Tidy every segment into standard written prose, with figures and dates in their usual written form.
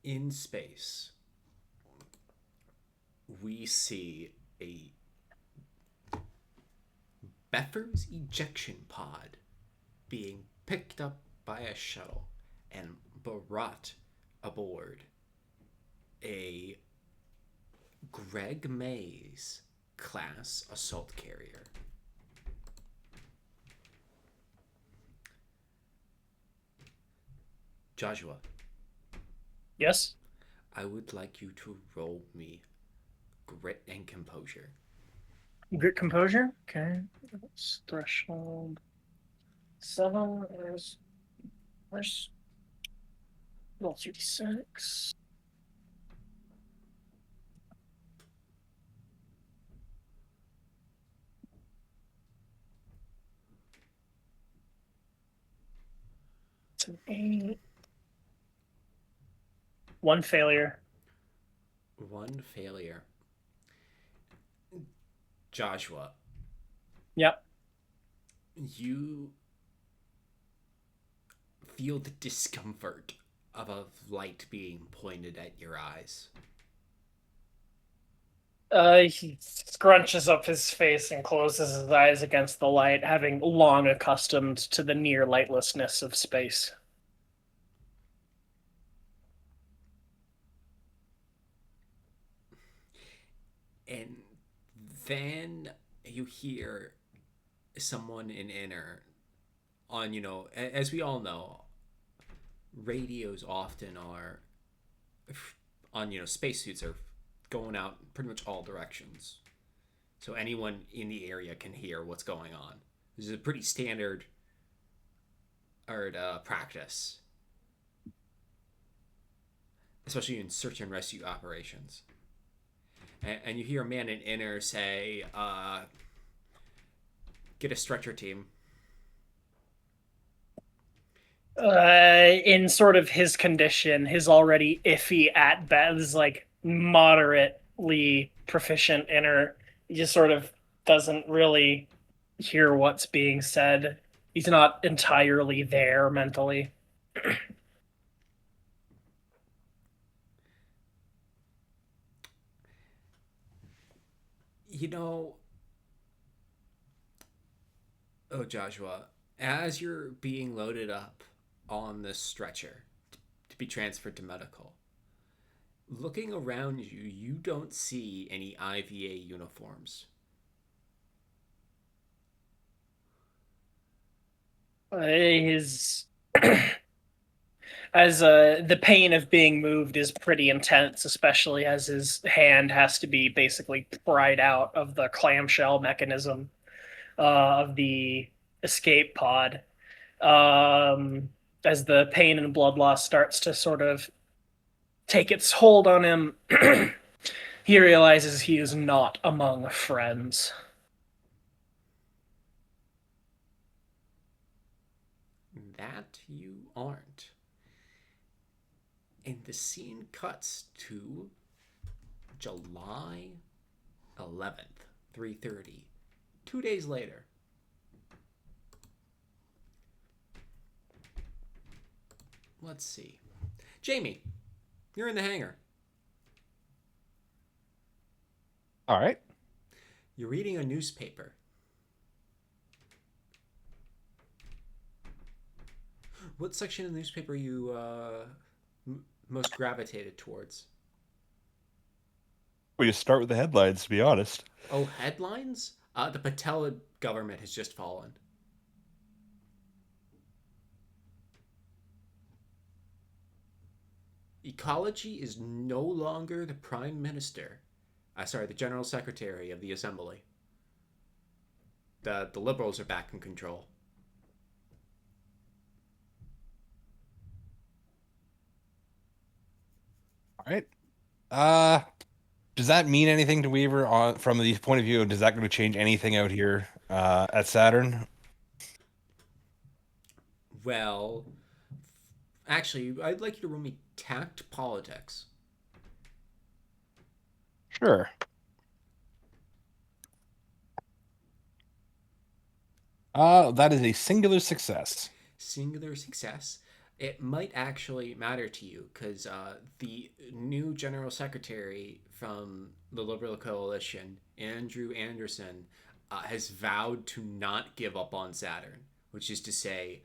In space, we see a Beffer's ejection pod being picked up by a shuttle and brought aboard a Greg Mays class assault carrier. Joshua, Yes. I would like you to roll me grit and composure. Grit composure. Okay. That's threshold 7 is where's roll 2d6. It's an 8. One failure. One failure. Joshua, Yep. you feel the discomfort of a light being pointed at your eyes. He scrunches up his face and closes his eyes against the light, having long accustomed to the near lightlessness of space. And then you hear someone in inner on, as we all know, radios often are on, spacesuits are going out pretty much all directions. So anyone in the area can hear what's going on. This is a pretty standard practice, especially in search and rescue operations. And you hear a man in inner say, get a stretcher team. In sort of his condition, his already iffy at best, like moderately proficient inner, he just sort of doesn't really hear what's being said. He's not entirely there mentally. You know, oh, Joshua, as you're being loaded up on this stretcher to be transferred to medical, looking around you, you don't see any IVA uniforms. His as the pain of being moved is pretty intense, especially as his hand has to be basically pried out of the clamshell mechanism of the escape pod. Um, as the pain and blood loss starts to sort of take its hold on him, he realizes he is not among friends. That you aren't. And the scene cuts to July 11th, 3:30. 2 days later. Let's see. Jamie, you're in the hangar. All right. You're reading a newspaper. What section of the newspaper you most gravitated towards? We just start with the headlines, to be honest. Oh, headlines? The Patella government has just fallen. Ecology is no longer the prime minister. The general secretary of the assembly. The liberals are back in control. All right. Does that mean anything to Weaver from the point of view? Does that going to change anything out here at Saturn? Well, actually, I'd like you to roll me tact politics. Sure. That is a singular success. Singular success. It might actually matter to you because the new general secretary from the Liberal Coalition, Andrew Anderson, has vowed to not give up on Saturn, which is to say,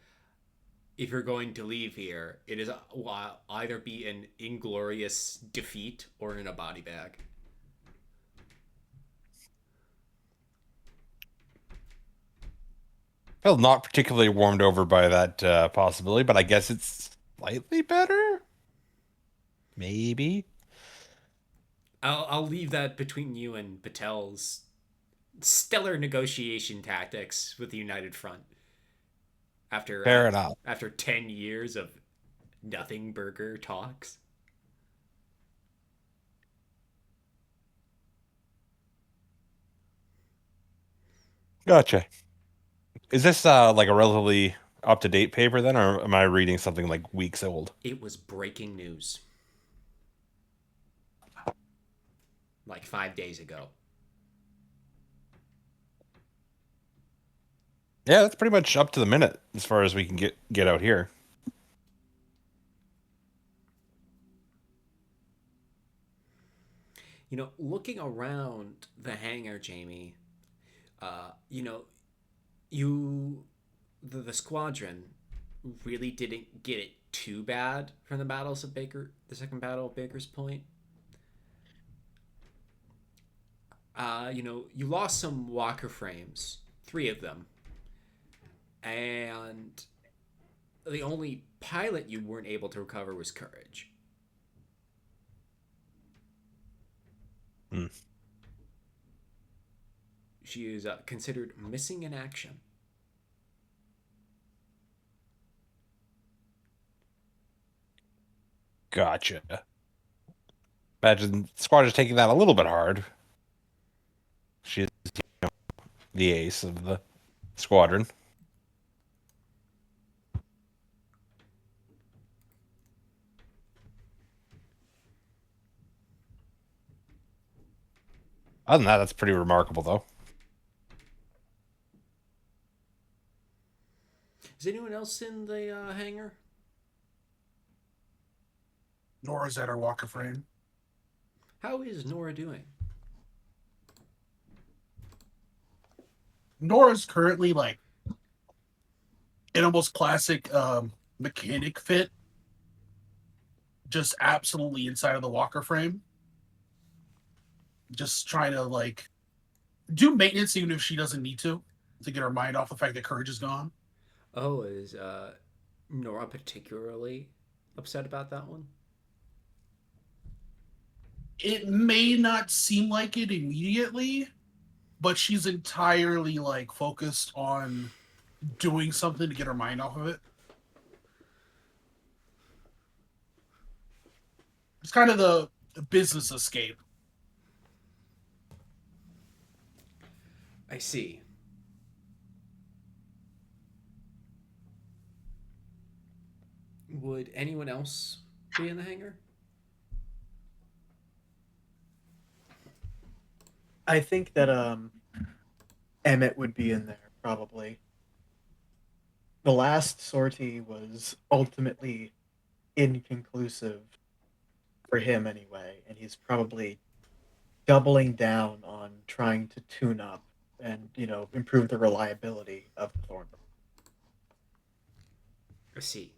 if you're going to leave here, it is will either be an inglorious defeat or in a body bag. Feel not particularly warmed over by that possibility, but I guess it's slightly better. Maybe. I'll leave that between you and Patel's stellar negotiation tactics with the United Front Fair enough. after 10 years of nothing burger talks. Gotcha. Is this like a relatively up to date paper then, or am I reading something like weeks old? It was breaking news like 5 days ago. Yeah, that's pretty much up to the minute as far as we can get out here. You know, looking around the hangar, Jamie, you know, you the squadron really didn't get it too bad from the second battle of Baker's Point. You know, you lost some walker frames, three of them, and the only pilot you weren't able to recover was Courage. Hmm. She is considered missing in action. Gotcha. Imagine Squad is taking that a little bit hard. She's the ace of the squadron. Other than that, that's pretty remarkable, though. Is anyone else in the hangar? Nora's at her walker frame. How is Nora doing? Nora's currently like an almost classic mechanic fit, just absolutely inside of the walker frame. Just trying to like do maintenance even if she doesn't need to get her mind off the fact that Courage is gone. Oh, is Nora particularly upset about that one? It may not seem like it immediately, but she's entirely like focused on doing something to get her mind off of it. It's kind of the business escape. I see. Would anyone else be in the hangar? I think that Emet would be in there probably. The last sortie was ultimately inconclusive for him anyway, and he's probably doubling down on trying to tune up and improve the reliability of the Thornburg. I see.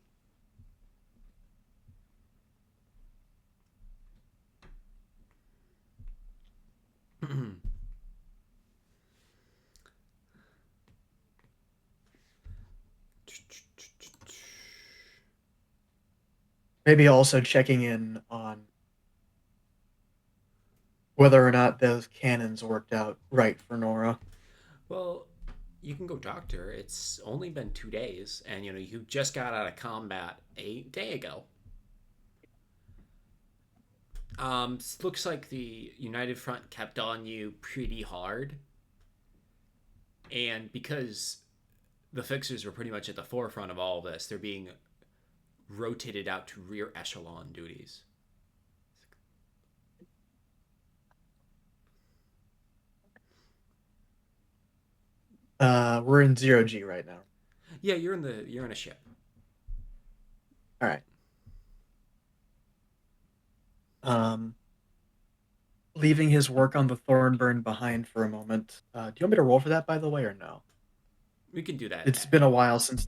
Maybe also checking in on whether or not those cannons worked out right for Nora. Well, you can go talk to her. It's only been 2 days, and you just got out of combat a day ago. Looks like the United Front kept on you pretty hard, and because the fixers were pretty much at the forefront of all of this, they're being rotated out to rear echelon duties. We're in 0G right now. Yeah, you're in a ship. All right. Leaving his work on the Thornburn behind for a moment. Do you want me to roll for that, by the way, or no? We can do that. It's been a while since.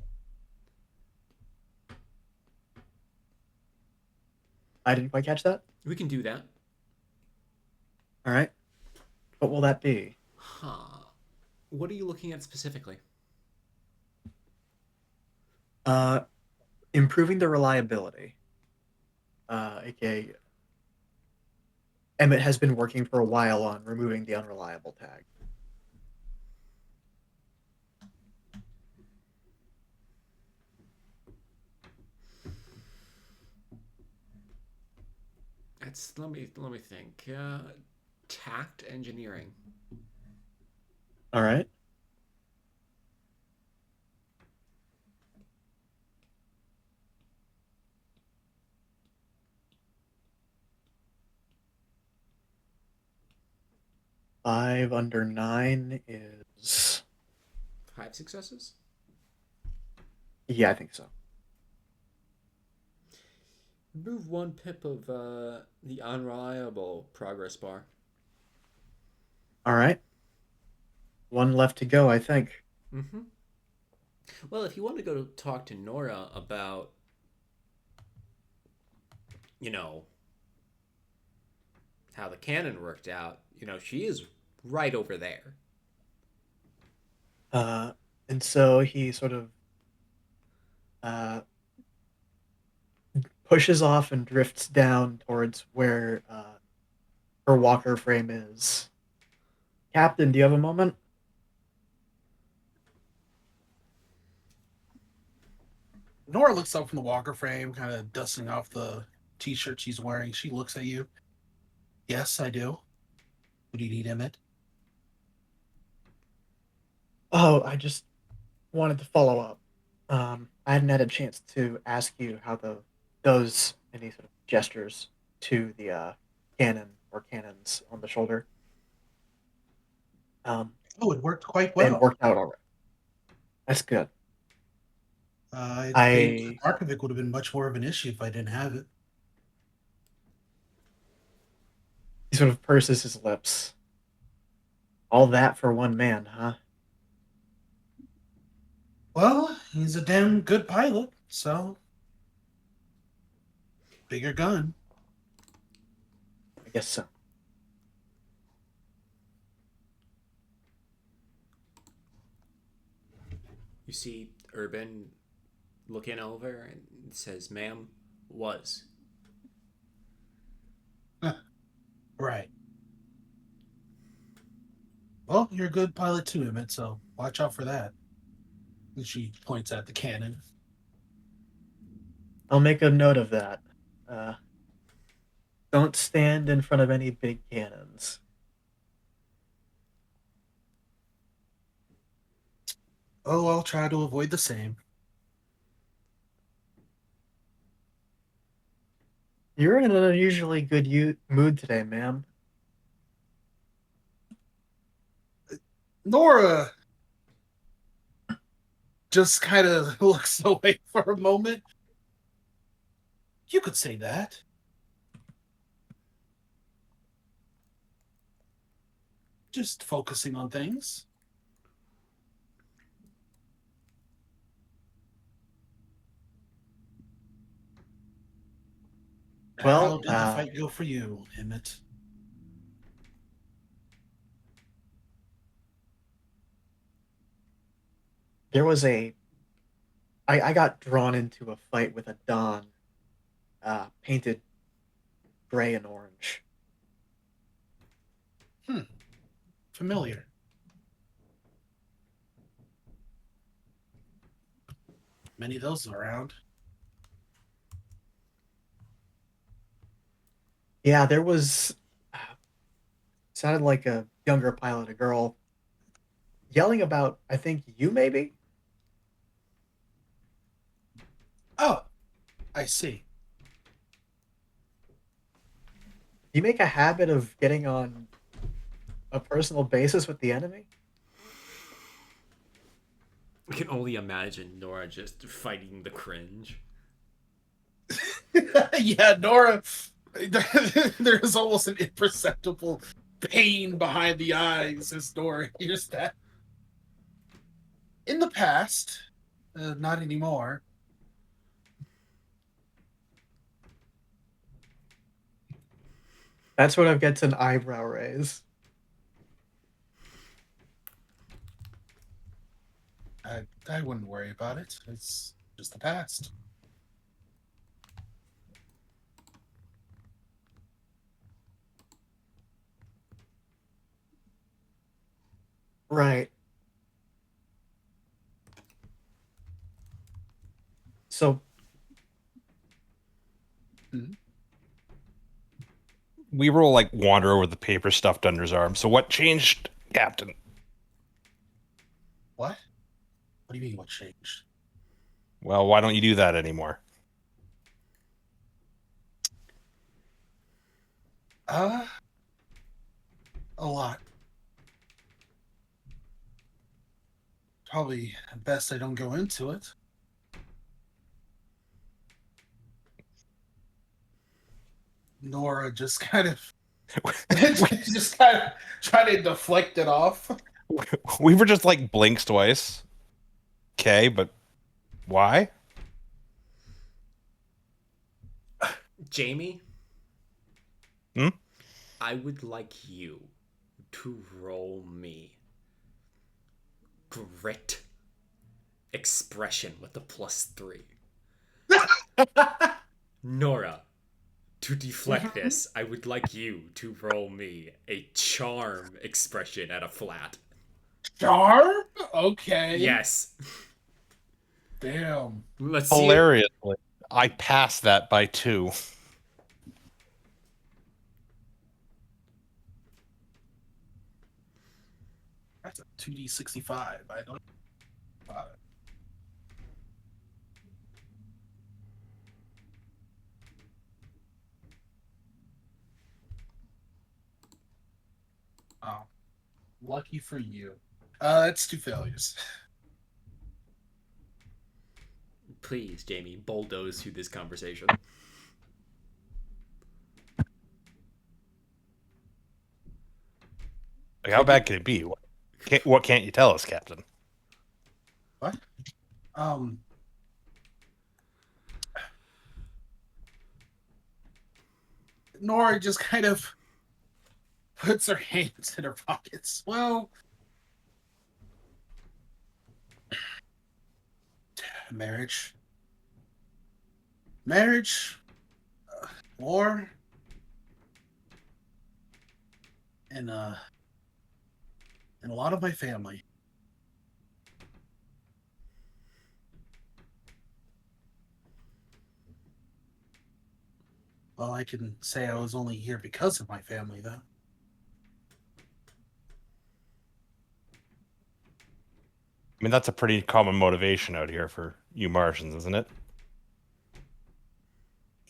I didn't quite catch that. We can do that. All right. What will that be? Huh. What are you looking at specifically? Improving the reliability. AKA, Emet has been working for a while on removing the unreliable tag. Let me think. Tact engineering. All right. Five under 9 is... 5 successes? Yeah, I think so. Remove 1 pip of the unreliable progress bar. All right. 1 left to go, I think. Mm-hmm. Well, if you want to go talk to Nora about, how the cannon worked out, she is right over there. And so he sort of pushes off and drifts down towards where her walker frame is. Captain, do you have a moment? Nora looks up from the walker frame, kind of dusting off the t-shirt she's wearing. She looks at you. Yes, I do. What do you need, Emet? Oh, I just wanted to follow up. I hadn't had a chance to ask you how those any sort of gestures to the cannon or cannons on the shoulder. Oh, it worked quite They had well. worked out already. That's good. I think Arkovic would have been much more of an issue if I didn't have it. He sort of purses his lips. All that for one man, huh? Well, he's a damn good pilot, so bigger gun. I guess so. You see Urban looking over and says, "Ma'am, was." Right. Well, you're a good pilot too, Emet, so watch out for that. And she points at the cannon. I'll make a note of that. Don't stand in front of any big cannons. Oh, I'll try to avoid the same. You're in an unusually good mood today, ma'am. Nora just kind of looks away for a moment. You could say that. Just focusing on things. Well, how did the fight go for you, Emet? there was I got drawn into a fight with a Don, painted gray and orange. Familiar. Many of those around. Yeah, there was. Sounded like a younger pilot, a girl, yelling about, I think, you maybe? Oh, I see. You make a habit of getting on a personal basis with the enemy? I can only imagine Nora just fighting the cringe. Yeah, Nora. There's almost an imperceptible pain behind the eyes as Nora hears that. In the past, not anymore. That's what gets an eyebrow raise. I wouldn't worry about it. It's just the past. Right. So Weaver will like wander over the paper stuffed under his arm. So what changed, Captain? What? What do you mean, what changed? Well, why don't you do that anymore? A lot. Probably best I don't go into it. Nora just kind of just kind of trying to deflect it off. Weaver just like blinks twice. Okay, but why? Jamie? Hmm? I would like you to roll me grit expression with a +3. Nora, to deflect this, I would like you to roll me a charm expression at a flat. Charm? Okay. Yes. Damn. Let's see. Hilariously, I passed that by 2. That's a 2d65. I don't. Oh, lucky for you. That's 2 failures. Please, Jamie, bulldoze through this conversation. Like, how bad can it be? What can't you tell us, Captain? What? Nora just kind of puts her hands in her pockets. Well, marriage, war, and a lot of my family. Well, I can say I was only here because of my family, though. I mean, that's a pretty common motivation out here for you Martians, isn't it?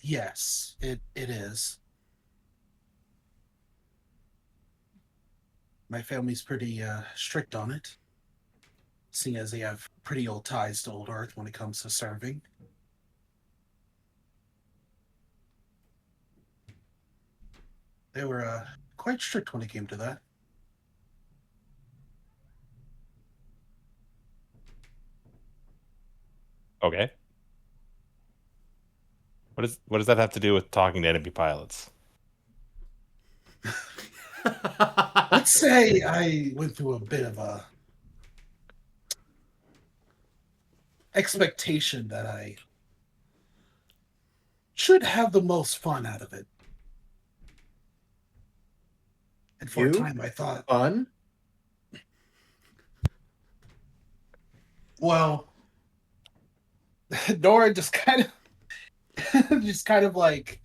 Yes, it is. My family's pretty strict on it, seeing as they have pretty old ties to Old Earth when it comes to serving. They were quite strict when it came to that. Okay. What does that have to do with talking to enemy pilots? Let's say I went through a bit of a expectation that I should have the most fun out of it. And for a time I thought, fun. well, Nora just kind of like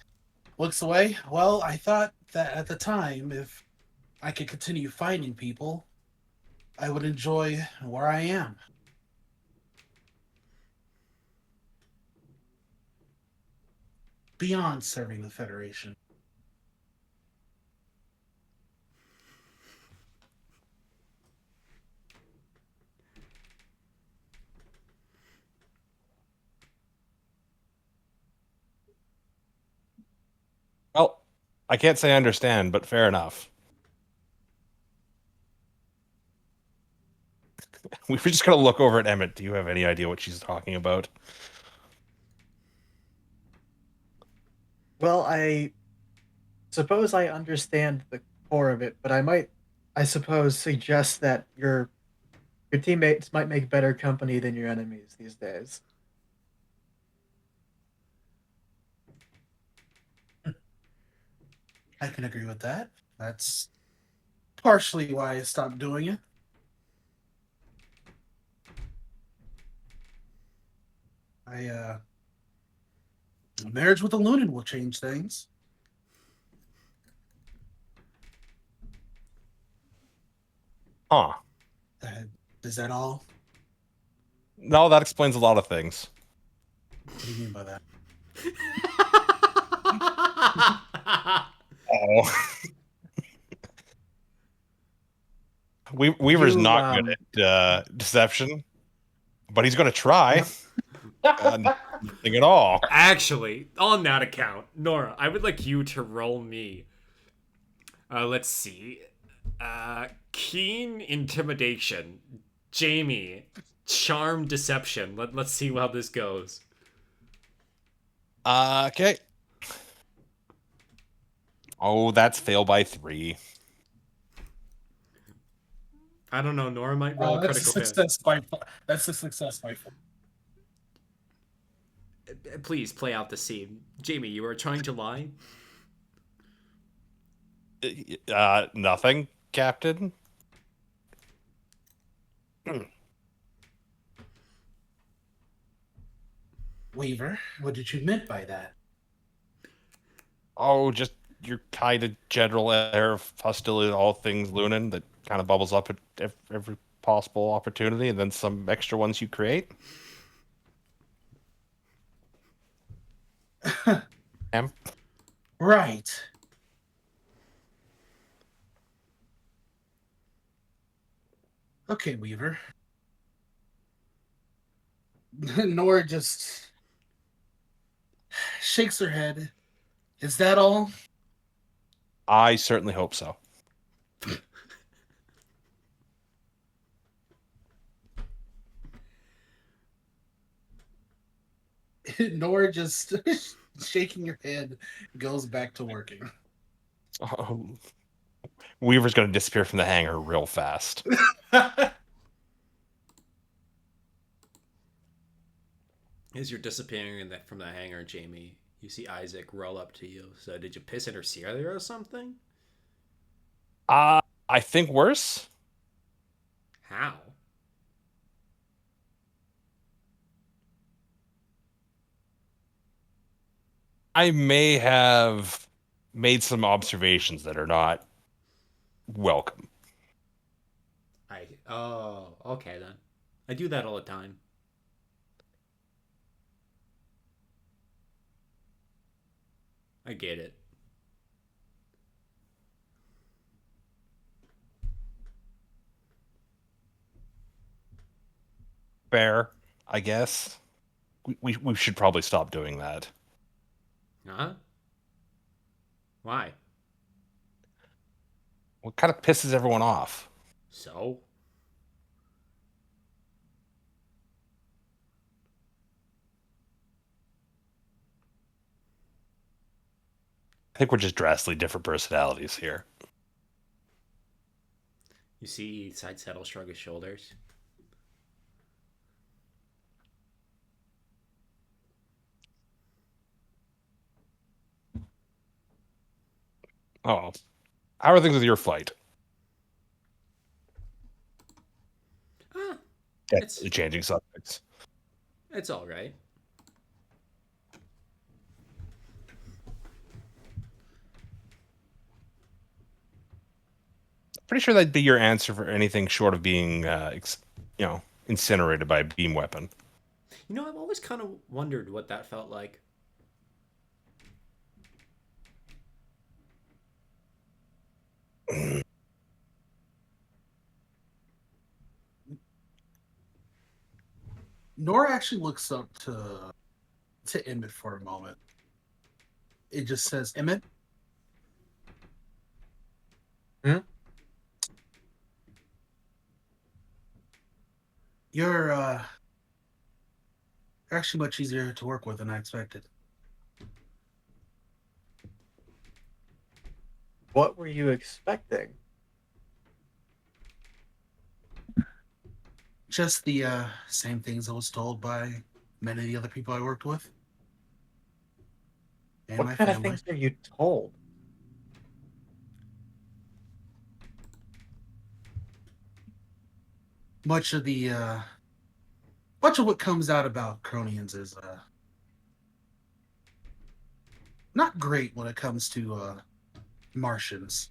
looks away. Well, I thought that at the time, if I could continue finding people, I would enjoy where I am. Beyond serving the Federation. I can't say I understand, but fair enough. We were just gonna look over at Emmett. Do you have any idea what she's talking about? Well, I suppose I understand the core of it, but I suppose, suggest that your teammates might make better company than your enemies these days. I can agree with that. That's partially why I stopped doing it. A marriage with a Lunan will change things. Huh. Uh, is that all? No, that explains a lot of things. What do you mean by that? Oh. Weaver's You, not good at deception, but he's going to try. Nothing at all. Actually, on that account, Nora, I would like you to roll me. Let's see. Keen intimidation. Jamie, charm deception. Let's see how this goes. Okay. Oh, that's fail by 3. I don't know. Nora might roll a That's a critical hit. success by. That's a success by 4. Please play out the scene. Jamie, you are trying to lie? Nothing, Captain. Weaver, what did you mean by that? Oh, just your kind of general air of hostility to all things Lunan that kind of bubbles up at every possible opportunity, and then some extra ones you create. Right. Okay, Weaver. Nora just shakes her head. Is that all? I certainly hope so. Nora just shaking her head goes back to working. Weaver's going to disappear from the hangar real fast. As you're disappearing from the hangar, Jamie, you see Isaac roll up to you. So, did you piss in her cereal or something? I think worse. How? I may have made some observations that are not welcome. Oh, okay then. I do that all the time. I get it. Fair, I guess. We should probably stop doing that. Huh? Why? What kind of pisses everyone off? So? I think we're just drastically different personalities here. You see Side Saddle shrug his shoulders. Oh, how are things with your flight? It's Changing subjects. It's all right. Pretty sure that'd be your answer for anything short of being, incinerated by a beam weapon. You know, I've always kind of wondered what that felt like. Nora actually looks up to Emet for a moment. It just says, Emet, Hmm? You're actually much easier to work with than I expected. What were you expecting? Just the same things I was told by many of the other people I worked with and What my kind of family. things are you told? Much of the much of what comes out about Cronians is not great when it comes to Martians.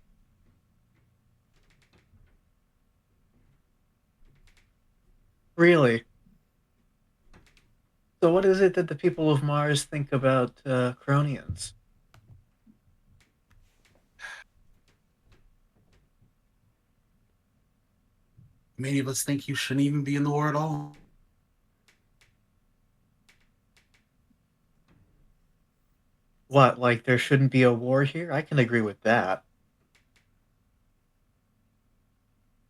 Really? So what is it that the people of Mars think about Cronians? Many of us think you shouldn't even be in the war at all. What, like there shouldn't be a war here? I can agree with that.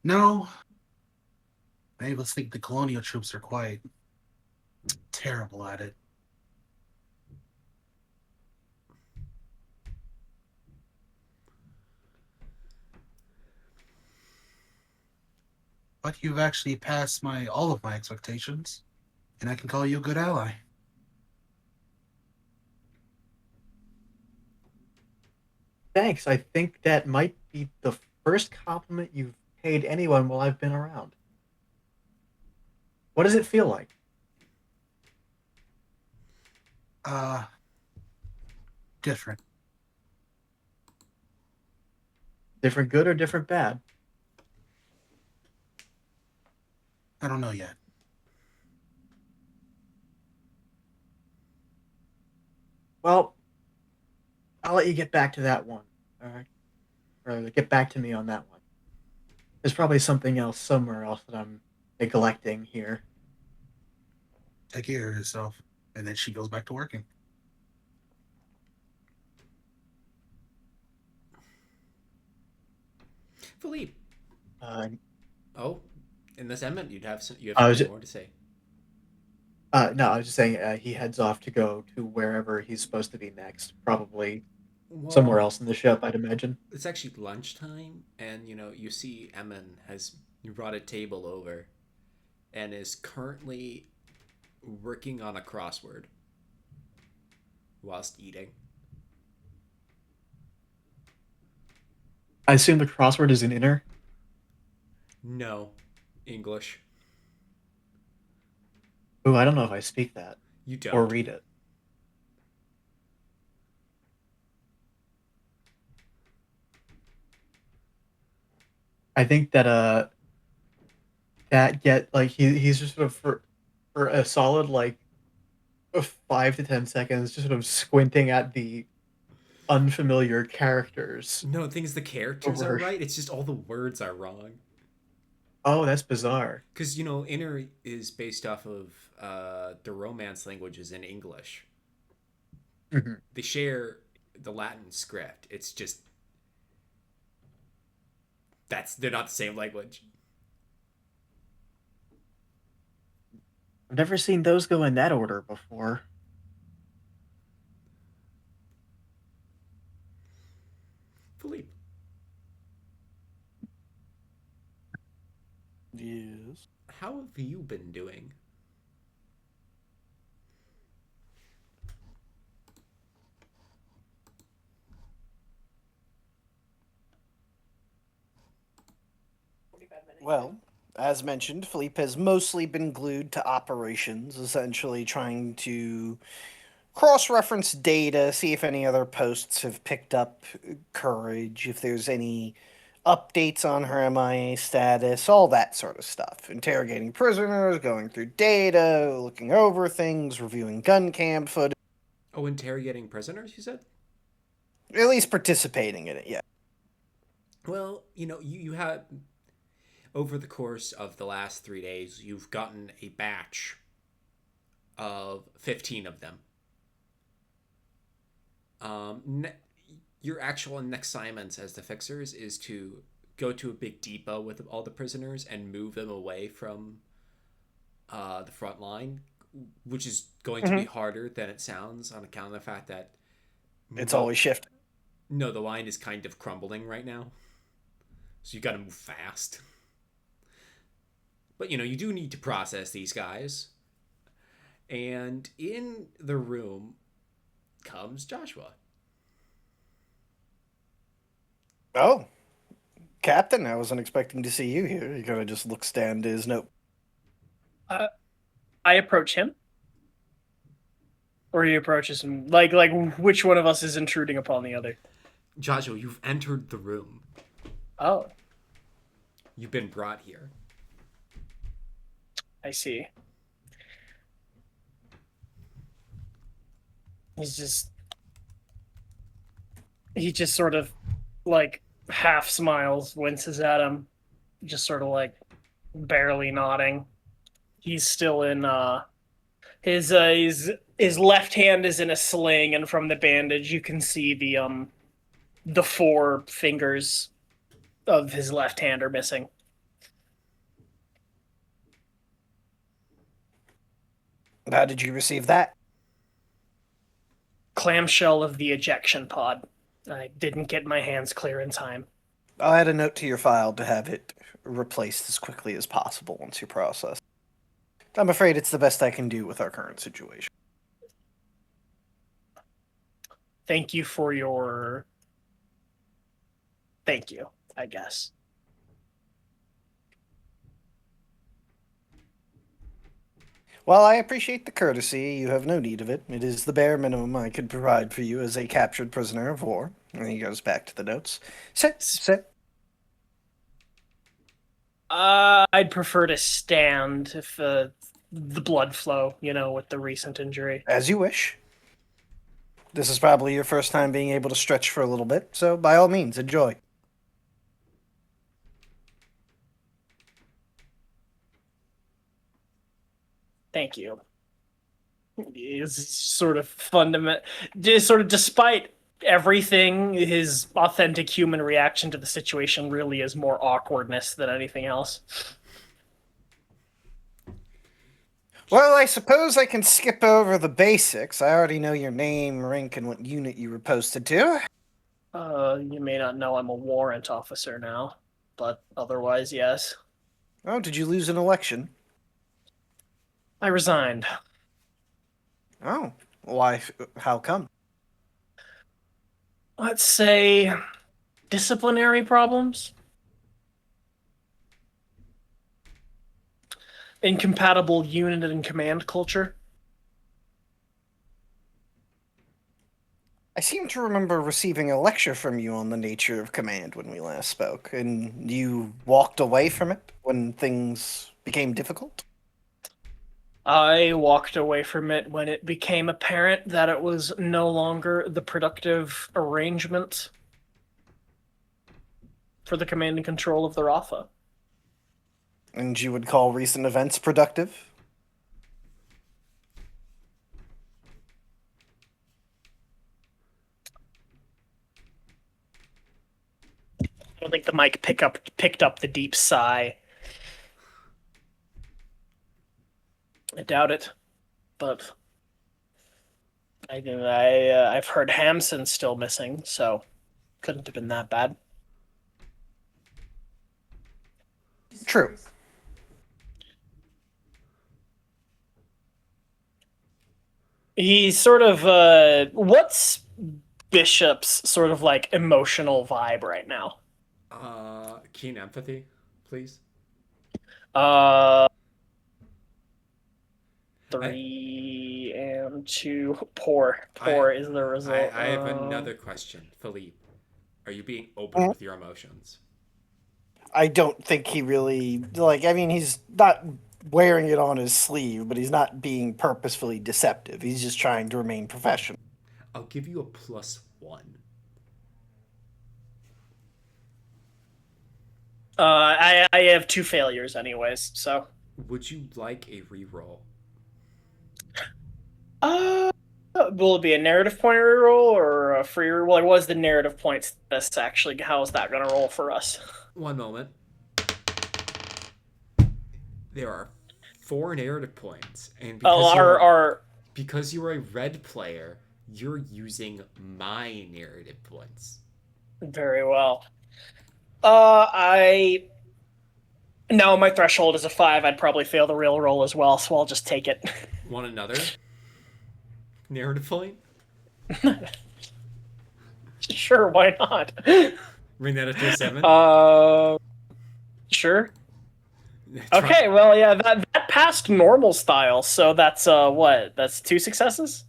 No, many of us think the colonial troops are quite terrible at it. But you've actually passed my all of my expectations, and I can call you a good ally. Thanks. I think that might be the first compliment you've paid anyone while I've been around. What does it feel like? Uh, Different. Different good or different bad? I don't know yet. Well, I'll let you get back to that one. All right. Or get back to me on that one. There's probably something else somewhere else that I'm neglecting here. Take care of yourself. And then she goes back to working. Philippe. Uh, Oh, in this Emet, you have I was something more to say. no, I was just saying he heads off to go to wherever he's supposed to be next. Probably somewhere Well, else in the ship, I'd imagine. it's actually lunchtime, and you see Emin has brought a table over and is currently working on a crossword whilst eating. I assume the crossword is an inner. No, English. Ooh, I don't know if I speak that You or don't. read it. I think that that get like he's just sort of for a solid like 5 to 10 seconds, just sort of squinting at the unfamiliar characters No, the thing is the characters over are her. right. It's just all the words are wrong. Oh, that's bizarre. Because inner is based off of the Romance languages in English. Mhm. They share the Latin script. It's just they're not the same language. I've never seen those go in that order before. Philippe, Yes. how have you been doing? Well, as mentioned, Philippe has mostly been glued to operations, essentially trying to cross reference data, see if any other posts have picked up courage, if there's any updates on her MIA status, all that sort of stuff. Interrogating prisoners, going through data, looking over things, reviewing gun cam footage, Oh, interrogating prisoners, you said? at least participating in it, yeah. Well, you had over the course of the last 3 days, you've gotten a batch of 15 of them. your actual next assignments as the fixers is to go to a big depot with all the prisoners and move them away from the front line, which is going to be harder than it sounds on account of the fact that It's always shifting. no, the line is kind of crumbling right now, so you got to move fast. But you do need to process these guys, and in the room comes Joshua. Oh, Captain, I wasn't expecting to see you here. He kind of just looks down to his note. I approach him, or he approaches him. Like which one of us is intruding upon the other? Joshua, you've entered the room. Oh, You've been brought here. I see. He just sort of like half smiles, winces at him, just sort of like barely nodding. He's still in his left hand is in a sling, and from the bandage you can see the 4 fingers of his left hand are missing. How did you receive that? Clamshell of the ejection pod. I didn't get my hands clear in time. I'll add a note to your file to have it replaced as quickly as possible once you process. I'm afraid it's the best I can do with our current situation. Thank you for your... Thank you, I guess. While I appreciate the courtesy, you have no need of it. It is the bare minimum I could provide for you as a captured prisoner of war. And he goes back to the notes. Sit. I'd prefer to stand if the blood flow, with the recent injury. As you wish. This is probably your first time being able to stretch for a little bit, so by all means, enjoy. Thank you. Is sort of despite everything, his authentic human reaction to the situation really is more awkwardness than anything else. Well, I suppose I can skip over the basics. I already know your name, rank, and what unit you were posted to. You may not know I'm a warrant officer now, but otherwise, yes. Oh, did you lose an election? I resigned. Oh, why? How come? Let's say disciplinary problems. Incompatible unit and command culture. I seem to remember receiving a lecture from you on the nature of command when we last spoke, and you walked away from it when things became difficult? I walked away from it when it became apparent that it was no longer the productive arrangement for the command and control of the Rafa. And you would call recent events productive? I don't think the mic picked up the deep sigh. I doubt it, but I've heard Hamson's still missing, so couldn't have been that bad. True. He's sort of what's Bishop's sort of like emotional vibe right now? Keen empathy, please. 3 and 2. Poor is the result. I have another question, Philippe. Are you being open with your emotions? I don't think he really, he's not wearing it on his sleeve, but he's not being purposefully deceptive. He's just trying to remain professional. I'll give you a +1. I have 2 failures anyways, so. Would you like a reroll? Will it be a narrative point reroll or a free reroll? Well, it was the narrative points. This actually, how is that going to roll for us? One moment. There are 4 narrative points, and because you're a red player, you're using my narrative points. Very well. No, my threshold is a 5. I'd probably fail the real roll as well, so I'll just take it. Want another narrative point? Sure, why not? Bring that up to a 7. Sure. Okay, well, yeah, that passed normal style, so that's what? That's 2 successes.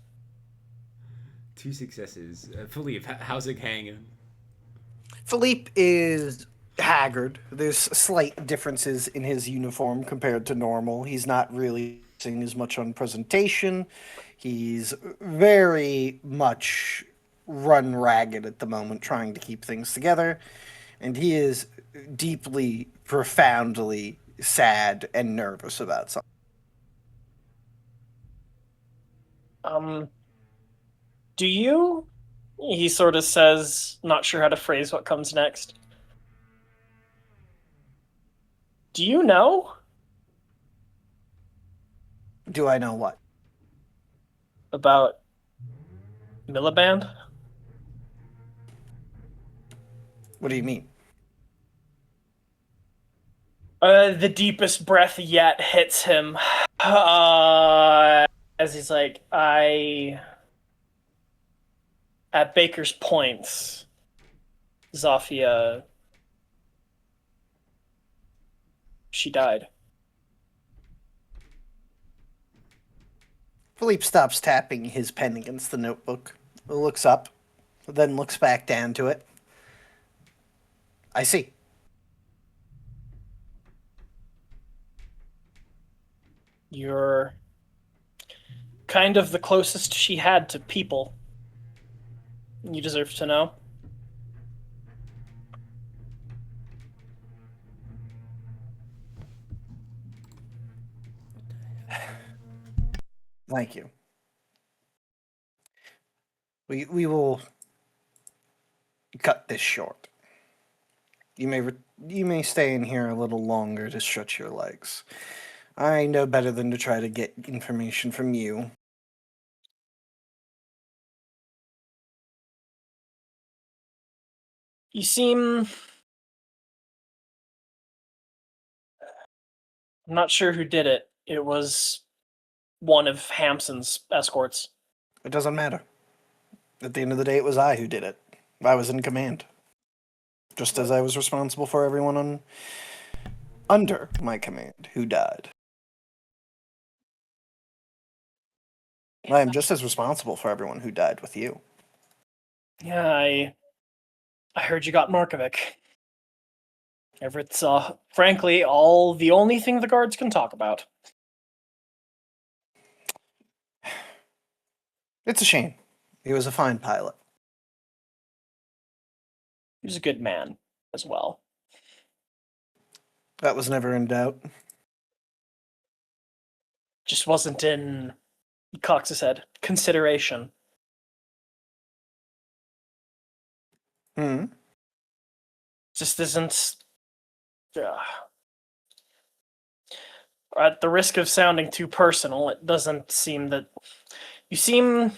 2 successes. Philippe, how's it hanging? Philippe is haggard. There's slight differences in his uniform compared to normal. He's not really focusing as much on presentation. He's very much run ragged at the moment, trying to keep things together. And he is deeply, profoundly sad and nervous about something. Do you? He sort of says, not sure how to phrase what comes next. Do you know? Do I know what? About Miliband? What do you mean? The deepest breath yet hits him. As he's like, at Baker's Point, Zafia, she died. Philippe stops tapping his pen against the notebook, looks up, then looks back down to it. I see. You're kind of the closest she had to people. You deserve to know. Thank you. We will cut this short. You may stay in here a little longer to stretch your legs. I know better than to try to get information from you. You seem... I'm not sure who did it. It was one of Hampson's escorts. It doesn't matter. At the end of the day, it was I who did it. I was in command. Just as I was responsible for everyone under my command who died. I am just as responsible for everyone who died with you. Yeah, I heard you got Markovic. Everett's, frankly, the only thing the guards can talk about. It's a shame. He was a fine pilot. He was a good man as well. That was never in doubt. Just wasn't in, he cocks his head, consideration. Just isn't... At the risk of sounding too personal, it doesn't seem that... You seem...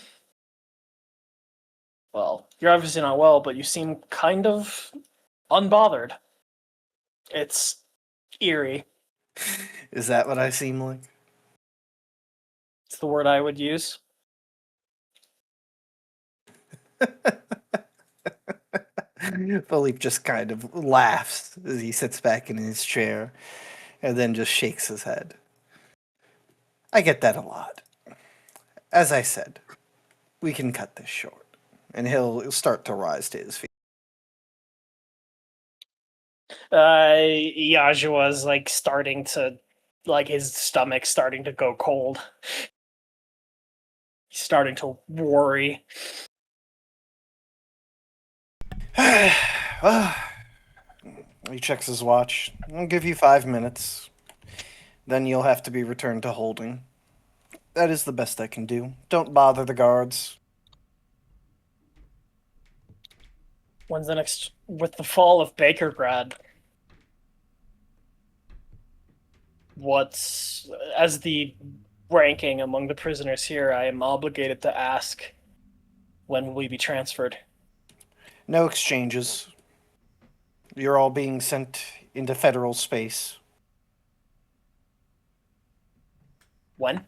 Well, you're obviously not well, but you seem kind of unbothered. It's eerie. Is that what I seem like? It's the word I would use. Philippe just kind of laughs as he sits back in his chair and then just shakes his head. I get that a lot. As I said, we can cut this short. And he'll start to rise to his feet. Yajua's starting to, his stomach starting to go cold. He's starting to worry. He checks his watch. I'll give you 5 minutes. Then you'll have to be returned to holding. That is the best I can do. Don't bother the guards. When's the next? With the fall of Bakergrad, what's as the ranking among the prisoners here? I am obligated to ask, when will we be transferred? No exchanges. You're all being sent into federal space. When?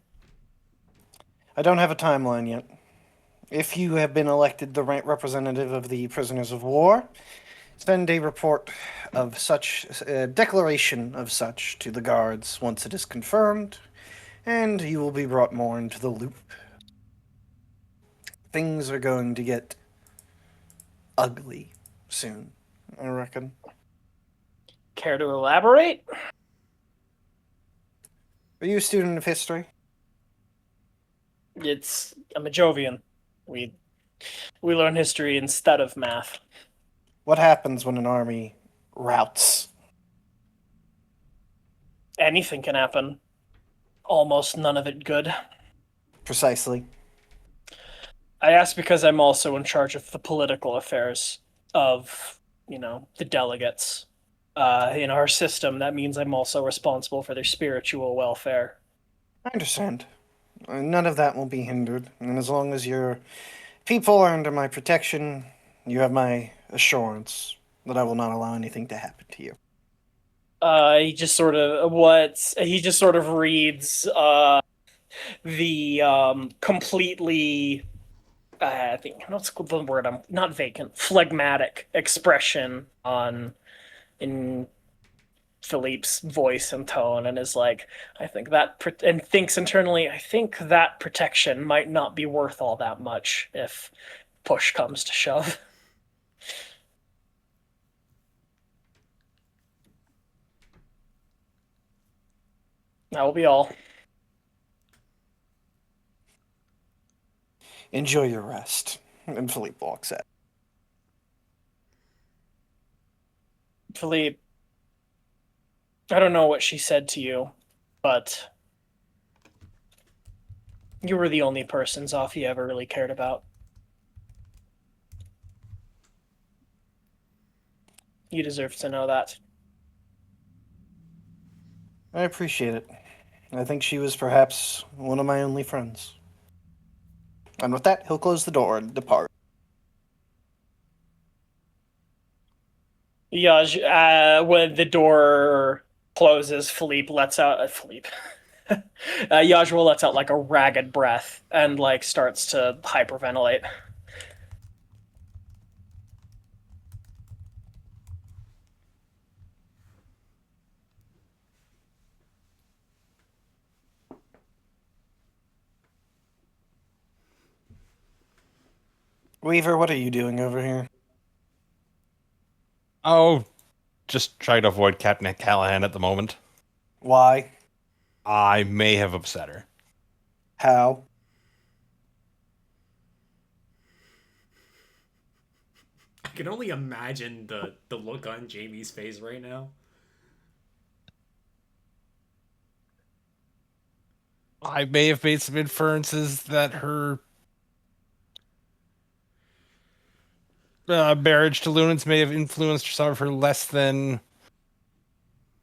I don't have a timeline yet. If you have been elected the representative of the prisoners of war, send a report of such, declaration of such to the guards once it is confirmed, and you will be brought more into the loop. Things are going to get ugly soon, I reckon. Care to elaborate? Are you a student of history? I'm a Jovian. We learn history instead of math. What happens when an army routs? Anything can happen. Almost none of it good. Precisely. I ask because I'm also in charge of the political affairs of, the delegates. In our system, that means I'm also responsible for their spiritual welfare. I understand. None of that will be hindered, and as long as your people are under my protection, you have my assurance that I will not allow anything to happen to you. He just sort of reads the completely I think what's the word, I'm not vacant, phlegmatic expression in Philippe's voice and tone, and is like, and thinks internally, I think that protection might not be worth all that much if push comes to shove. That will be all. Enjoy your rest. And Philippe walks out. Philippe, I don't know what she said to you, but you were the only person Zofia ever really cared about. You deserve to know that. I appreciate it. I think she was perhaps one of my only friends. And with that, he'll close the door and depart. Yeah, when the door closes, Philippe lets out Philippe. Yajua lets out like a ragged breath and like starts to hyperventilate. Weaver, what are you doing over here? Oh, just trying to avoid Captain Callaghan at the moment. Why? I may have upset her. How? I can only imagine the look on Jamie's face right now. I may have made some inferences that her marriage to Lunans may have influenced some of her less than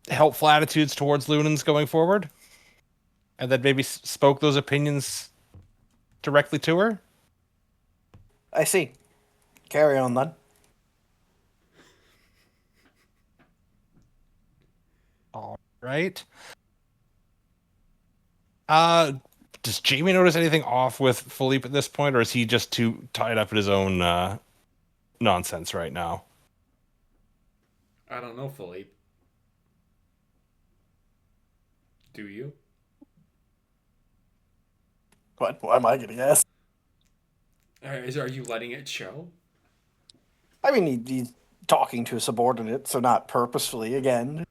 helpful attitudes towards Lunans going forward, and that maybe spoke those opinions directly to her. I see. Carry on, then. All right. Does Jamie notice anything off with Philippe at this point, or is he just too tied up in his own nonsense right now? I don't know, Philippe. Do you? What? Why am I getting asked? Are you letting it show? I mean, he's talking to a subordinate, so not purposefully, again.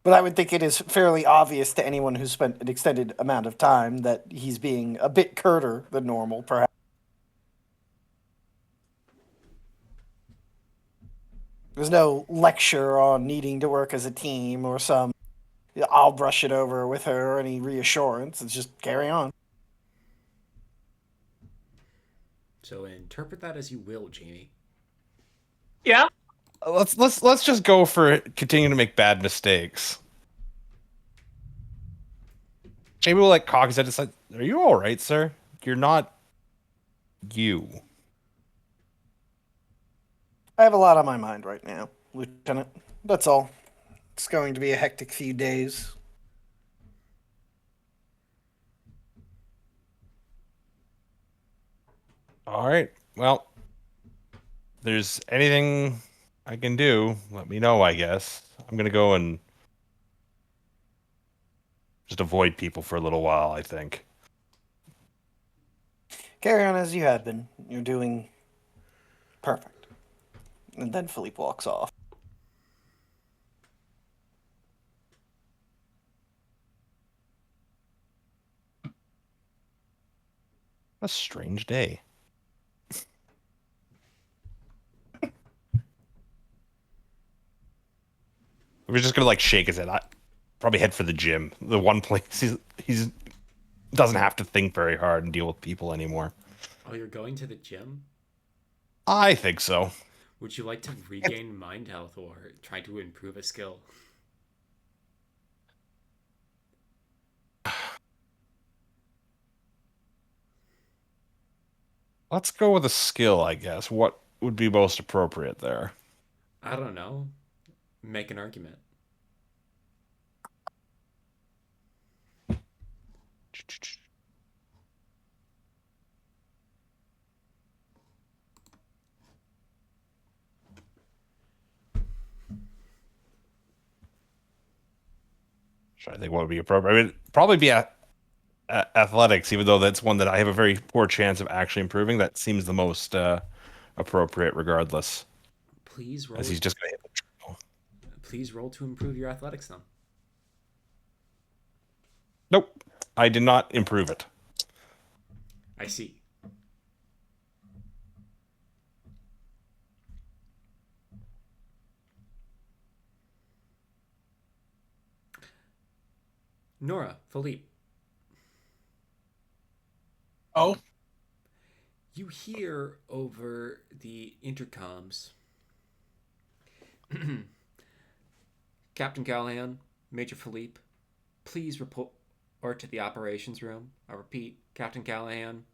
But I would think it is fairly obvious to anyone who's spent an extended amount of time that he's being a bit curter than normal, perhaps. There's no lecture on needing to work as a team or some I'll brush it over with her, any reassurance. It's just carry on. So interpret that as you will, Jamie. Yeah. Let's just go for continuing to make bad mistakes. Jamie will cock his head and say, "Are you all right, sir? You're not you." I have a lot on my mind right now, Lieutenant. That's all. It's going to be a hectic few days. All right. Well, if there's anything I can do, let me know, I guess. I'm going to go and just avoid people for a little while, I think. Carry on as you had been. You're doing perfect. And then Philippe walks off. A strange day. We're just gonna shake his head. I probably head for the gym. The one place he's doesn't have to think very hard and deal with people anymore. Oh, you're going to the gym? I think so. Would you like to regain mind health or try to improve a skill? Let's go with a skill, I guess. What would be most appropriate there? I don't know. Make an argument. I think what would be appropriate. I mean, probably be athletics, even though that's one that I have a very poor chance of actually improving. That seems the most appropriate, regardless. Please roll. As he's just going to hit the triple. Please roll to improve your athletics, then. Nope, I did not improve it. I see. Nora, Philippe. Oh, You hear over the intercoms. Captain Callaghan, Major Philippe, please report to the operations room. I repeat, Captain Callaghan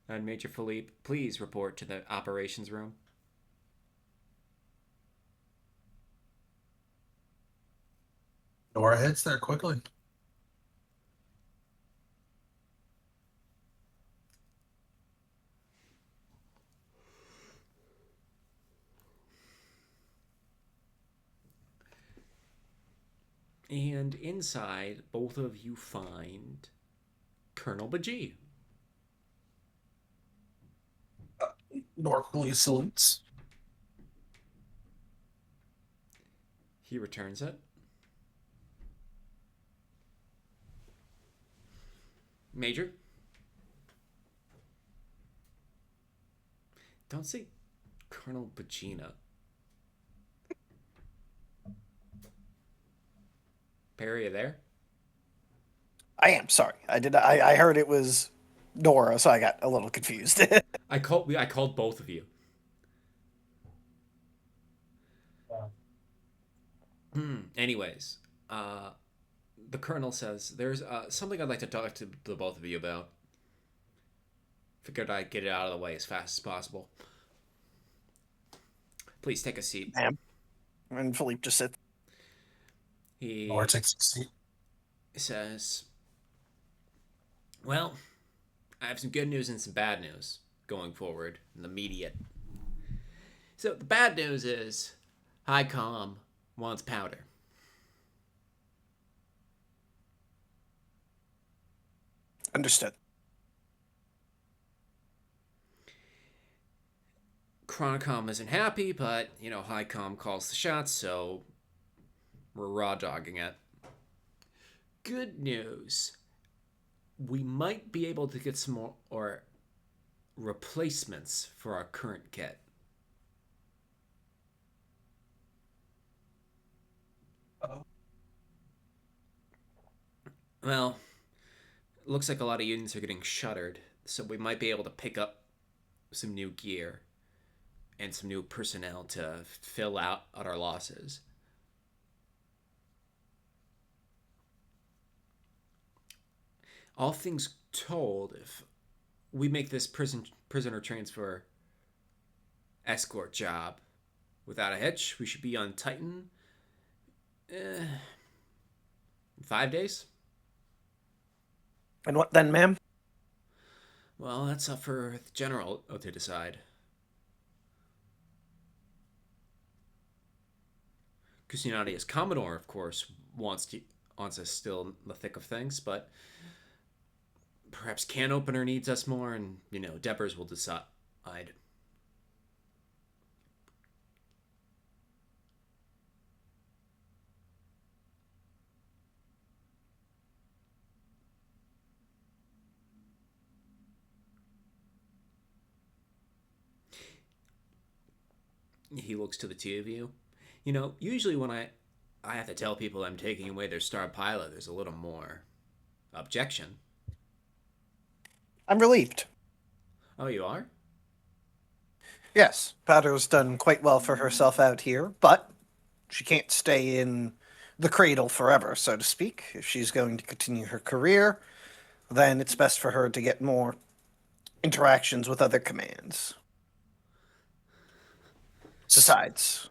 and Major Philippe, please report to the operations room. Nora heads there quickly. And inside, both of you find Colonel Bajee. Nora quickly salutes. He returns it. Major? Don't say Colonel Bajina. Peri, are you there? I am sorry. I heard it was Nora, so I got a little confused. I called both of you. Anyways, the colonel says there's something I'd like to talk to the both of you about. Figured I'd get it out of the way as fast as possible. Please take a seat. Ma'am. And Philippe just said, He Nora takes a seat. says, well, I have some good news and some bad news going forward in the immediate. So the bad news is High Com wants powder. understood. Chronicom isn't happy, but, High Com calls the shots, so we're raw dogging it. Good news. We might be able to get some more or replacements for our current kit. Well, it looks like a lot of units are getting shuttered, so we might be able to pick up some new gear and some new personnel to fill out our losses. All things told, if we make this prisoner transfer escort job without a hitch, we should be on Titan in 5 days. And what then, ma'am? Well, that's up for the general to decide. Kusinati as Commodore, of course, wants us still in the thick of things, but perhaps Can Opener needs us more, and Deppers will decide. He looks to the two of you. Usually when I have to tell people I'm taking away their star pilot, there's a little more objection. I'm relieved. Oh, you are? Yes, Powder's done quite well for herself out here, but she can't stay in the cradle forever, so to speak. If she's going to continue her career, then it's best for her to get more interactions with other commands. Besides,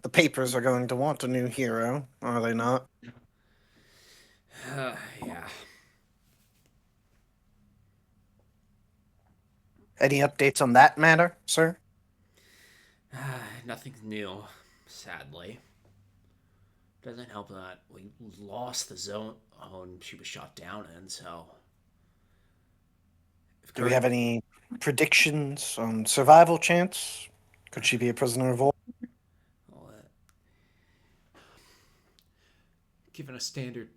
the papers are going to want a new hero, are they not? Yeah. Any updates on that matter, sir? Nothing new, sadly. Doesn't help that we lost the zone she was shot down in, so... Do we have any predictions on survival chance? Could she be a prisoner of war? Well, given a standard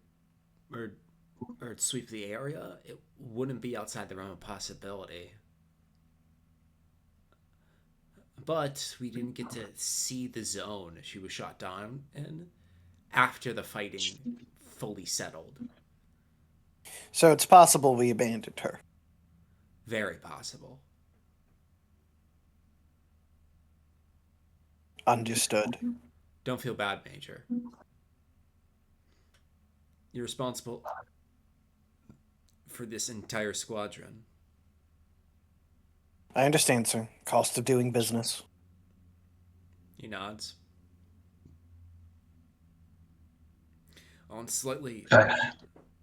or sweep of the area, it wouldn't be outside the realm of possibility. But we didn't get to see the zone she was shot down in after the fighting fully settled. So it's possible we abandoned her. Very possible. Understood. Don't feel bad, Major. You're responsible for this entire squadron. I understand, sir. Cost of doing business. He nods. On slightly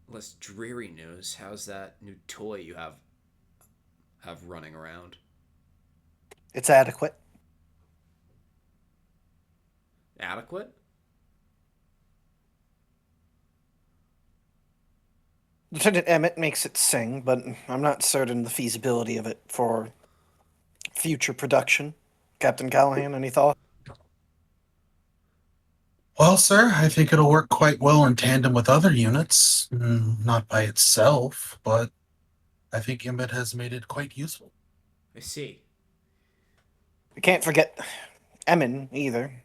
less dreary news, how's that new toy you have running around? It's adequate. Adequate? Lieutenant Emet makes it sing, but I'm not certain the feasibility of it for future production. Captain Callaghan, any thought? Well, sir, I think it'll work quite well in tandem with other units. Not by itself, but I think Emet has made it quite useful. I see. We can't forget Emin either.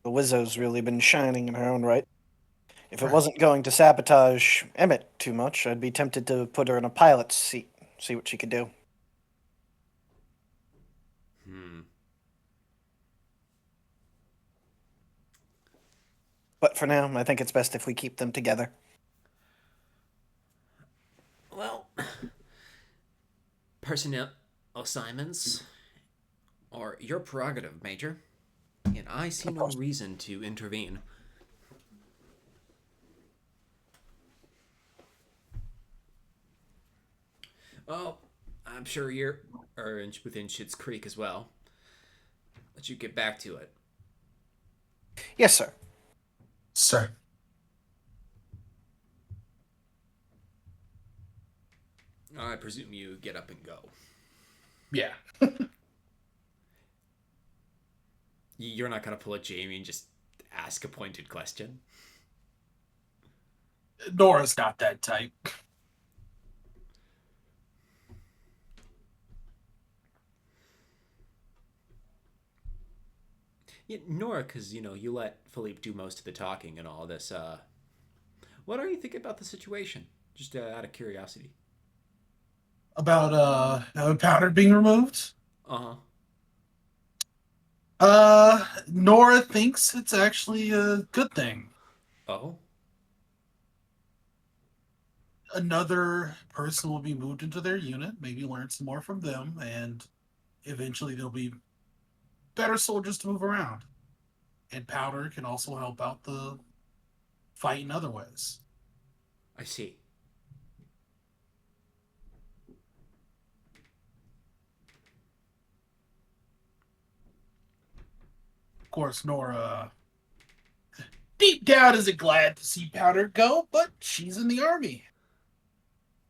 The Wizzo's really been shining in her own right. If it wasn't going to sabotage Emet too much, I'd be tempted to put her in a pilot's seat, see what she could do. But for now, I think it's best if we keep them together. Well, personnel assignments are your prerogative, Major, and I see no reason to intervene. Well, I'm sure you're within Schitt's Creek as well. Let you get back to it. Yes, sir. Sir. I presume you get up and go. Yeah. You're not going to pull a Jamie and just ask a pointed question? Nora's not that type. Yeah, Nora, because, you let Philippe do most of the talking and all this. What are you thinking about the situation? Just out of curiosity. About powder being removed. Uh-huh. Nora thinks it's actually a good thing. Oh? Another person will be moved into their unit, maybe learn some more from them, and eventually there'll be better soldiers to move around. And powder can also help out the fight in other ways. I see. Of course, Nora, deep down, isn't glad to see powder go, but she's in the army.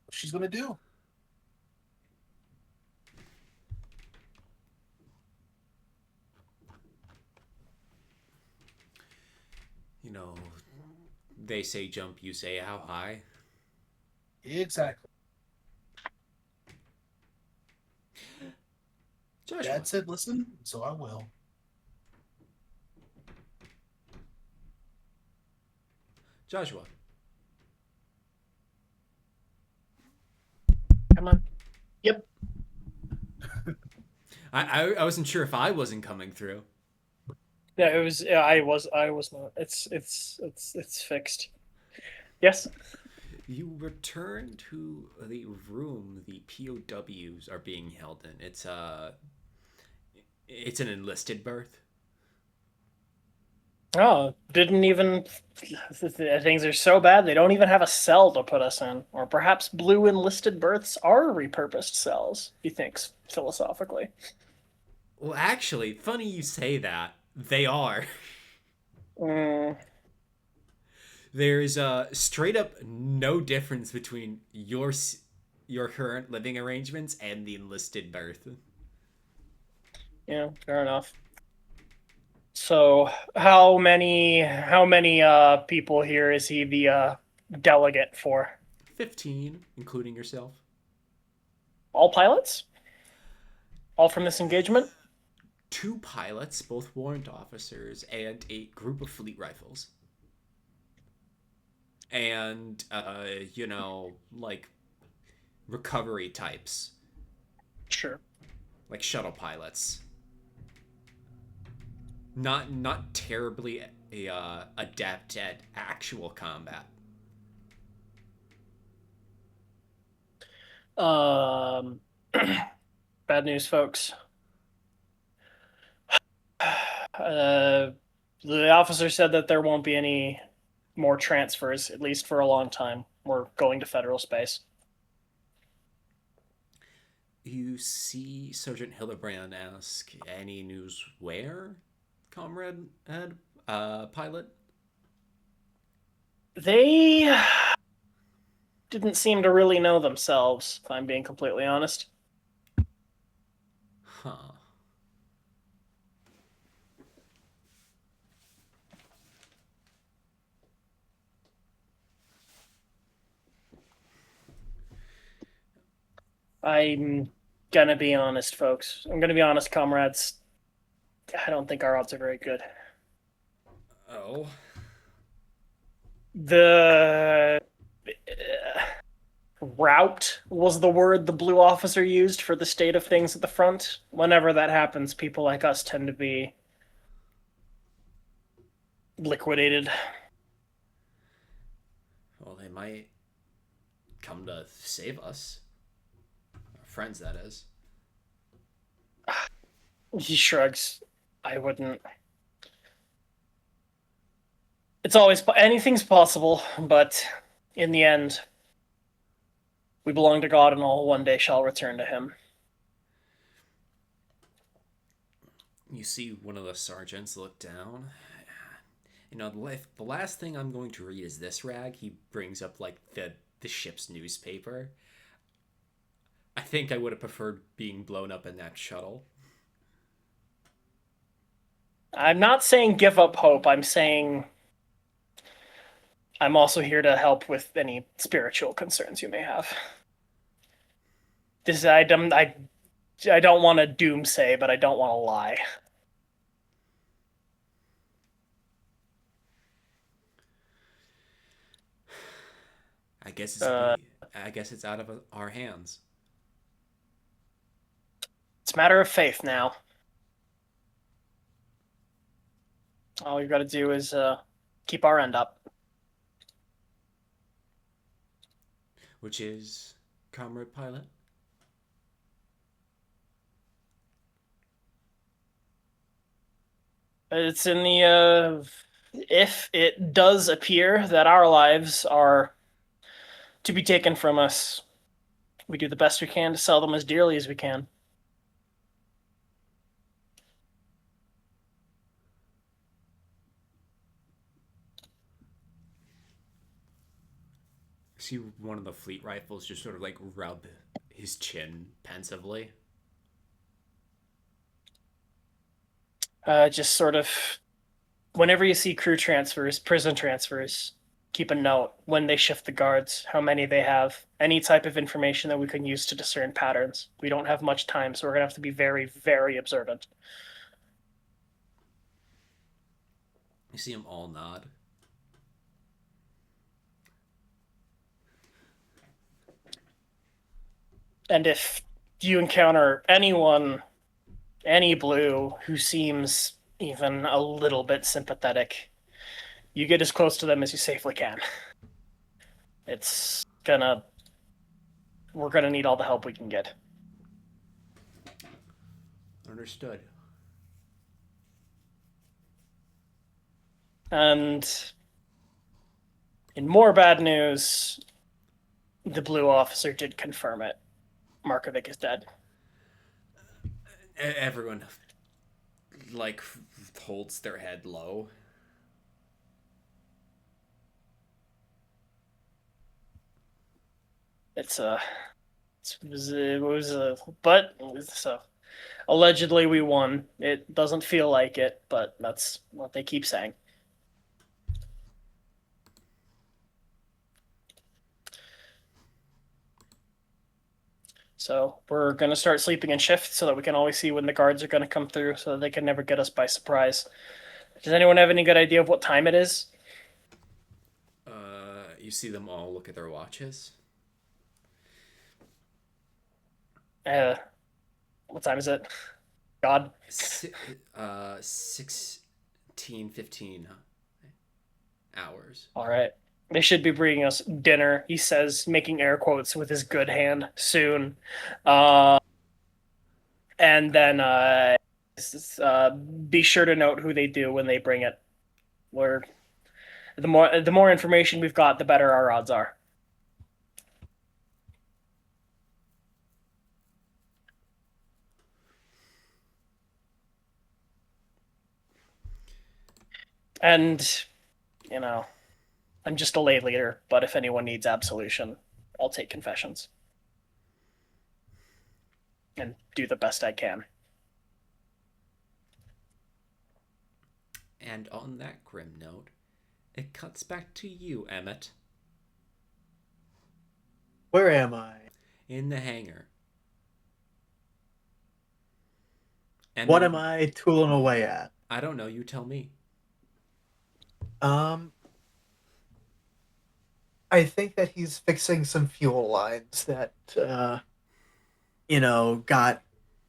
What she's gonna do? You know, they say jump, you say how high. Exactly. Joshua. Dad said, "Listen," so I will. Joshua. Come on. Yep. I wasn't sure if I wasn't coming through. Yeah, it was. Yeah, I was not. It's fixed. Yes. You return to the room the POWs are being held in. It's an enlisted berth. Oh, didn't even. Things are so bad they don't even have a cell to put us in. Or perhaps blue enlisted berths are repurposed cells. He thinks philosophically. Well, actually, funny you say that. They are. There's straight up no difference between your current living arrangements and the enlisted berth. Yeah, fair enough. So, how many people here is he the delegate for? 15, including yourself. All pilots? All from this engagement? 2 pilots, both warrant officers, and a group of fleet rifles. And, like, recovery types. Sure. Like shuttle pilots. Not terribly adept at actual combat. Bad news, folks. The officer said that there won't be any more transfers, at least for a long time. We're going to federal space. You see Sergeant Hildebrand ask, "Any news where, comrade pilot?" They didn't seem to really know themselves, if I'm being completely honest. Huh. I'm gonna be honest, folks. I'm gonna be honest, comrades. I don't think our odds are very good. Oh. The route was the word the blue officer used for the state of things at the front. Whenever that happens, people like us tend to be liquidated. Well, they might come to save us. Our friends, that is. He shrugs. I wouldn't. It's always anything's possible, but in the end, we belong to God, and all one day shall return to Him. You see one of the sergeants look down. You know, the last thing I'm going to read is this rag. He brings up like the ship's newspaper. I think I would have preferred being blown up in that shuttle. I'm not saying give up hope. I'm saying I'm also here to help with any spiritual concerns you may have. I don't want to doomsay, but I don't want to lie. I guess Uh, I guess it's out of our hands. it's a matter of faith now. All you got to do is keep our end up. Which is, Comrade Pilot? It's in the if it does appear that our lives are to be taken from us, we do the best we can to sell them as dearly as we can. See one of the fleet rifles just sort of like rub his chin pensively. Just sort of whenever you see crew transfers, prison transfers, keep a note when they shift the guards, how many they have, any type of information that we can use to discern patterns. We don't have much time, so we're going to have to be very, very observant. You see them all nod. And if you encounter anyone, any blue, who seems even a little bit sympathetic, you get as close to them as you safely can. We're gonna need all the help we can get. Understood. And in more bad news, the blue officer did confirm it. Markovic is dead. Everyone like holds their head low. Allegedly we won. It doesn't feel like it, but that's what they keep saying. So we're going to start sleeping in shifts so that we can always see when the guards are going to come through so that they can never get us by surprise. Does anyone have any good idea of what time it is? You see them all look at their watches. What time is it? God. 16:15 hours. All right. They should be bringing us dinner, he says, making air quotes with his good hand, soon. And then be sure to note who they do when they bring it. The more information we've got, the better our odds are. And, I'm just a lay leader, but if anyone needs absolution, I'll take confessions. And do the best I can. And on that grim note, it cuts back to you, Emet. Where am I? In the hangar. What am I tooling away at? I don't know, you tell me. I think that he's fixing some fuel lines that, got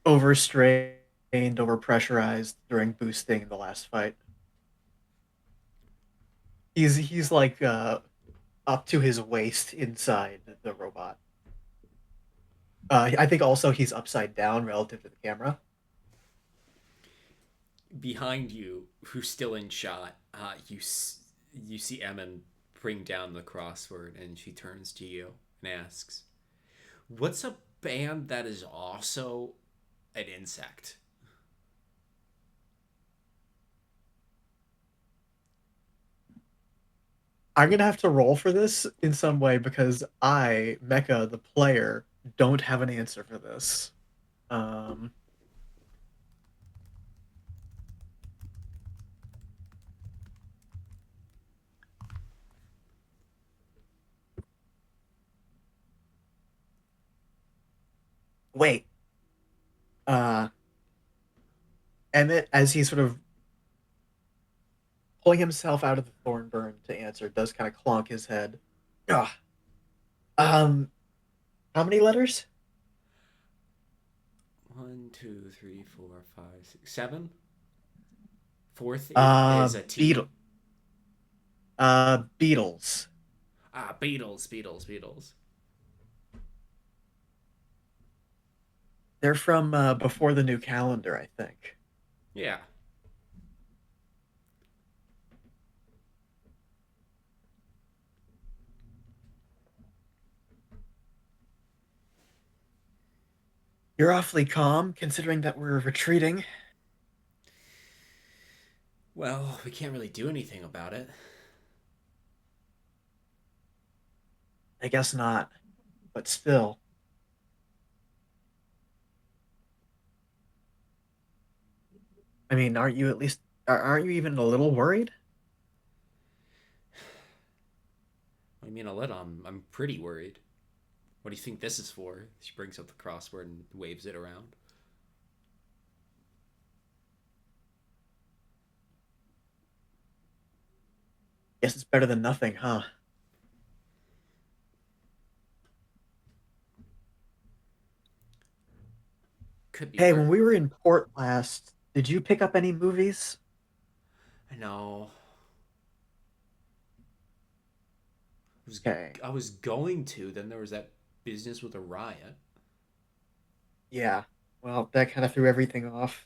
overstrained, overpressurized during boosting in the last fight. He's like up to his waist inside the robot. I think also he's upside down relative to the camera. Behind you, who's still in shot, you see Emin bring down the crossword, and she turns to you and asks, "What's a band that is also an insect?" I'm gonna have to roll for this in some way because I, Mecha, the player, don't have an answer for this. Wait. Emet, as he's sort of pulling himself out of the thorn burn to answer, does kind of clonk his head. Ugh. How many letters? 1, 2, 3, 4, 5, 6, 7. Fourth is a T. Beetle. Beatles. Ah, Beatles, Beatles, Beatles. They're from before the new calendar, I think. Yeah. You're awfully calm, considering that we're retreating. Well, we can't really do anything about it. I guess not, but still. I mean, aren't you at least? Aren't you even a little worried? I mean, a little. I'm pretty worried. What do you think this is for? She brings up the crossword and waves it around. Guess it's better than nothing, huh? Could be Hey, worse. when we were in port last, did you pick up any movies? No. Okay. I was going to. Then there was that business with a riot. Yeah. Well, that kind of threw everything off.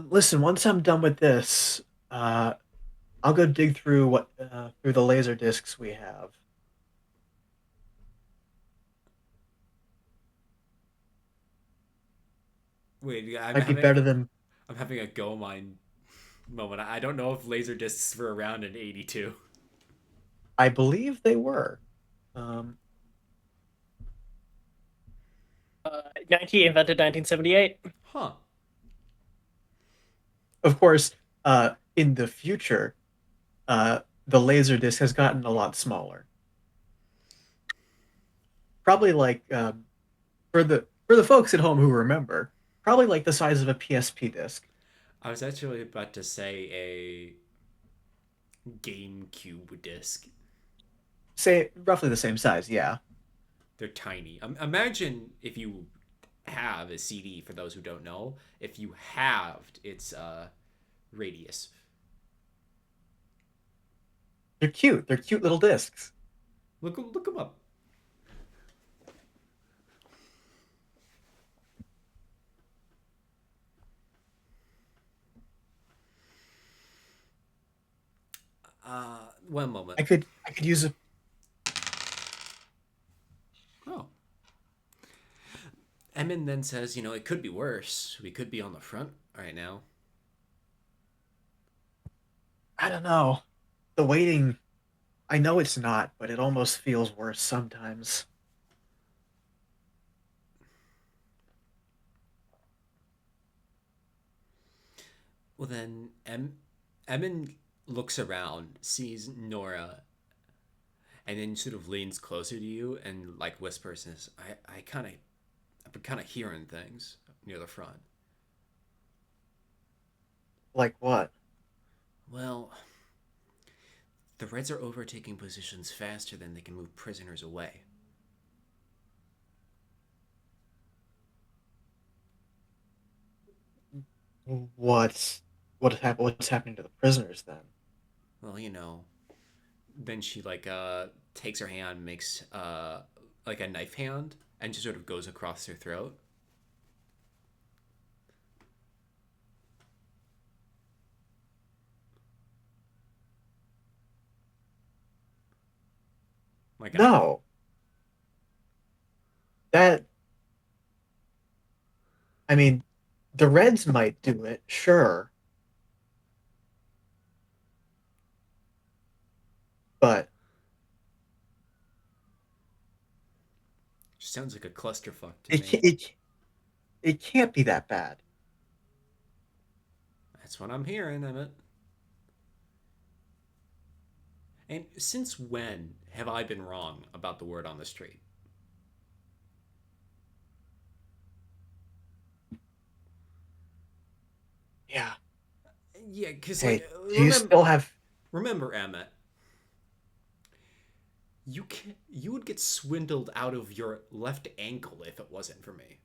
Listen, once I'm done with this, uh, I'll go dig through through the laser discs we have. Wait, yeah, Might be better than I'm having a go mine moment. I don't know if laser discs were around in '82. I believe they were. Um, 1978. Huh. of course, in the future, the laser disc has gotten a lot smaller. Probably like for the folks at home who remember, probably like the size of a PSP disc. I was actually about to say a GameCube disc. Say roughly the same size, yeah. They're tiny. Imagine if you have a CD, for those who don't know, if you halved its radius. They're cute. They're cute little discs. Look them up. One moment. I could use a Oh. Emin then says, it could be worse. We could be on the front right now. I don't know. The waiting, I know it's not, but it almost feels worse sometimes. Well, then Emin looks around, sees Nora, and then sort of leans closer to you and like whispers, says, I've been kind of hearing things near the front. Like what? Well, the Reds are overtaking positions faster than they can move prisoners away. What's what's happening to the prisoners then? Well, then she like takes her hand, makes like a knife hand, and just sort of goes across her throat. Like No. That I mean, the Reds might do it, sure, but sounds like a clusterfuck to it me. it can't be that bad. That's what I'm hearing, Emmett. And since when have I been wrong about the word on the street? Yeah. Yeah, because Hey, like do you still have remember Emmett. You would get swindled out of your left ankle if it wasn't for me.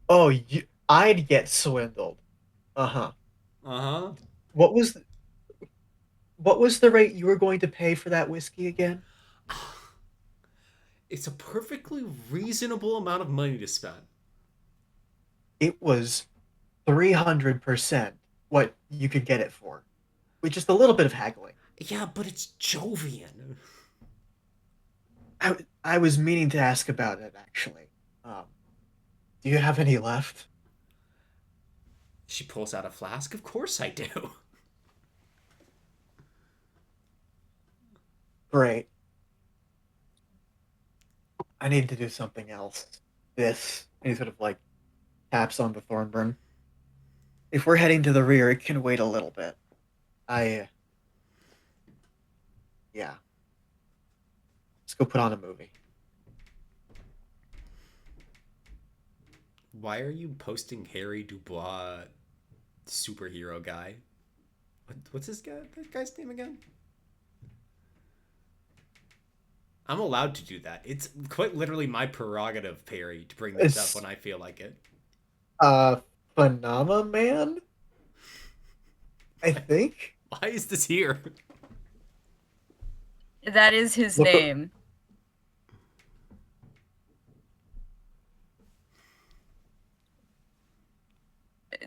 Oh, I'd get swindled. Uh-huh. Uh-huh. What was what was the rate you were going to pay for that whiskey again? It's a perfectly reasonable amount of money to spend. It was 300% what you could get it for, with just a little bit of haggling. Yeah, but it's Jovian. I was meaning to ask about it, actually. Do you have any left? She pulls out a flask. Of course I do. Great. I need to do something else. This. And he sort of like taps on the Thornburn. If we're heading to the rear, it can wait a little bit. Yeah. Let's go put on a movie. Why are you posting Harry Dubois superhero guy? What's that guy's name again? I'm allowed to do that. It's quite literally my prerogative, Peri, to bring this up when I feel like it. Phenomena Man? I think? Why is this here? That is his Look name.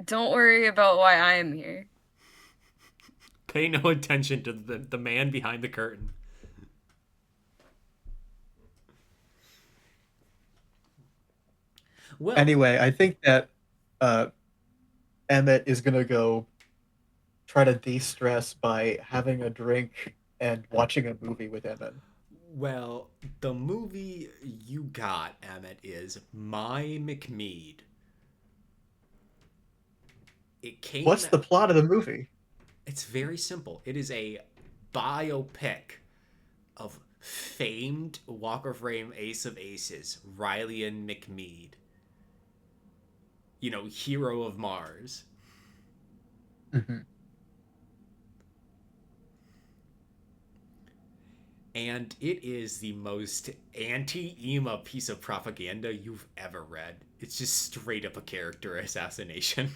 Don't worry about why I am here. Pay no attention to the man behind the curtain. Well, Anyway, I think that Emet is gonna go try to de-stress by having a drink and watching a movie with Emet. well, the movie you got, Emet, is My McMead. It came. What's the plot of the movie? It's very simple. It is a biopic of famed Walk of Fame Ace of Aces, Riley McMead. You know, hero of Mars. Mm-hmm. And it is the most anti-EMA piece of propaganda you've ever read. It's just straight up a character assassination.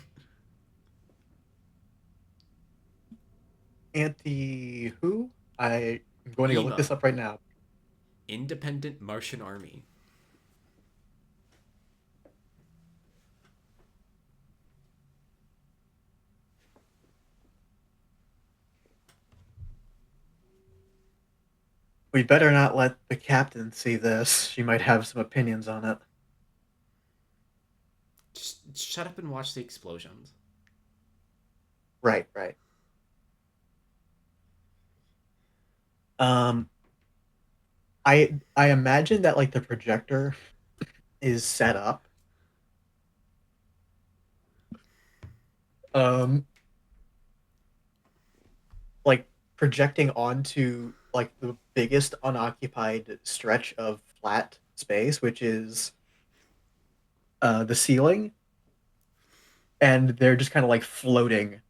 Anti who? I'm going to go look EMA. this up right now. Independent Martian Army. We better not let the captain see this. She might have some opinions on it. Just shut up and watch the explosions. Right. I imagine that like the projector is set up. Like projecting onto like the biggest unoccupied stretch of flat space, which is the ceiling, and they're just kind of like floating.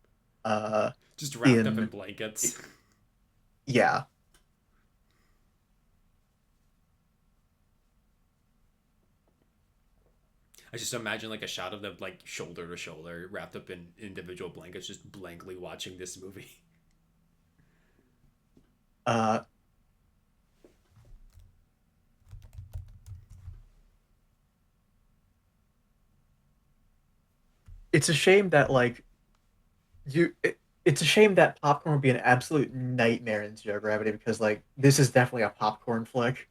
Just wrapped up in blankets. Yeah. I just imagine like a shot of them like shoulder to shoulder, wrapped up in individual blankets, just blankly watching this movie. It's a shame that like it's a shame that popcorn would be an absolute nightmare in zero gravity because like this is definitely a popcorn flick.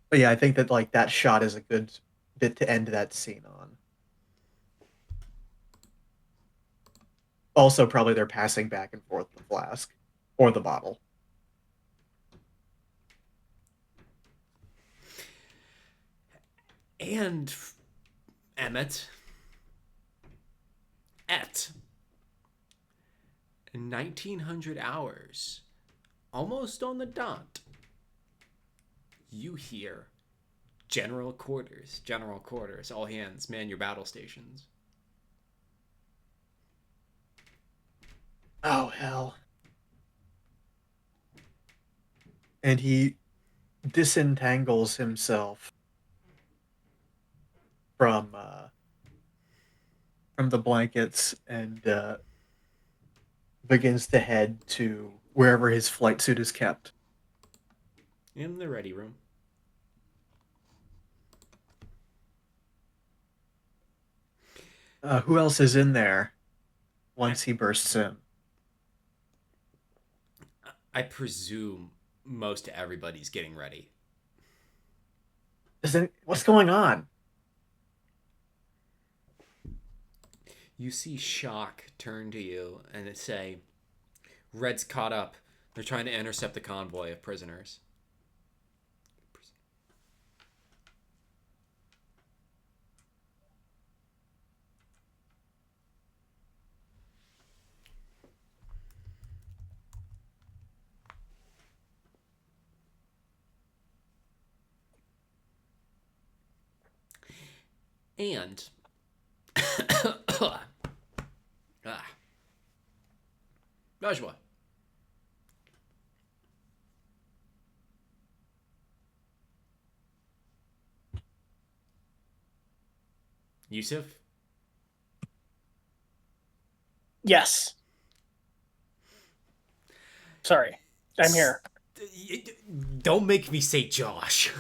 But yeah, I think that like that shot is a good bit to end that scene on. Also, probably they're passing back and forth the flask or the bottle. And Emet, 1900 hours, almost on the dot, you hear general quarters, all hands, man your battle stations. and he disentangles himself from the blankets and begins to head to wherever his flight suit is kept. In the ready room. Who else is in there once he bursts in? I presume most everybody's getting ready. What's going on? You see Shock turn to you and say, Red's caught up. They're trying to intercept the convoy of prisoners. And Rajwa. Yusuf? Yes. Sorry. I'm here. Don't make me say Josh.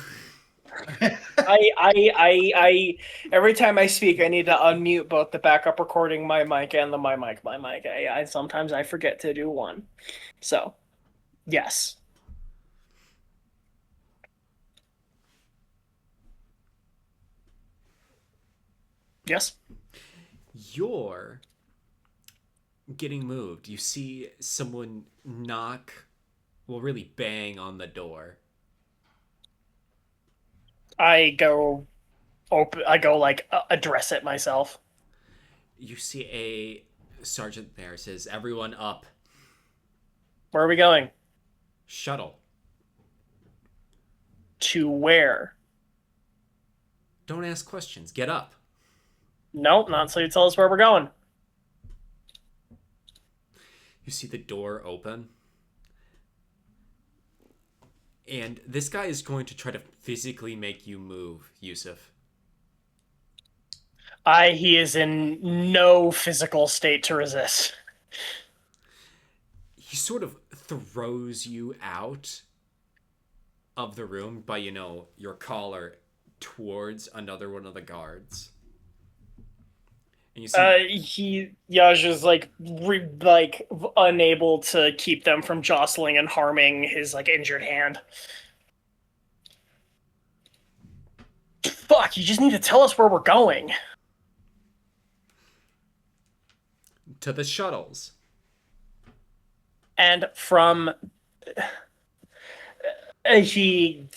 I every time I speak, I need to unmute both the backup recording, my mic, and my mic. I sometimes I forget to do one. So, yes. Yes. You're getting moved. You see someone knock, well, really bang on the door. I go address it myself. You see a sergeant there says, everyone up. Where are we going? Shuttle. To where? Don't ask questions. Get up. Nope, not until you tell us where we're going. You see the door open. And this guy is going to try to physically make you move, Yusuf. He is in no physical state to resist. He sort of throws you out of the room by, your collar towards another one of the guards. And you see Yaj is unable to keep them from jostling and harming his injured hand. Fuck, you just need to tell us where we're going. To the shuttles. And from he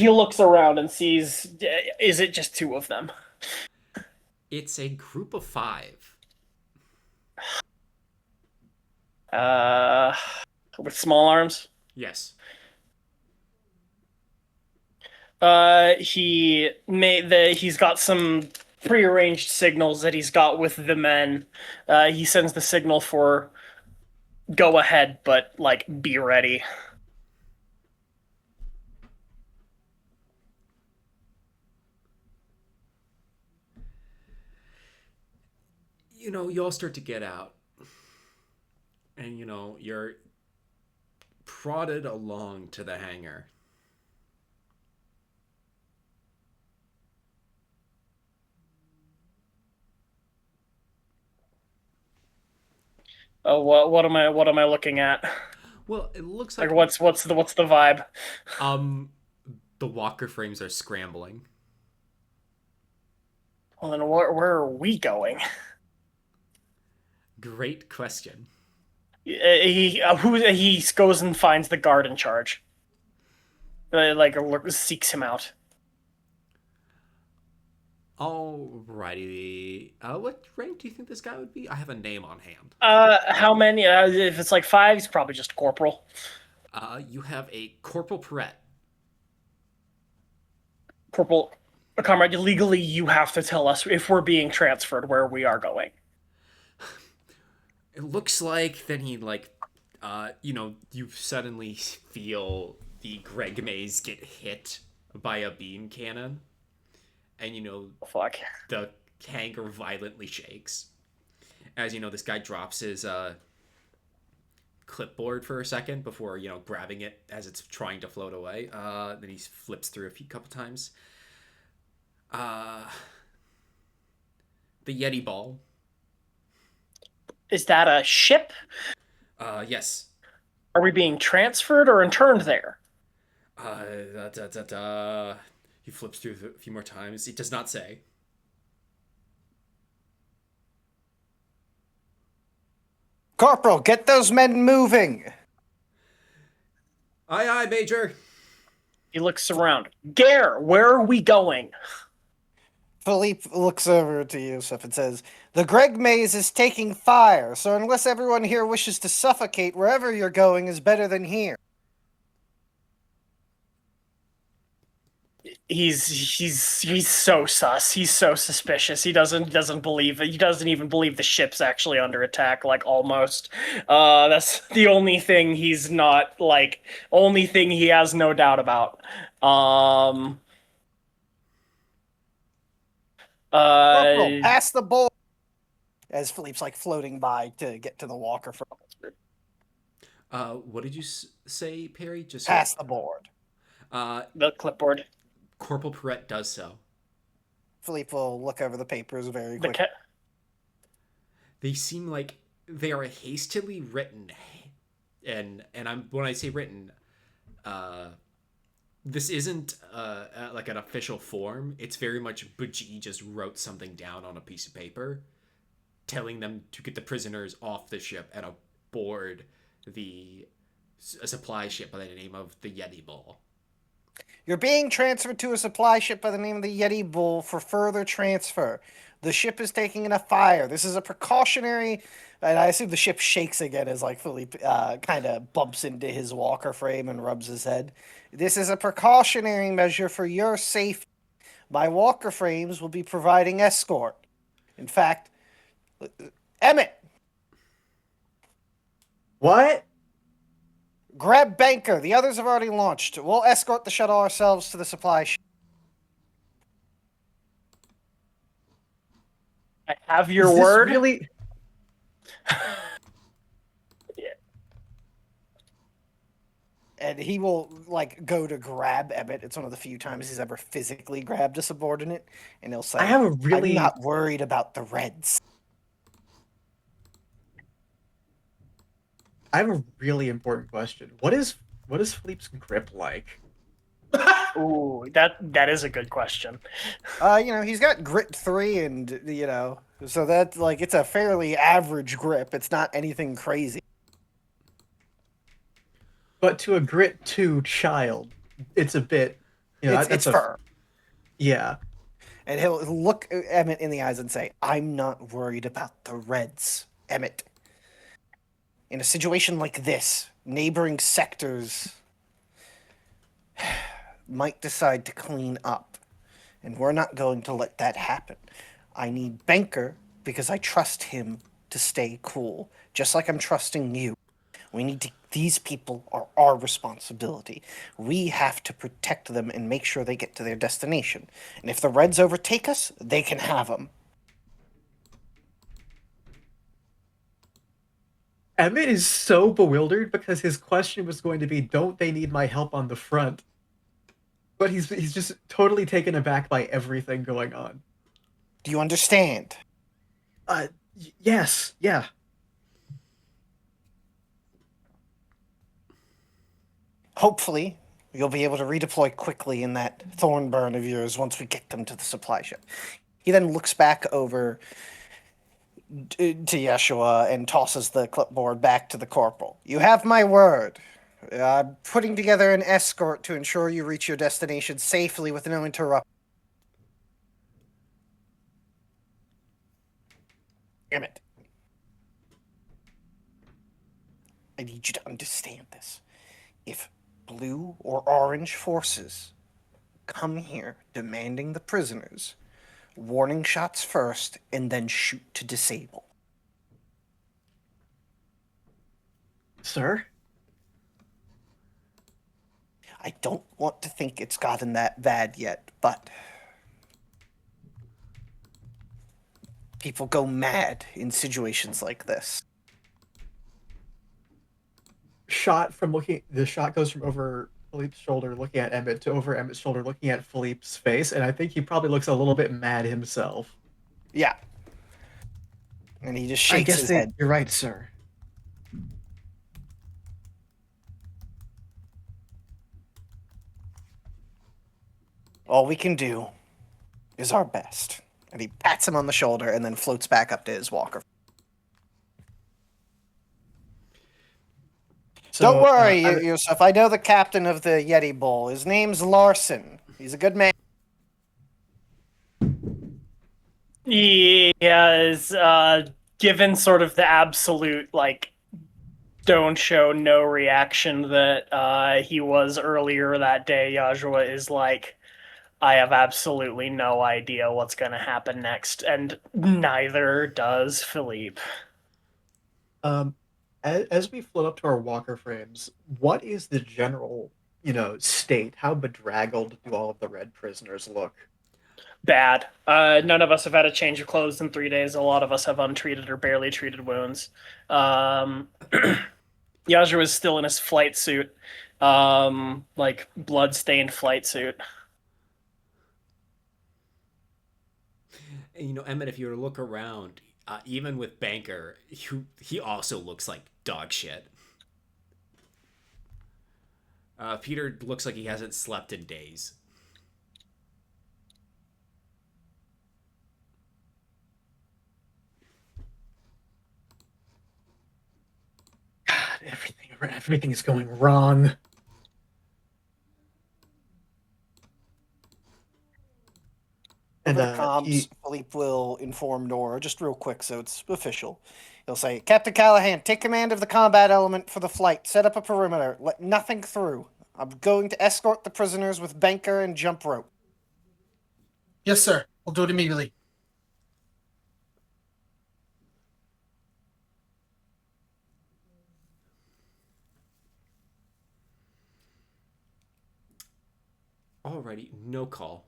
looks around and sees, is it just two of them? It's a group of 5. With small arms? Yes. He's got some prearranged signals that he's got with the men. He sends the signal for go ahead, but be ready. You all start to get out. And, you're prodded along to the hangar. Oh, what am I looking at? Well, it looks like what's the vibe? The walker frames are scrambling. Well, then where are we going? Great question. He goes and finds the guard in charge. Seeks him out. Alrighty. What rank do you think this guy would be? I have a name on hand. How many? If it's 5, he's probably just corporal. You have a Corporal Perret. Corporal, comrade, legally you have to tell us if we're being transferred where we are going. It looks like then he You suddenly feel the Greg maze get hit by a beam cannon, and Fuck. the hangar violently shakes as this guy drops his clipboard for a second before grabbing it as it's trying to float away. Then he flips through couple times. The Yeti ball. Is that a ship? Yes. Are we being transferred or interned there? He flips through a few more times. It does not say. Corporal, get those men moving. Aye, aye, Major. He looks around. Guerre, where are we going? Philippe looks over to Yusuf and says, "The Greg maze is taking fire, so unless everyone here wishes to suffocate, wherever you're going is better than here." He's so sus. He's so suspicious. He doesn't believe it. He doesn't even believe the ship's actually under attack, like almost. That's the only thing he's not like only thing he has no doubt about. Corporal, pass the board. As Philippe's like floating by to get to the walker from. What did you say, Peri? Just Pass the board. The clipboard. Corporal Perret does so. Philippe will look over the papers very quickly. They seem like they are hastily written, and when I say written, this isn't like an official form. It's very much Baji just wrote something down on a piece of paper, telling them to get the prisoners off the ship and aboard a supply ship by the name of the Yeti Ball. You're being transferred to a supply ship by the name of the Yeti Bull for further transfer. The ship is taking in a fire. This is a precautionary... And I assume the ship shakes again as like Philippe kind of bumps into his walker frame and rubs his head. This is a precautionary measure for your safety. My walker frames will be providing escort. In fact, Emet! What? Grab Banker. The others have already launched. We'll escort the shuttle ourselves to the supply ship. I have your Is this word. really? Yeah. And he will like go to grab Emet. It's one of the few times he's ever physically grabbed a subordinate, and he'll say, I have a really. "I'm not worried about the Reds." I have a really important question. What is Philippe's grip like? Ooh, that is a good question. He's got grit 3, and so that's like it's a fairly average grip. It's not anything crazy. But to a grit 2 child, it's a bit. It's firm. Yeah. And he'll look Emet in the eyes and say, "I'm not worried about the Reds, Emet. In a situation like this, neighboring sectors might decide to clean up, and we're not going to let that happen. I need Banker because I trust him to stay cool, just like I'm trusting you. These people are our responsibility. We have to protect them and make sure they get to their destination. And if the Reds overtake us, they can have them." Emet is so bewildered because his question was going to be, "Don't they need my help on the front?" But he's just totally taken aback by everything going on. Do you understand? Yes, yeah. Hopefully, you'll be able to redeploy quickly in that Thornburn of yours once we get them to the supply ship. He then looks back over to Yeshua and tosses the clipboard back to the corporal. "You have my word. I'm putting together an escort to ensure you reach your destination safely with no interruption." Damn it. I need you to understand this. If blue or orange forces come here demanding the prisoners, warning shots first, and then shoot to disable. Sir? I don't want to think it's gotten that bad yet, but people go mad in situations like this. The shot goes from over Philippe's shoulder looking at Emmett to over Emmett's shoulder looking at Philippe's face, and I think he probably looks a little bit mad himself. Yeah. And he just I shakes guess his head. you're right, sir. All we can do is our best. And he pats him on the shoulder and then floats back up to his walker. So, Don't worry yourself. I know the captain of the Yeti Bowl. His name's Larson. He's a good man. He has given sort of the absolute, like, don't show no reaction that he was earlier that day. Yajua is like, I have absolutely no idea what's going to happen next, and neither does Philippe. As we float up to our walker frames, what is the general, state? How bedraggled do all of the red prisoners look? Bad. None of us have had a change of clothes in 3 days. A lot of us have untreated or barely treated wounds. Yajua is still in his flight suit, like blood-stained flight suit. And, Emmett, if you were to look around, even with Banker, he also looks like dog shit. Peter looks like he hasn't slept in days. God, everything is going wrong. Over the comms, Philippe will inform Nora, just real quick so it's official. He'll say, Captain Callaghan, take command of the combat element for the flight. Set up a perimeter. Let nothing through. I'm going to escort the prisoners with Banker and Jumprope. Yes, sir. We'll do it immediately. Alrighty, no call.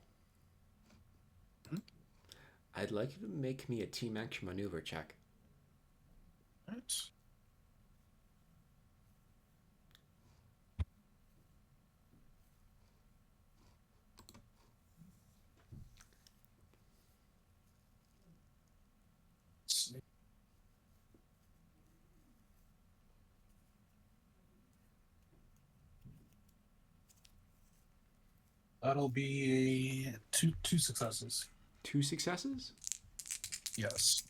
I'd like you to make me a team action maneuver check. Right. That'll be two successes. 2 successes? Yes.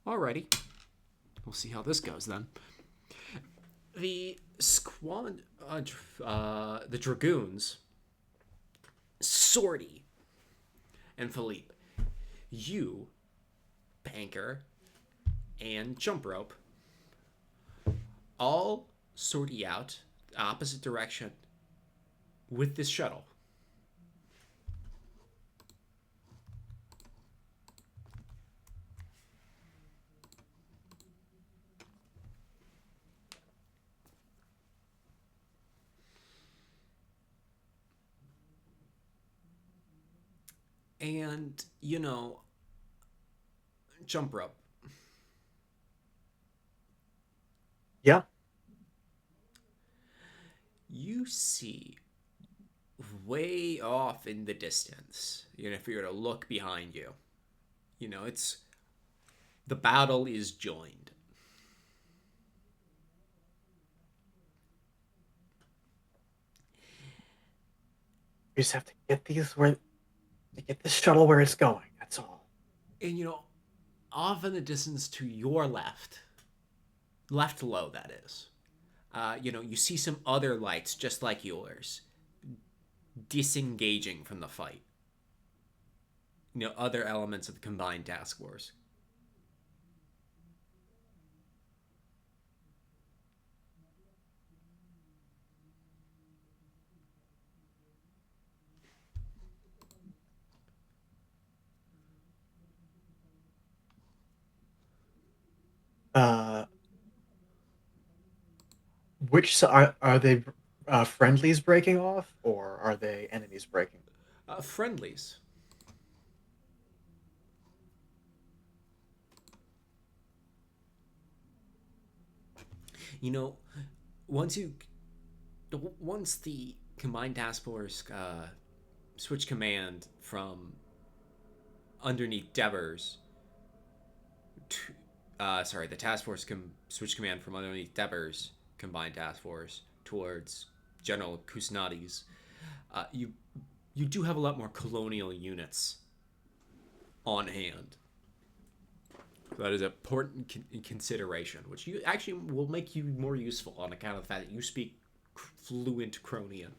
Alrighty. We'll see how this goes then. The the Dragoons, Sortie, and Philippe, you, Banker, and Jumprope, all sortie out the opposite direction with this shuttle. And, Jumprope. Yeah. You see way off in the distance, if you were to look behind you, it's the battle is joined. We just have to get get this shuttle where it's going. That's all. And off in the distance to your left low, that is. You see some other lights just like yours disengaging from the fight. Other elements of the combined task force. Uh, are they friendlies breaking off, or are they enemies breaking? Friendlies. You know, once you once the combined task force switch command from underneath Devers to, sorry, the task force switch command from underneath Devers combined task force towards General Kusnadi's. You do have a lot more colonial units on hand. So that is an important consideration, which you actually will make you more useful on account of the fact that you speak fluent Cronian.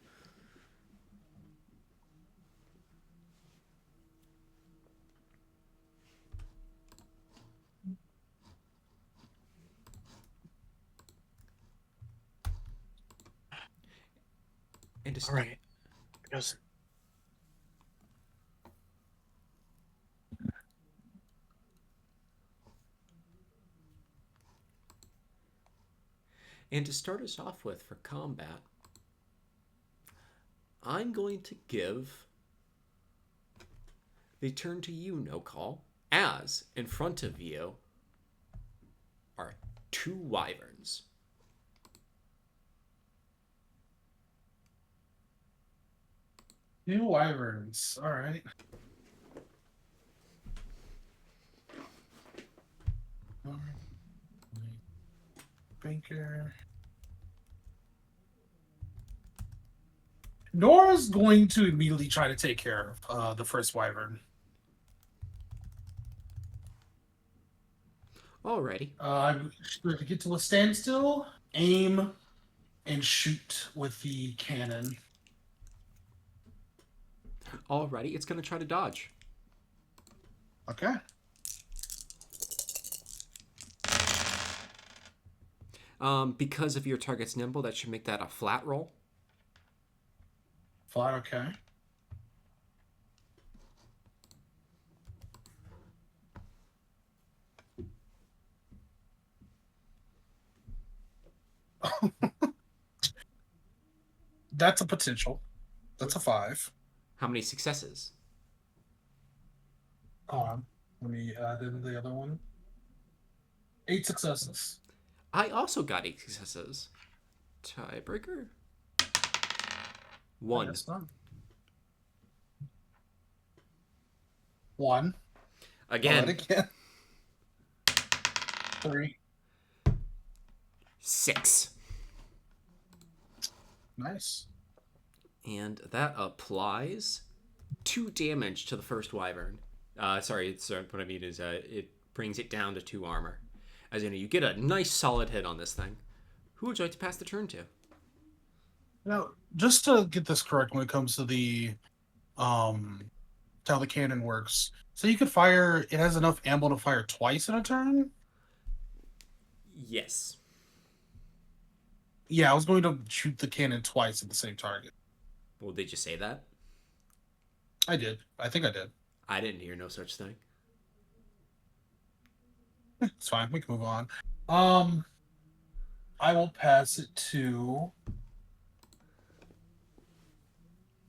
And All right. Because to start us off with for combat, I'm going to give the turn to you, No Call, as in front of you are 2 wyverns. New wyverns. All right. Banker. Nora's going to immediately try to take care of the first wyvern. Alrighty. I'm going to get to a standstill, aim, and shoot with the cannon. Alrighty, it's going to try to dodge. Okay. Because of your target's nimble, that should make that a flat roll. Flat, okay. That's a potential. That's a 5. How many successes? Hold on. Let me add in the other one. 8 successes. I also got 8 successes. Tiebreaker? 1. That's not. 1. Again. Again. 3. 6. Nice. And that applies 2 damage to the first wyvern. Sorry, what I mean is it brings it down to 2 armor. As you know, you get a nice solid hit on this thing. Who would you like to pass the turn to? Now, just to get this correct when it comes to the how the cannon works. So you could fire, it has enough ammo to fire twice in a turn? Yes. Yeah, I was going to shoot the cannon twice at the same target. Well, did you say that? I did. I think I did. I didn't hear no such thing. It's fine. We can move on. I will pass it to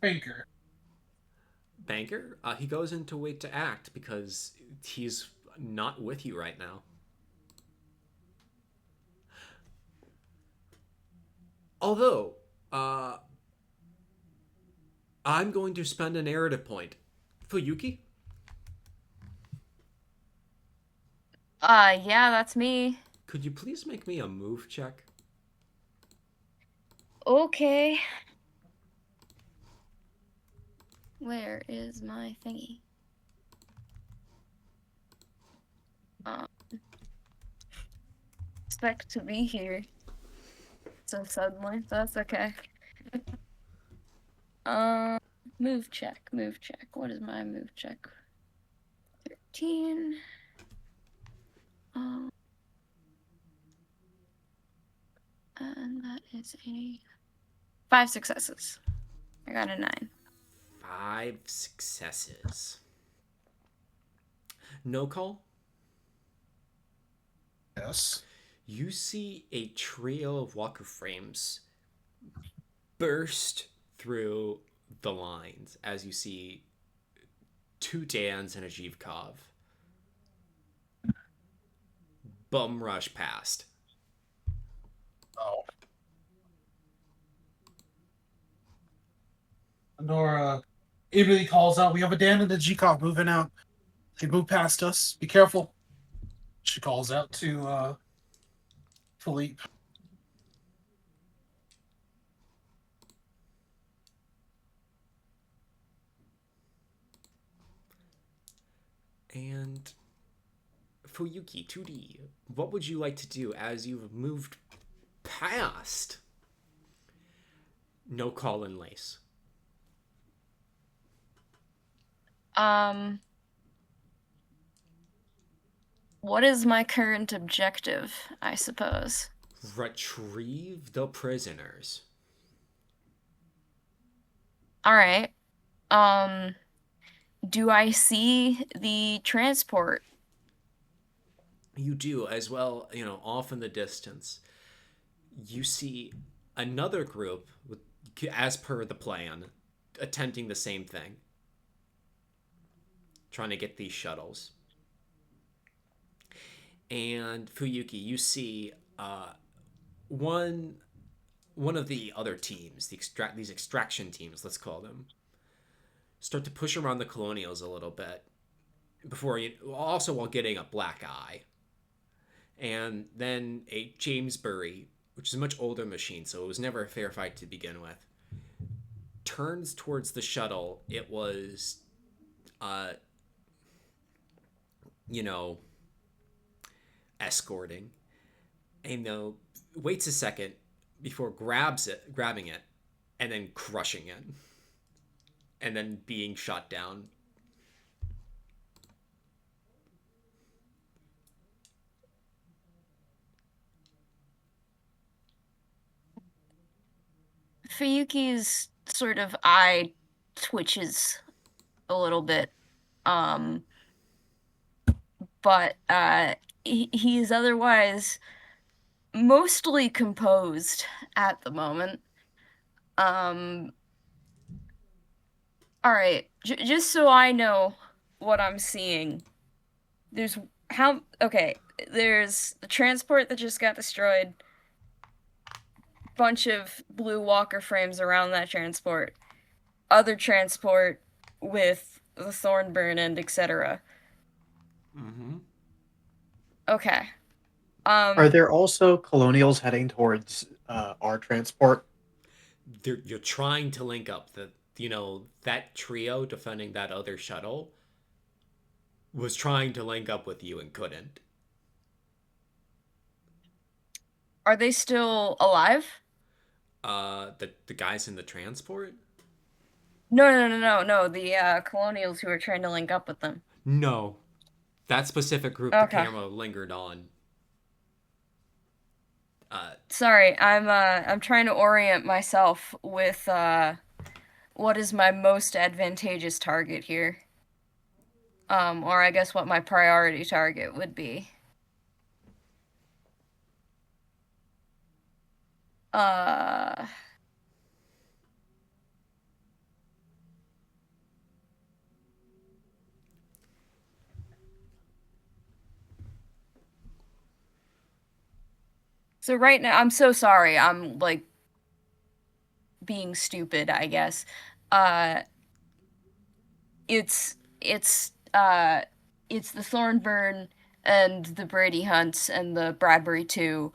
Banker. Banker, he goes into wait to act because he's not with you right now. Although, I'm going to spend a narrative point. Fuyuki? Yeah, that's me. Could you please make me a move check? Okay. Where is my thingy? Expect to be here. So suddenly, that's okay. Move check. What is my move check? 13. And that is a 5 successes. I got a 9. 5 successes. No call? Yes. You see a trail of walker frames burst through the lines as you see two Dans and a Zhivkov bum rush past. Oh. Nora immediately calls out, "We have a Dan and a G-Cop moving out. They move past us. Be careful." She calls out to Philippe. And Fuyuki 2D, what would you like to do as you've moved past No Call in Lace? What is my current objective, I suppose? Retrieve the prisoners. All right. Do I see the transport? You do as well, off in the distance. You see another group, with, as per the plan, attempting the same thing. Trying to get these shuttles. And Fuyuki, you see one of the other teams, these extraction teams, let's call them, start to push around the colonials a little bit before also while getting a black eye. And then a James Bury, which is a much older machine, so it was never a fair fight to begin with, turns towards the shuttle. It was, escorting, and waits a second before grabbing it, and then crushing it, and then being shot down. Fuyuki's sort of eye twitches a little bit. But he is otherwise mostly composed at the moment. All right, just so I know what I'm seeing. There's there's the transport that just got destroyed. Bunch of blue walker frames around that transport. Other transport with the Thornburn and etc. Mm-hmm. Okay. Are there also colonials heading towards our transport? You're trying to link up that trio defending that other shuttle was trying to link up with you and couldn't. Are they still alive? The guys in the transport? No. The colonials who are trying to link up with them. No. That specific group the camera lingered on. Sorry, I'm trying to orient myself with what is my most advantageous target here. Or I guess what my priority target would be. So right now, I'm so sorry. I'm like being stupid, I guess. It's the Thornburn and the Brady Hunts and the Bradbury 2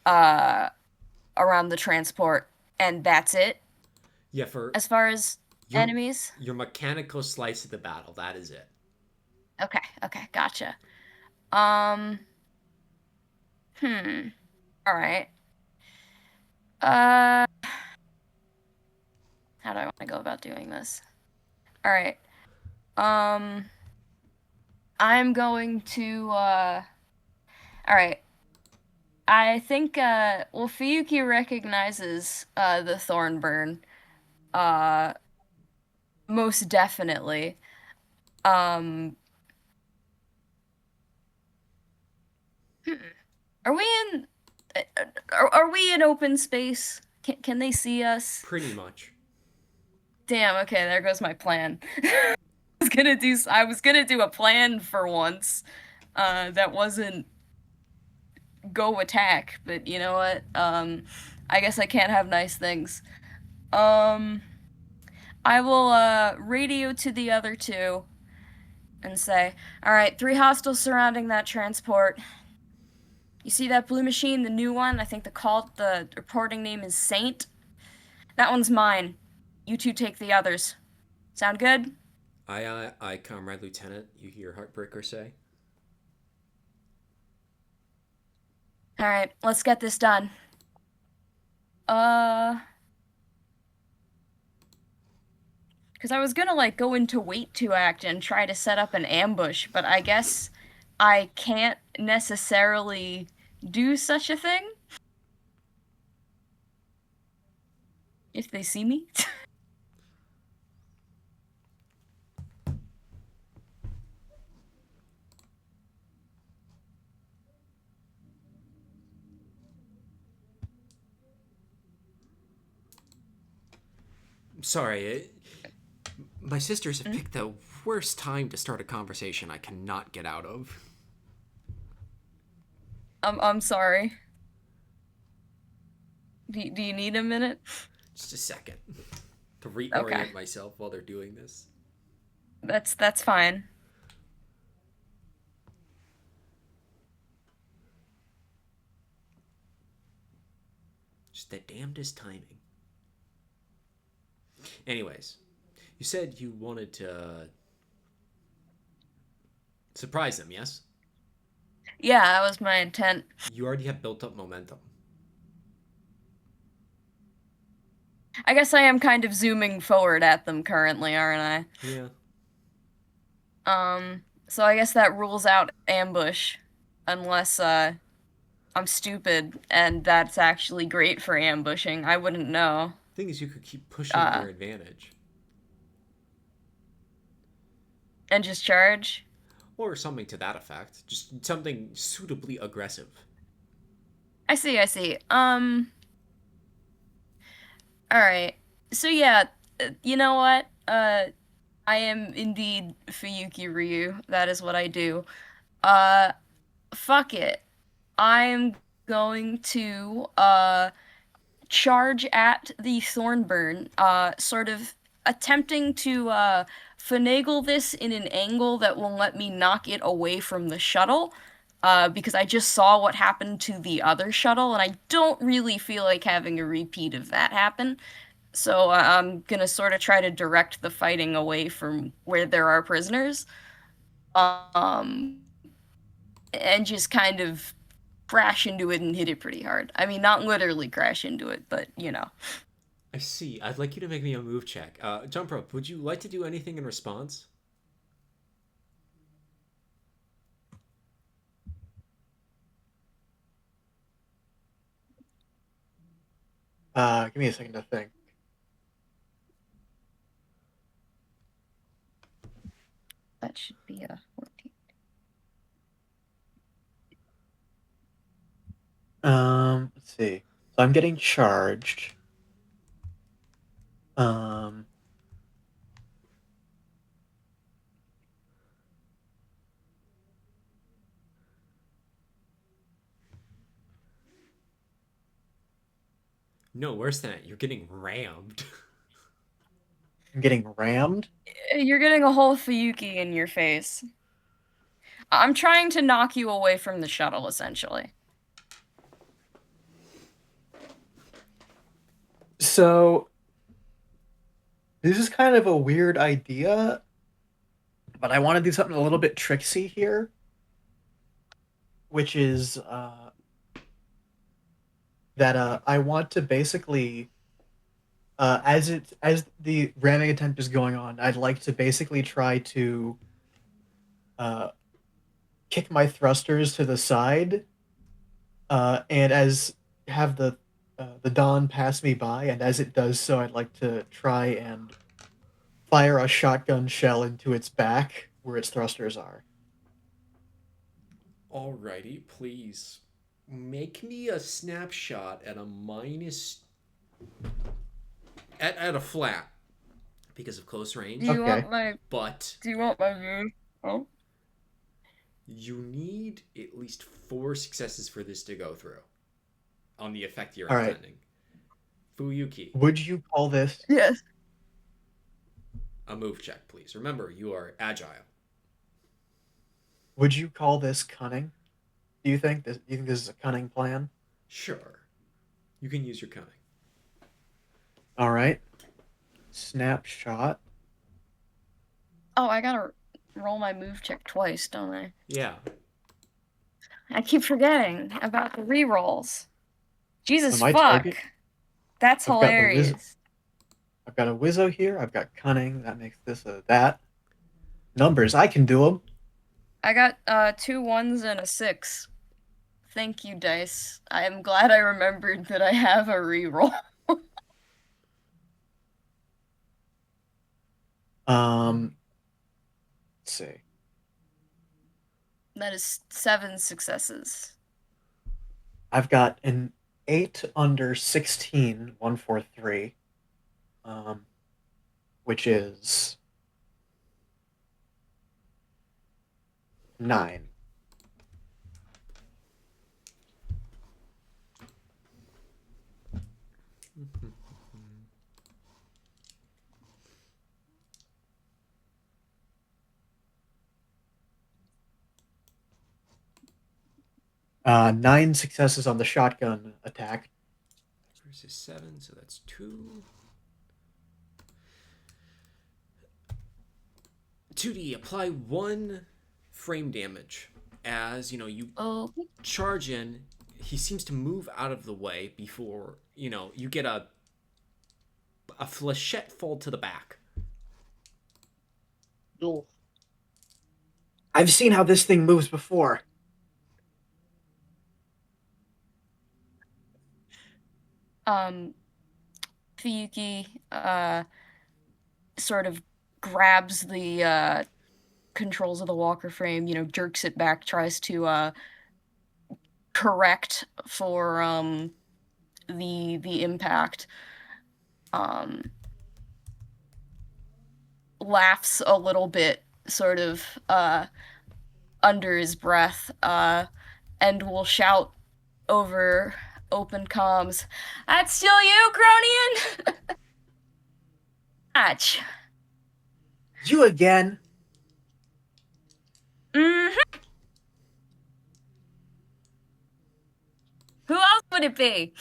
around the transport, and that's it. Yeah, for as far as enemies. Your mechanical slice of the battle, that is it. Okay, gotcha. All right. How do I want to go about doing this? All right. I'm going to all right. I think Fuyuki recognizes the Thornburn most definitely. Are we in? Are we in open space? Can they see us? Pretty much. Damn. Okay, there goes my plan. I was gonna do a plan for once. That wasn't go attack, but you know what? I guess I can't have nice things. I will radio to the other two and say, all right, 3 hostiles surrounding that transport. You see that blue machine, the new one? I think the reporting name is Saint. That one's mine. You two take the others. Sound good? Aye, Comrade Lieutenant, you hear Heartbreaker say. All right, let's get this done. Because I was gonna, like, go into wait to act and try to set up an ambush, but I guess I can't necessarily do such a thing. If they see me. Sorry, my sisters have picked the worst time to start a conversation I cannot get out of. I'm sorry. Do you need a minute? Just a second to reorient myself while they're doing this. That's fine. Just the damnedest timing. Anyways, you said you wanted to surprise them, yes? Yeah, that was my intent. You already have built up momentum. I guess I am kind of zooming forward at them currently, aren't I? Yeah. So I guess that rules out ambush. Unless, I'm stupid, and that's actually great for ambushing. I wouldn't know. Thing is, you could keep pushing your advantage. And just charge? Or something to that effect. Just something suitably aggressive. I see. Alright. So yeah, you know what? I am indeed Fuyuki Ryu. That is what I do. Fuck it. I'm going to, charge at the Thornburn, sort of attempting to, finagle this in an angle that will let me knock it away from the shuttle, because I just saw what happened to the other shuttle, and I don't really feel like having a repeat of that happen. So I'm gonna sort of try to direct the fighting away from where there are prisoners, and just kind of crash into it and hit it pretty hard. I mean, not literally crash into it, but, you know. I see. I'd like you to make me a move check. Jumprope, would you like to do anything in response? Give me a second to think. That should be a 14. Let's see. So I'm getting charged. No, worse than that. You're getting rammed. I'm getting rammed? You're getting a whole Fuyuki in your face. I'm trying to knock you away from the shuttle, essentially. So, this is kind of a weird idea, but I want to do something a little bit tricksy here, which is that I want to basically, as the ramming attempt is going on, I'd like to basically try to kick my thrusters to the side, and have the Dawn pass me by, and as it does so, I'd like to try and fire a shotgun shell into its back where its thrusters are. Alrighty, please Make me a snapshot at a minus at a flat because of close range. Do you Okay. want my But view? Oh. you need at least 4 successes for this to go through on the effect you're All right. intending. Fuyuki, Would you call this? Yes. a move check, please. Remember, you are agile. Would you call this cunning? Do you think this? Do you think this is a cunning plan? Sure. You can use your cunning. All right. Snapshot. Oh, I gotta roll my move check twice, don't I? Yeah. I keep forgetting about the rerolls. Jesus My fuck. target- That's I've got the hilarious. I've got a Wizzo here. I've got cunning. That makes this a that. Numbers. I can do them. I got 2 1s and a 6. Thank you, dice. I am glad I remembered that I have a reroll. Let's see. That is 7 successes. I've got an 8 under 16, 143, which is 9. Nine successes on the shotgun attack. Versus 7, so that's 2. 2D, apply 1 frame damage. As, you Oh. charge in, he seems to move out of the way before, you get a flechette fall to the back. I've seen how this thing moves before. Fuyuki, sort of grabs the, controls of the walker frame, jerks it back, tries to, correct for, the impact. Laughs a little bit, sort of, under his breath, and will shout over open comms, "That's still you, Cronian?" Hatch. You again? Mm-hmm. Who else would it be?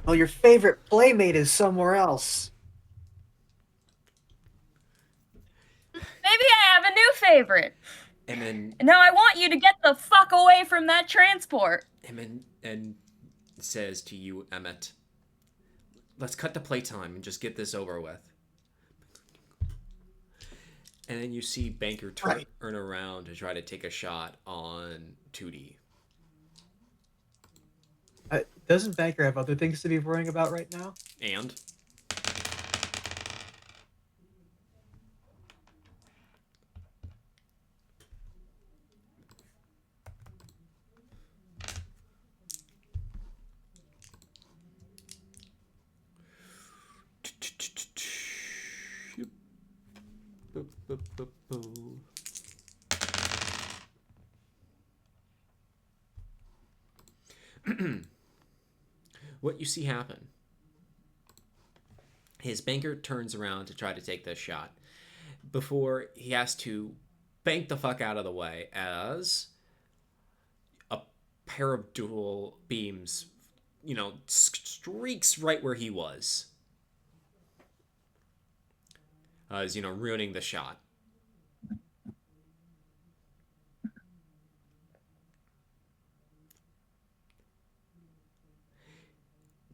Well, your favorite playmate is somewhere else. Maybe I have a new favorite. And then Now I want you to get the fuck away from that transport. and says to you, Emet, let's cut to playtime and just get this over with. And then you see Banker turn around to try to take a shot on 2D. Doesn't Banker have other things to be worrying about right now? And what you see happen, his banker turns around to try to take this shot before he has to bank the fuck out of the way as a pair of dual beams, streaks right where he was. As, ruining the shot.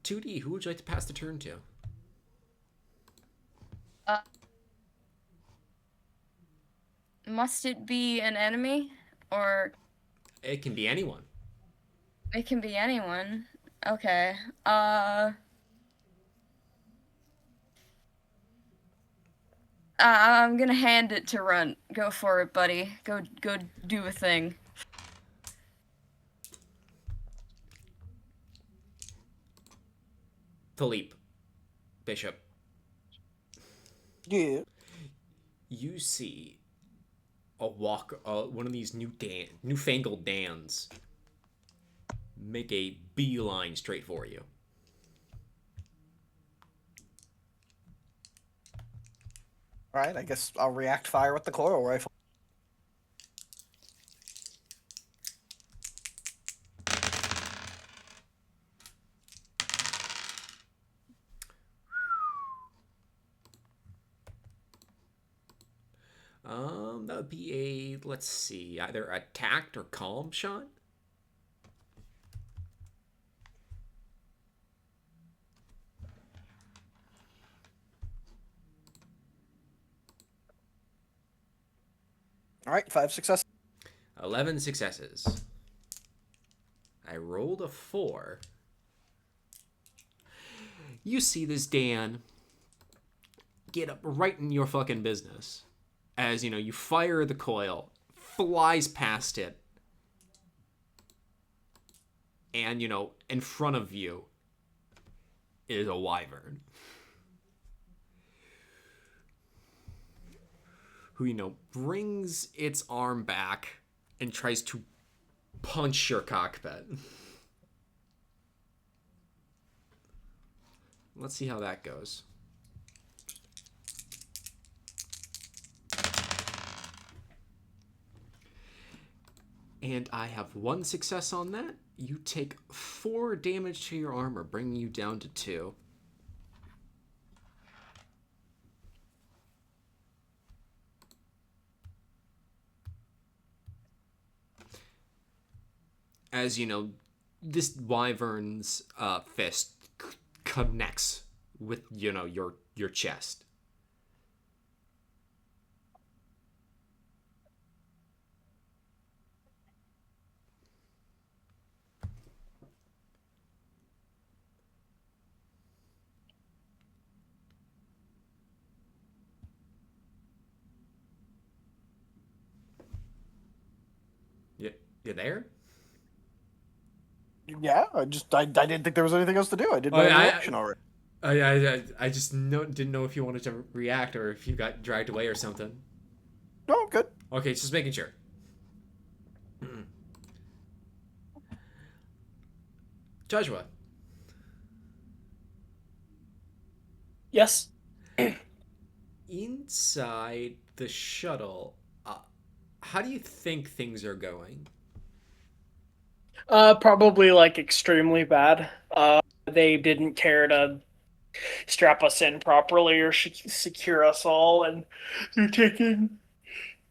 "2D, who would you like to pass the turn to?" Must it be an enemy? Or It can be anyone. it can be anyone. Okay. I'm gonna hand it to Runt. Go for it, buddy. Go do a thing. Philippe, Bishop, Yeah. you see one of these newfangled Dans make a beeline straight for you. All right, I guess I'll react fire with the coil rifle. That would be a, let's see, either attacked or calm shot. All right, 5 successes. 11 successes. I rolled a 4. You see this Dan get up right in your fucking business. As, you fire the coil, flies past it, and, in front of you is a wyvern. Who, brings its arm back and tries to punch your cockpit. Let's see how that goes. And I have 1 success on that. You take 4 damage to your armor, bringing you down to 2. As this wyvern's fist connects with your chest. You there? Yeah, I didn't think there was anything else to do. I did my reaction already. I just didn't know if you wanted to react or if you got dragged away or something. No, good. Okay, just making sure. Joshua. Yes. Inside the shuttle, how do you think things are going? Probably like extremely bad. They didn't care to strap us in properly or secure us all, and they're taking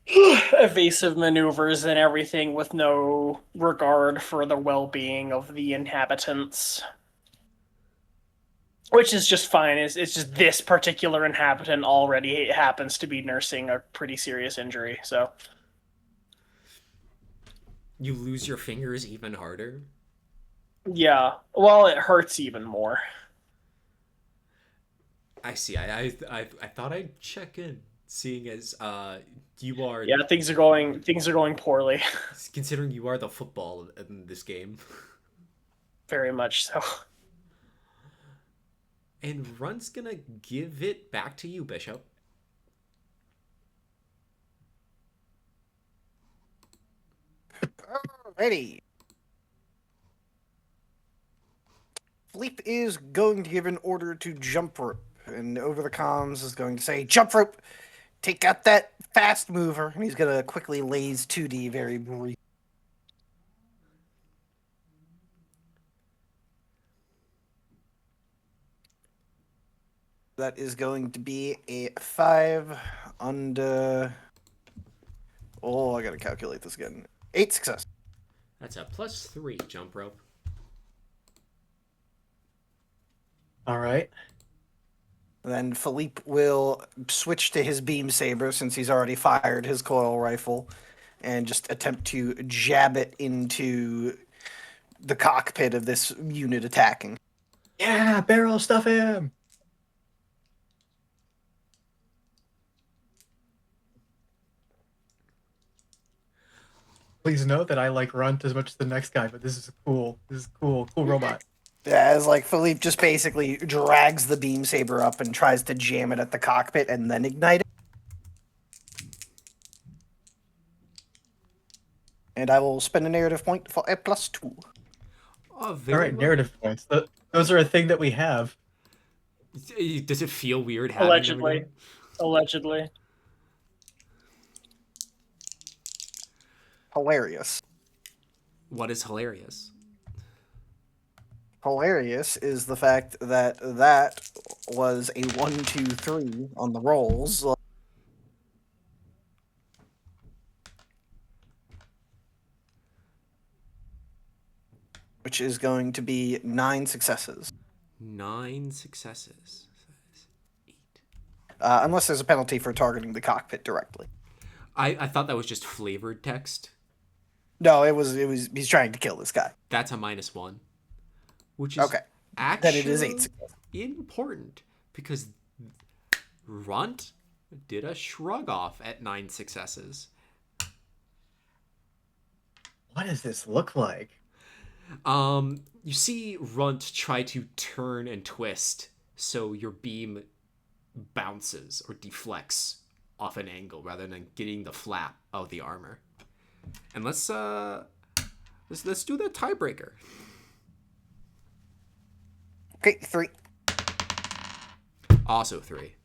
evasive maneuvers and everything with no regard for the well-being of the inhabitants. Which is just fine. It's just this particular inhabitant already happens to be nursing a pretty serious injury, so... You lose your fingers even harder? Yeah. Well, it hurts even more. I see. I thought I'd check in, seeing as you are. Yeah, things are going poorly. Considering you are the football in this game. Very much so. And Runt's gonna give it back to you, Bishop. Alrighty. Philippe is going to give an order to Jumprope, and over the comms is going to say, Jumprope, take out that fast mover, and he's going to quickly laze 2D very briefly. That is going to be a 5 under... Oh, I gotta calculate this again. 8 success. That's a +3 Jumprope. All right. Then Philippe will switch to his beam saber since he's already fired his coil rifle and just attempt to jab it into the cockpit of this unit attacking. Yeah, barrel stuff him. Please note that I like Runt as much as the next guy, but this is cool. This is cool. Cool robot. Yeah, as like Philippe just basically drags the beam saber up and tries to jam it at the cockpit and then ignite it. And I will spend a narrative point for a +2. Oh, All very right, well. narrative points. Those are a thing that we have. Does it feel weird having them Allegedly. again? Allegedly. Hilarious. What is hilarious? Hilarious is the fact that that was a 1, 2, 3 on the rolls. Which is going to be 9 successes. 9 successes. 8. Unless there's a penalty for targeting the cockpit directly. I thought that was just flavored text. No, it was he's trying to kill this guy. That's a -1. Which is Okay. actually Then it is 8 successes. important because Runt did a shrug off at 9 successes. What does this look like? You see Runt try to turn and twist so your beam bounces or deflects off an angle rather than getting the flap of the armor. And let's do the tiebreaker. Okay, 3. Also 3.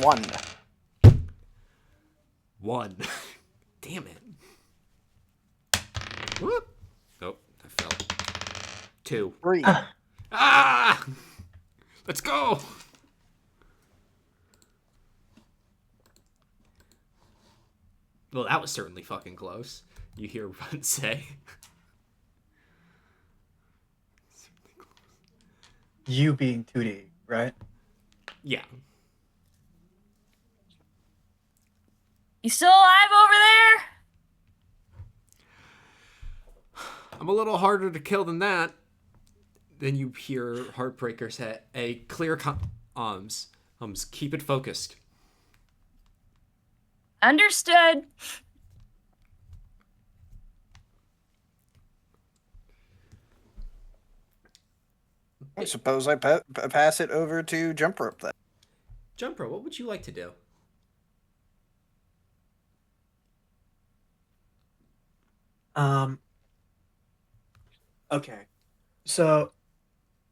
1. 1. Damn it. Whoop. Nope, I fell. 2. 3. Ah! Let's go! Well, that was certainly fucking close. You hear Runt say. You being 2D, right? Yeah. You still alive over there? I'm a little harder to kill than that. Then you hear Heartbreaker say, a clear keep it focused. Understood. I suppose I pass it over to Jumprope then. Jumprope, what would you like to do? Okay. So,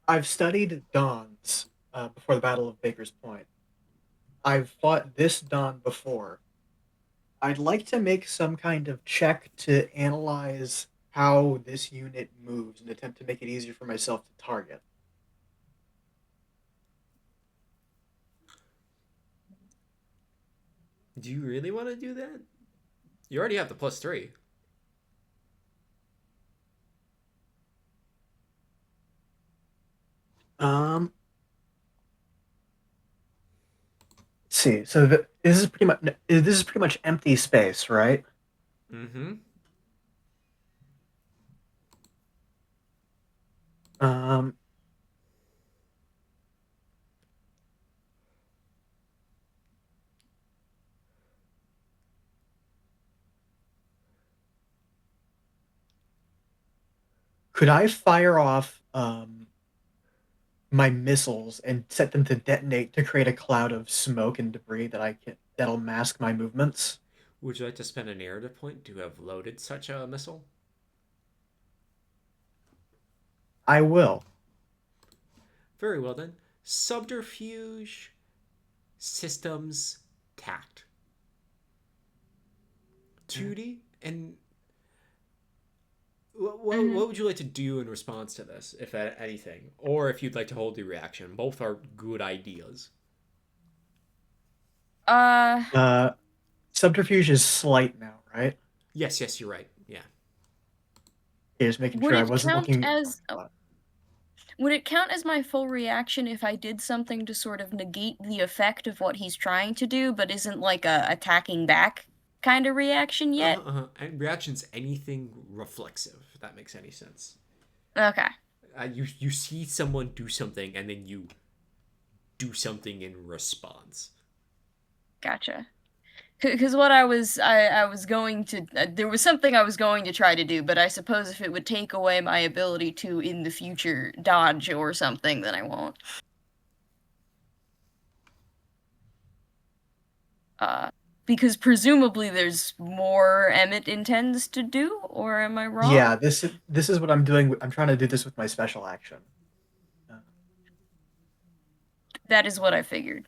I've studied Dawns before the Battle of Baker's Point. I've fought this Dawn before. I'd like to make some kind of check to analyze how this unit moves and attempt to make it easier for myself to target. Do you really want to do that? You already have the +3. Let's see. So this is pretty much empty space, right? Mm-hmm. Um, could I fire off my missiles and set them to detonate to create a cloud of smoke and debris that'll mask my movements? Would you like to spend a narrative point to have loaded such a missile? I will. Very well then. Subterfuge, systems, tact. 2D, and what would you like to do in response to this, if anything? Or if you'd like to hold your reaction. Both are good ideas. Subterfuge is slight now, right? Yes, you're right. Yeah. Okay, just making Would sure I it wasn't count looking. as would it count as my full reaction if I did something to sort of negate the effect of what he's trying to do, but isn't like a attacking back kind of reaction yet? And reaction's anything reflexive, if that makes any sense. Okay. You see someone do something, and then you do something in response. Gotcha. Because what I was going to, there was something I was going to try to do, but I suppose if it would take away my ability to, in the future, dodge or something, then I won't. Because presumably there's more Emet intends to do, or am I wrong? Yeah, this is what I'm doing. I'm trying to do this with my special action. That is what I figured.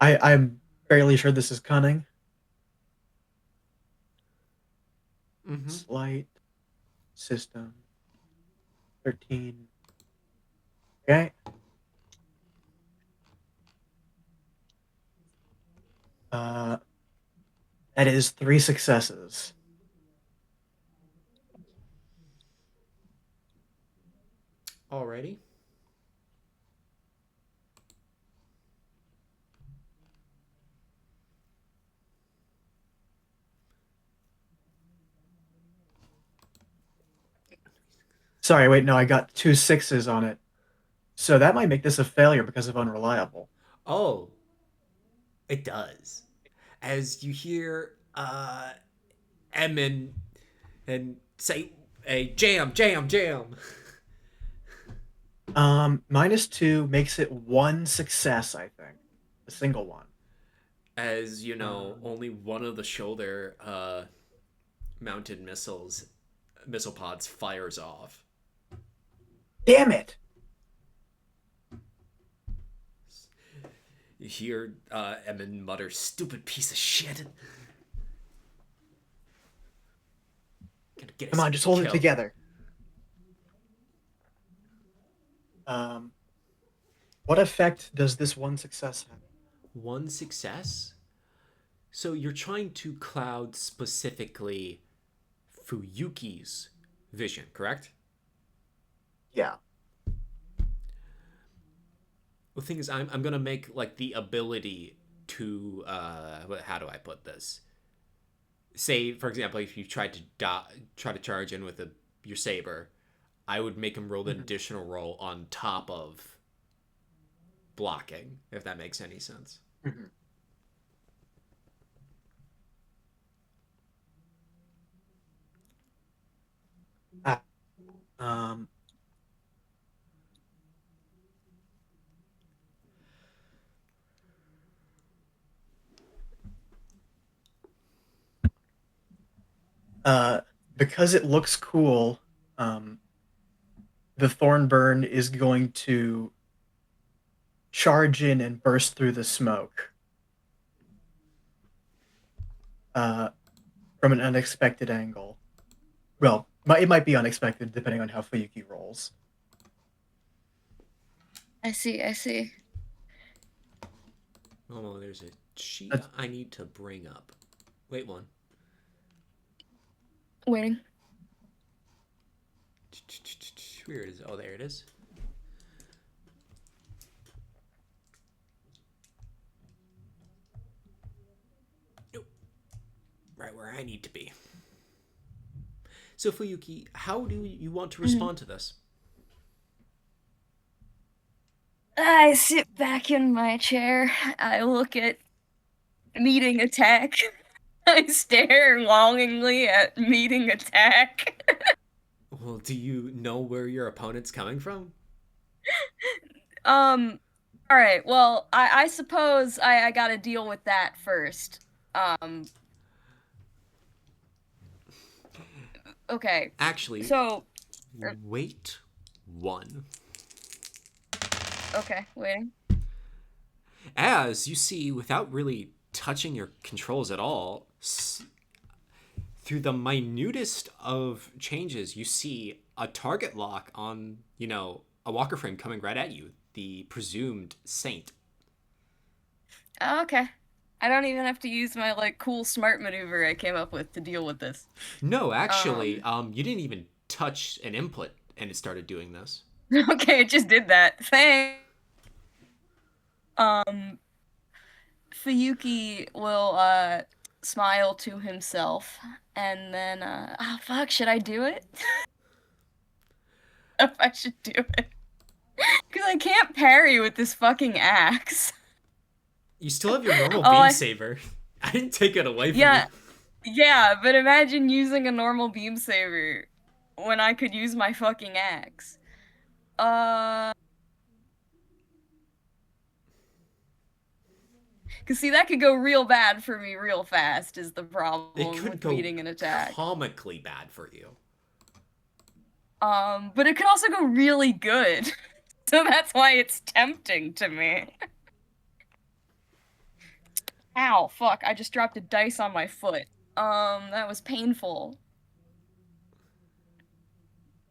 I'm fairly sure this is cunning. Mm-hmm. Slight system 13. Okay. That is 3 successes. Alrighty. Sorry, wait, no, I got 2 6s on it. So that might make this a failure because of unreliable. Oh, it does. As you hear Emin and say, "Hey, jam, jam, jam." -2 makes it 1 success, I think. A single one. As you know, only one of the shoulder mounted missile pods fires off. Damn it! You hear Emin mutter, "Stupid piece of shit." Come on, just hold it together. What effect does this 1 success have? 1 success? So you're trying to cloud specifically Fuyuki's vision, correct? Yeah. The thing is, I'm gonna make like the ability to how do I put this? Say, for example, if you tried to try to charge in with your saber, I would make him roll an additional roll on top of blocking, if that makes any sense. Mm-hmm. Because it looks cool, the Thornburn is going to charge in and burst through the smoke from an unexpected angle. Well, it might be unexpected depending on how Fuyuki rolls. I see. Oh, there's a sheet I need to bring up. Wait one. Waiting. Where is it? Oh, there it is. Nope. Right where I need to be. So, Fuyuki, how do you want to respond to this? I sit back in my chair. I look at meeting attack. I stare longingly at meeting attack. Well, do you know where your opponent's coming from? Alright, well, I suppose I gotta deal with that first. Okay. Actually, so... wait one. Okay, waiting. As you see, without really touching your controls at all, through the minutest of changes, you see a target lock on, a walker frame coming right at you, the presumed saint. Oh, okay. I don't even have to use my, cool smart maneuver I came up with to deal with this. No, actually, you didn't even touch an input, and it started doing this. Okay, it just did that. Thanks. Fuyuki will, smile to himself, and then, oh, fuck, should I do it? If I should do it. Because I can't parry with this fucking axe. You still have your normal Oh, beam saber. I didn't take it away from Yeah. you. Yeah, but imagine using a normal beam saber when I could use my fucking axe. Cause see, that could go real bad for me real fast is the It problem could with go beating an attack. comically bad for you. But it could also go really good. So that's why it's tempting to me. Ow, fuck, I just dropped a dice on my foot. That was painful.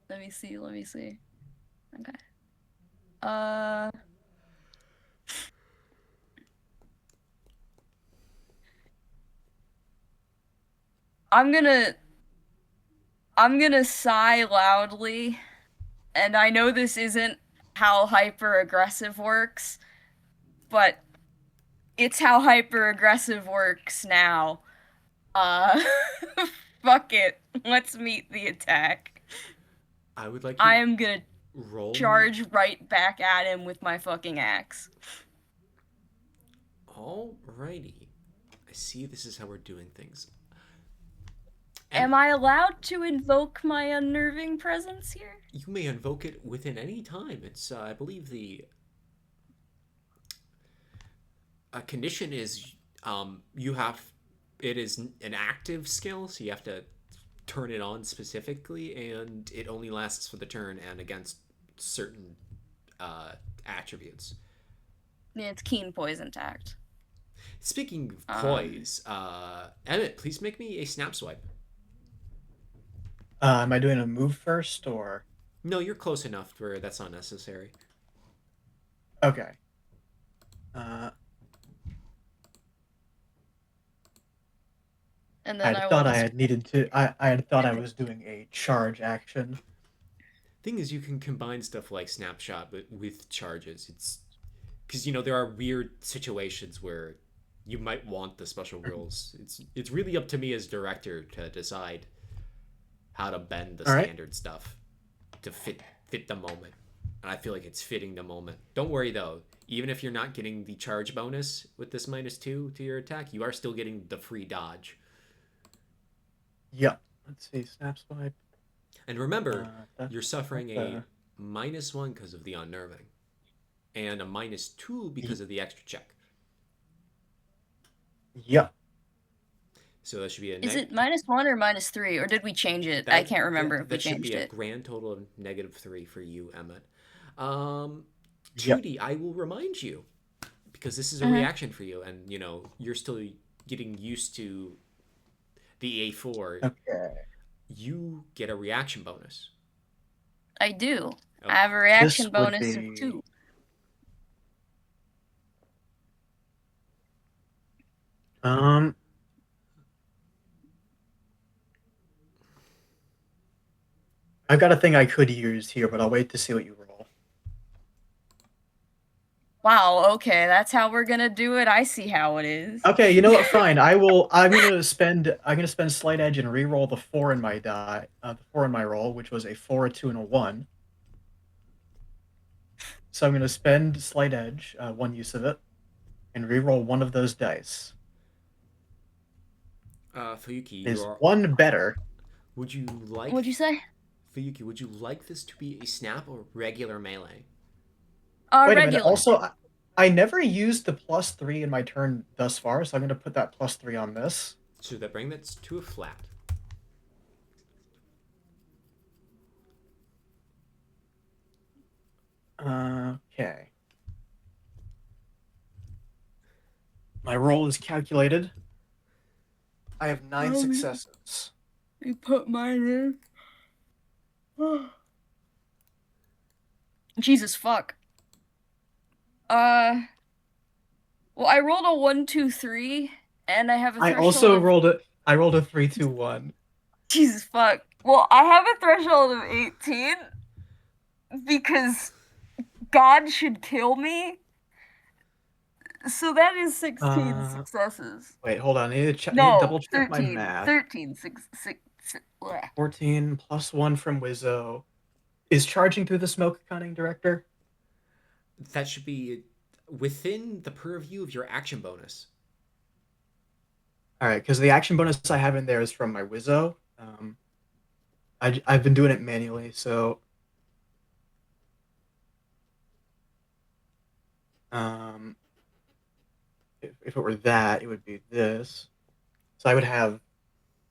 Let me see. Okay. I'm gonna sigh loudly, and I know this isn't how hyper aggressive works, but it's how hyper aggressive works now. Fuck it. Let's meet the attack. I would like you I am gonna roll charge right back at him with my fucking axe. Alrighty. I see this is how we're doing things. Am I allowed to invoke my unnerving presence here? You may invoke it within any time. It's, I believe the condition is, it is an active skill, so you have to turn it on specifically, and it only lasts for the turn and against certain attributes. Yeah, it's keen poison tact. Speaking of poise, Emet, please make me a snap swipe. Am I doing a move first or? No, you're close enough where that's not necessary. Okay. And then I thought I had needed to. I had thought I was doing a charge action. Thing is, you can combine stuff like snapshot, but with charges, it's because there are weird situations where you might want the special rules. It's really up to me as director to decide how to bend the standard stuff to fit the moment, and I feel like it's fitting the moment. Don't worry though, even if you're not getting the charge bonus with this -2 to your attack, you are still getting the free dodge. Yep. Let's see. Snap swipe. And remember, you're suffering a -1 because of the unnerving, and a -2 because of the extra check. Yep. So that should be a. Is it -1 or -3, or did we change it? I can't remember if we changed it. That should be a grand total of -3 for you, Emet. Judy, I will remind you, because this is a reaction for you, and you're still getting used to the A4. Okay. You get a reaction bonus. I do. I have a reaction bonus of 2. I've got a thing I could use here, but I'll wait to see what you roll. Wow, okay, that's how we're gonna do it. I see how it is. Okay, you know what? Fine. I'm gonna spend slight edge and re-roll the 4 in my die, the 4 in my roll, which was a 4, a 2, and a 1. So I'm gonna spend slight edge, 1 use of it, and re-roll one of those dice. Fuyuki, Is one better? Would you like? What'd you say? Fuyuki, would you like this to be a snap or regular melee? Wait Regular. a minute. Also, I never used the +3 in my turn thus far, so I'm going to put that +3 on this. So that bring that to a flat. Okay. My roll is calculated. I have 9 successes. You put mine in. Jesus fuck. Well, I rolled a 1, 2, 3, and I have a threshold. I also rolled a 3, 2, 1. Jesus fuck. Well, I have a threshold of 18 because God should kill me. So that is 16 successes. Wait, hold on. I need to double check 13, my math. 13. 14 plus 1 from Wizzo. Is charging through the smoke counting, Director? That should be within the purview of your action bonus. All right, because the action bonus I have in there is from my Wizzo. I've been doing it manually, so if it were that, it would be this. So I would have,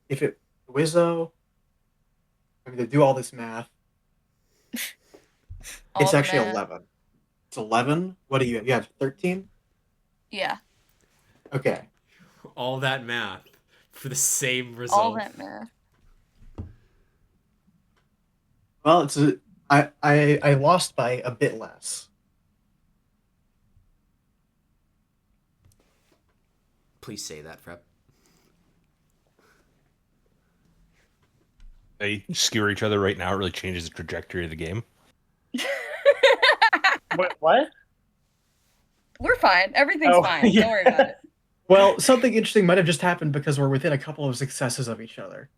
if it Wizzo, I'm going to do all this math. All It's the actually math. 11. It's 11. What do you have? You have 13? Yeah, Okay. All that math for the same result. all that math. Well, I lost by a bit less. Please say that, Frep. They skewer each other right now. It really changes the trajectory of the game. What? We're fine. Everything's Oh, fine. yeah. Don't worry about it. Well, something interesting might have just happened because we're within a couple of successes of each other.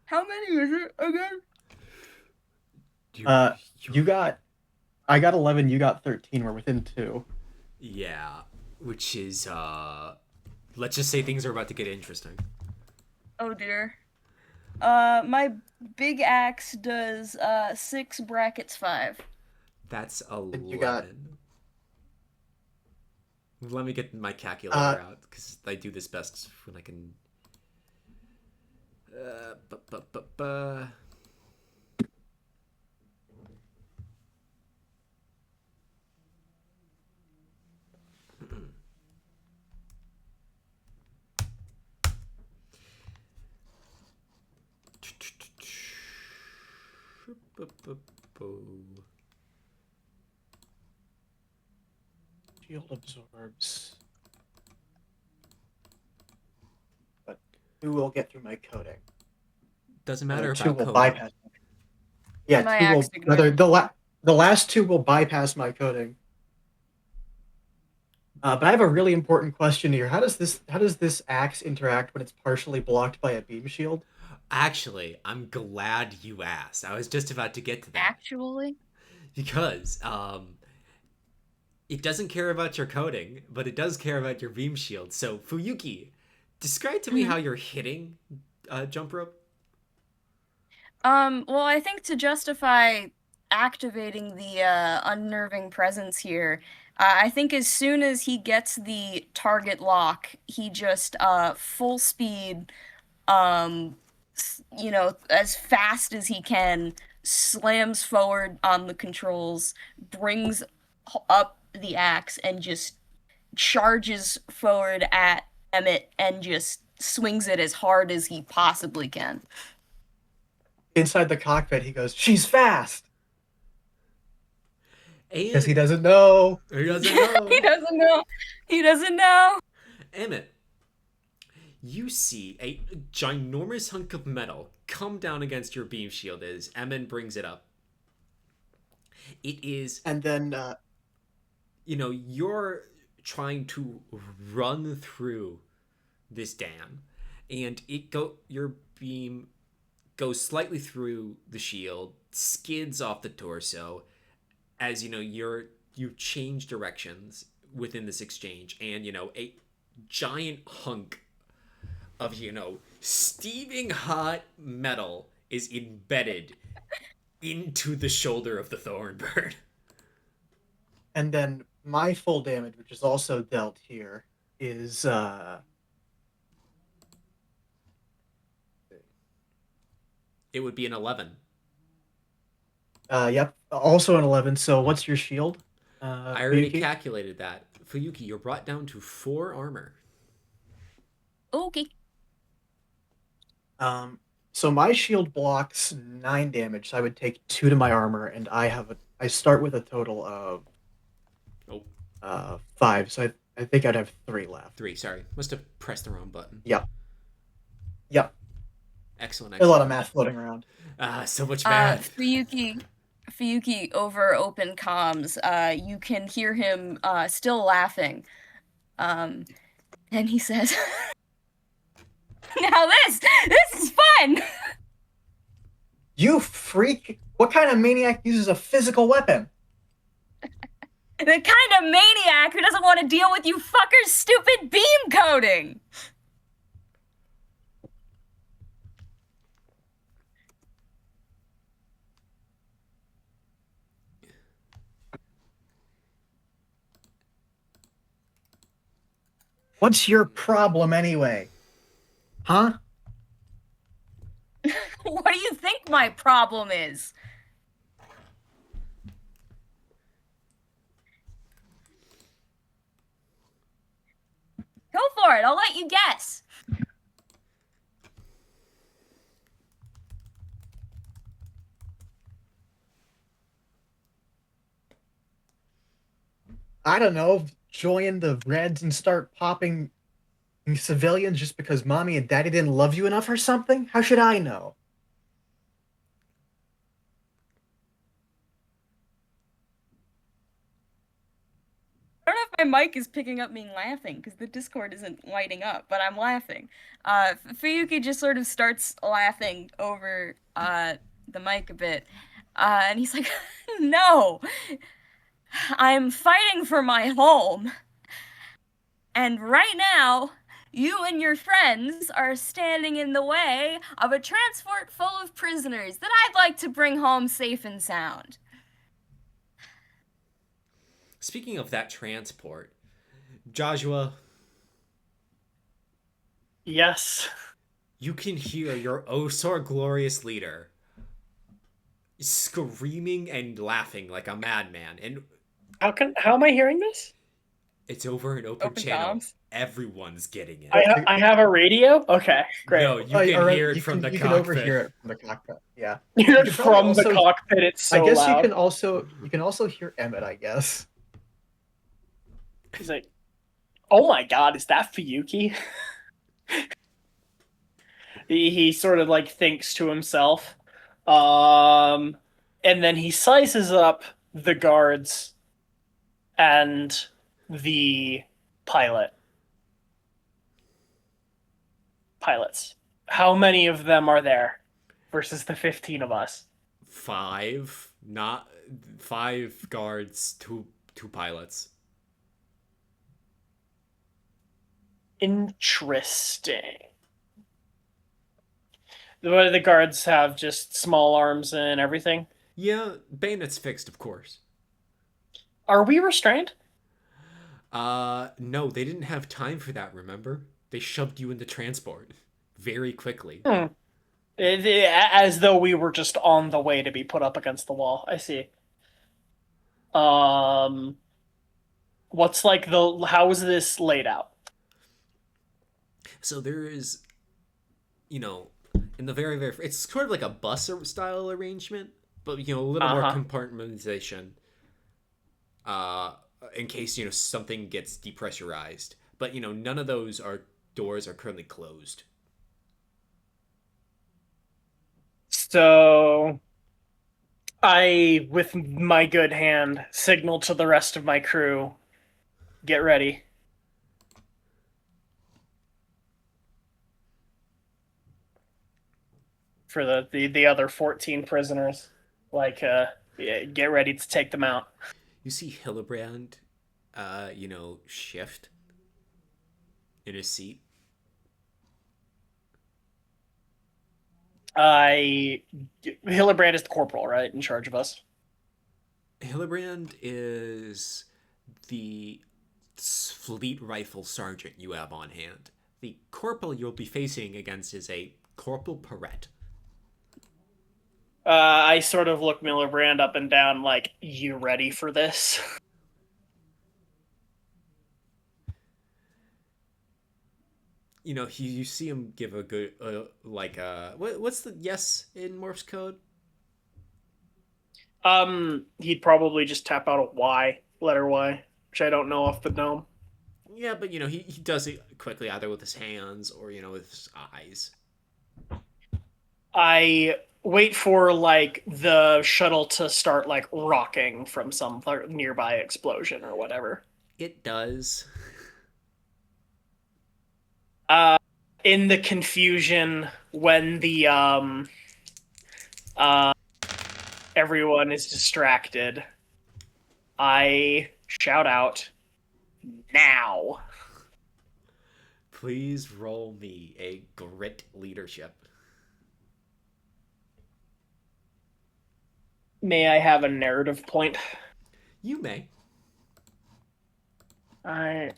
How many is it again? I got 11, you got 13. We're within 2. Yeah, which is let's just say things are about to get interesting. Oh dear. My big axe does 6 brackets 5. That's 11. you got- Let me get my calculator out because I do this best when I can. Shield absorbs. But 2 will get through my coding. Doesn't matter 2 about will code. bypass. Yeah, My 2 will. axe ignores. Rather, the last 2 will bypass my coding. But I have a really important question here. How does this axe interact when it's partially blocked by a beam shield? Actually, I'm glad you asked. I was just about to get to that. Actually? Because it doesn't care about your coding, but it does care about your beam shield. So, Fuyuki, describe to me how you're hitting Jumprope. Well, I think to justify activating the unnerving presence here, I think as soon as he gets the target lock, he just full speed, as fast as he can, slams forward on the controls, brings up the axe, and just charges forward at Emet and just swings it as hard as he possibly can. Inside the cockpit, he goes, "She's fast," because And he doesn't know. he doesn't know. He doesn't know. He doesn't know. Emet, you see a ginormous hunk of metal come down against your beam shield as Emin brings it up. It is, And then you're trying to run through this dam, and your beam goes slightly through the shield, skids off the torso, as you change directions within this exchange, and a giant hunk of steaming hot metal is embedded into the shoulder of the Thornbird. And then my full damage, which is also dealt here, is It would be an 11. Yep, also an 11. So what's your shield? I already Fuyuki? calculated that. Fuyuki, you're brought down to 4 armor. Okay. So my shield blocks 9 damage, so I would take 2 to my armor, and I start with a total of 5. So I think I'd have 3 left. 3, sorry. Must have pressed the wrong button. Yep. Excellent. There's a lot of math floating around. So much math. Fuyuki, over open comms, you can hear him still laughing. And he says, "Now this is fun!" You freak! What kind of maniac uses a physical weapon? The kind of maniac who doesn't want to deal with you fuckers' stupid beam coding! What's your problem anyway? Huh? What do you think my problem is? Go for it, I'll let you guess. I don't know. Join the Reds and start popping civilians just because mommy and daddy didn't love you enough or something? How should I know? I don't know if my mic is picking up me laughing because the Discord isn't lighting up, but I'm laughing. Fuyuki just sort of starts laughing over the mic a bit, and he's like, "No, I'm fighting for my home, and right now, you and your friends are standing in the way of a transport full of prisoners that I'd like to bring home safe and sound." Speaking of that transport, Joshua, Yes. you can hear your oh so glorious leader screaming and laughing like a madman, and How am I hearing this? it's over an open Open channel. comms? Everyone's getting it. I have a radio? Okay, great. No, you can Alright, hear it from the you cockpit. can overhear it from the cockpit. Yeah. You're could from probably the also- cockpit, it's so I guess loud. you can also hear Emet, I guess. He's like, oh my god, is that Fuyuki? he sort of like thinks to himself. And then he sizes up the guards and the pilots. How many of them are there versus the 15 of us? 5, not 5 guards, two pilots. Interesting. The guards have just small arms and everything. Yeah, bayonets fixed, of course. Are we restrained? No, they didn't have time for that, remember? They shoved you into transport very quickly. As though we were just on the way to be put up against the wall. I see. What's like how is this laid out? So there is, in the very, very, it's sort of like a bus style arrangement, but, a little more compartmentalization, in case, something gets depressurized. But, none of those doors are currently closed. So I, with my good hand, signal to the rest of my crew, get ready. For the other 14 prisoners. Get ready to take them out. You see Hillebrand, shift in his seat. Hillebrand is the corporal, right? In charge of us. Hillebrand is the fleet rifle sergeant you have on hand. The corporal you'll be facing against is a Corporal Perret. I sort of look Hillebrand up and down like, you ready for this? You see him give a good, what's the yes in Morse code? He'd probably just tap out a Y, letter Y, which I don't know off the dome. Yeah, but, he does it quickly, either with his hands or, with his eyes. I wait for, the shuttle to start, rocking from some nearby explosion or whatever. It does. In the confusion, when the, everyone is distracted, I shout out now. Please roll me a grit leadership. May I have a narrative point? You may. I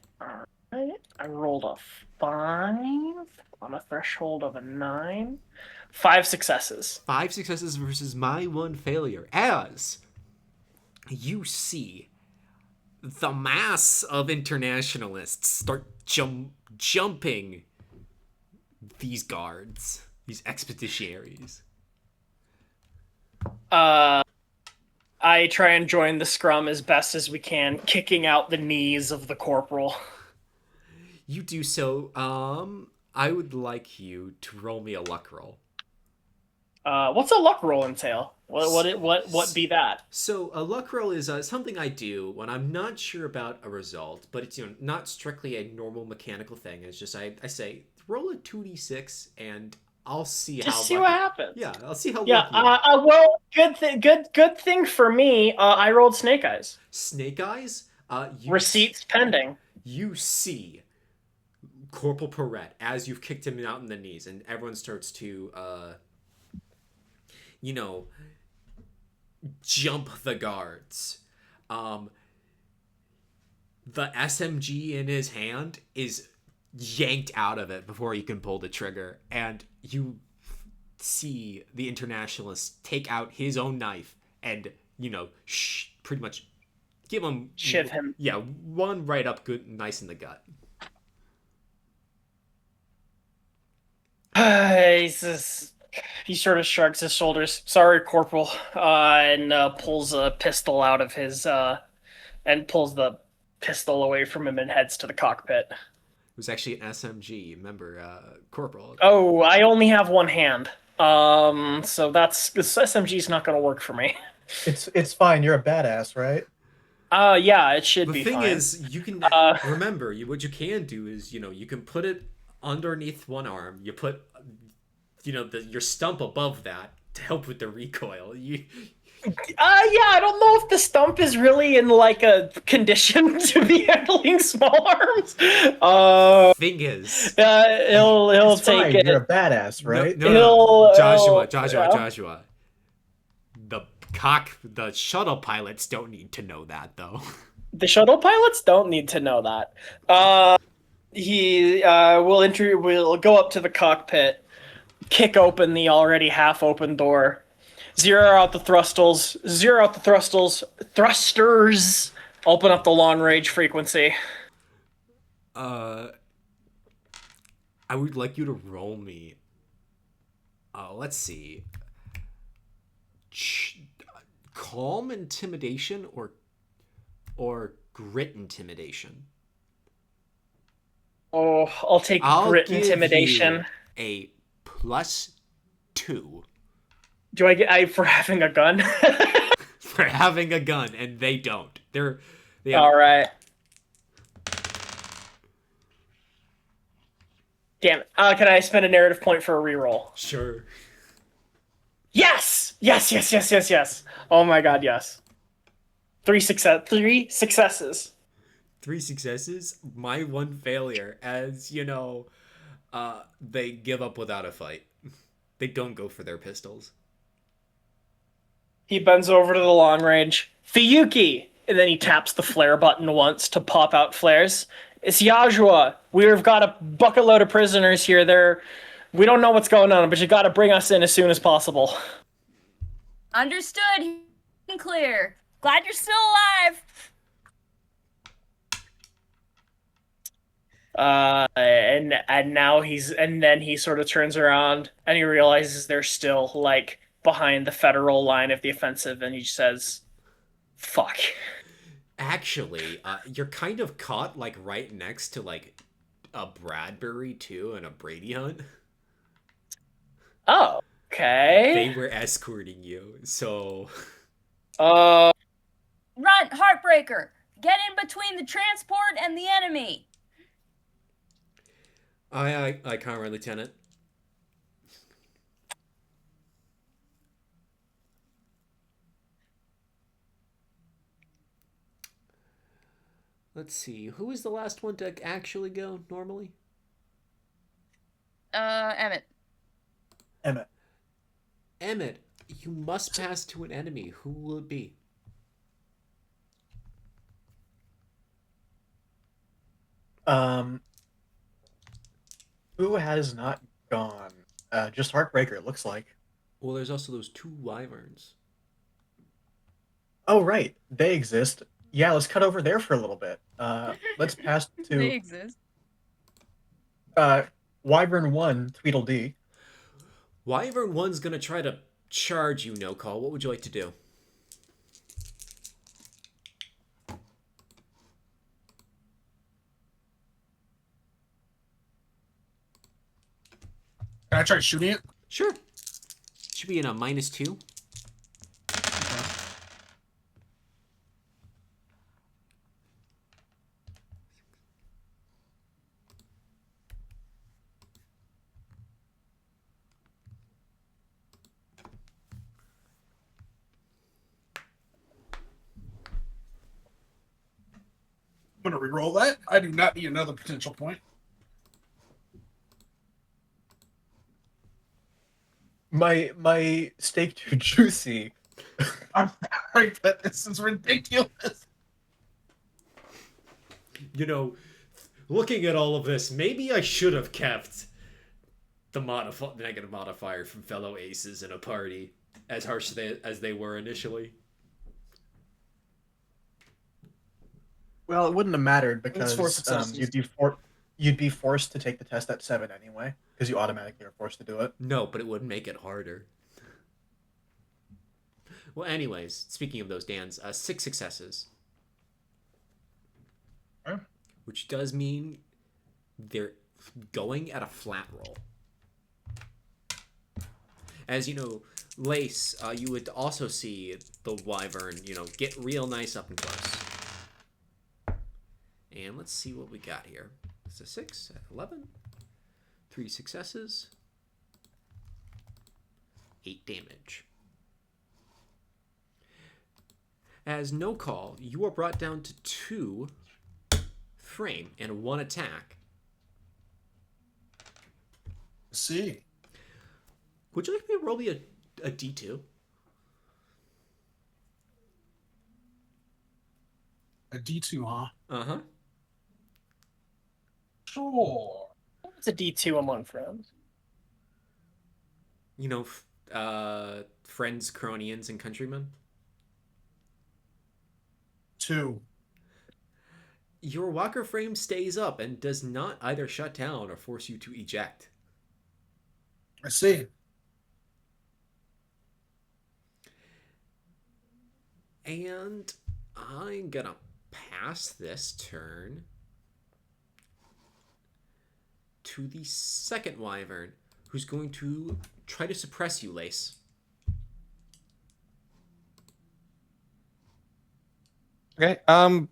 rolled a 5 on a threshold of a 9. 5 successes. 5 successes versus my 1 failure. As you see the mass of internationalists start jumping these guards, these expeditionaries. I try and join the scrum as best as we can, kicking out the knees of the corporal. You do so. I would like you to roll me a luck roll. What's a luck roll entail? What be that? So a luck roll is something I do when I'm not sure about a result, but it's not strictly a normal mechanical thing. It's just I say roll a 2d6 and I'll see Just how see lucky. what happens. Yeah, I'll see how Yeah. lucky. Well, good thing for me. I rolled snake eyes. Snake eyes. Receipts pending. You see Corporal Perret as you've kicked him out in the knees, and everyone starts to jump the guards. The SMG in his hand is yanked out of it before he can pull the trigger, and you see the internationalist take out his own knife and pretty much give him Shiv him. Yeah, one right up good, nice in the gut. He sort of shrugs his shoulders. Sorry, Corporal, and pulls a pistol out of his and pulls the pistol away from him and heads to the cockpit. It was actually an SMG. Remember, Corporal. Oh, I only have one hand. So this SMG's not going to work for me. It's fine. You're a badass, right? Yeah, it should be fine. The thing is, you can remember what you can do is you can put it underneath one arm. You put your stump above that to help with the recoil. I don't know if the stump is really in like a condition to be handling small arms. Thing is, he'll take fine. it. You're a badass, right? No. Joshua. The shuttle pilots don't need to know that, though. The shuttle pilots don't need to know that. He will go up to the cockpit, kick open the already half-open door. Zero out the thrusters. Thrusters. Open up the long-range frequency. I would like you to roll me. Let's see. Calm intimidation or grit intimidation. Oh, I'll take grit intimidation. A +2. Do I get for having a gun? For having a gun, and they don't. They all right. Damn it. Can I spend a narrative point for a reroll? Sure. Yes! Yes. Oh my god, yes. 3 successes. 3 successes, my 1 failure, as they give up without a fight. They don't go for their pistols. He bends over to the long range. Fiyuki! And then he taps the flare button once to pop out flares. It's Yajua. We've got a bucket load of prisoners here. We don't know what's going on, but you gotta bring us in as soon as possible. Understood. Clear. Glad you're still alive. And then he sort of turns around and he realizes they're still like behind the federal line of the offensive, and he says, "Fuck." Actually, you're kind of caught like right next to like a Bradbury too and a Brady Hunt. Oh, okay. They were escorting you, so. Run, Heartbreaker! Get in between the transport and the enemy. Aye, Comrade Lieutenant. Let's see. Who is the last one to actually go normally? Emet. Emet. Emet, you must pass to an enemy. Who will it be? Who has not gone? Just Heartbreaker, it looks like. Well, there's also those 2 wyverns. Oh, right. They exist. Yeah, let's cut over there for a little bit. Let's pass They to exist. Wyvern 1, Tweedledee. Wyvern 1's gonna try to charge you, no call. What would you like to do? Can I try shooting it? Sure. Should be in a -2. I'm gonna re-roll that. I do not need another potential point. My steak too juicy. I'm sorry, but this is ridiculous. You know, looking at all of this, maybe I should have kept the negative modifier from fellow aces in a party, as harsh as they were initially. Well, it wouldn't have mattered It's 4 because successes. you'd be forced to take the test at 7 anyway, because you automatically are forced to do it. No, but it would make it harder. Well, anyways, speaking of those Dans, 6 successes. Okay. Which does mean they're going at a flat roll. As you know, Lace, you would also see the wyvern, get real nice up and close. And let's see what we got here. It's a 6 at 11. 3 successes. 8 damage. As no call, you are brought down to 2 frame and 1 attack. Let's see. Would you like me to roll me a D2? A D2, huh? Uh-huh. Sure. It's a D2 among friends. Friends, cronians, and countrymen. 2. Your walker frame stays up and does not either shut down or force you to eject. I see. And I'm gonna pass this turn to the second wyvern, who's going to try to suppress you, Lace. Okay. Can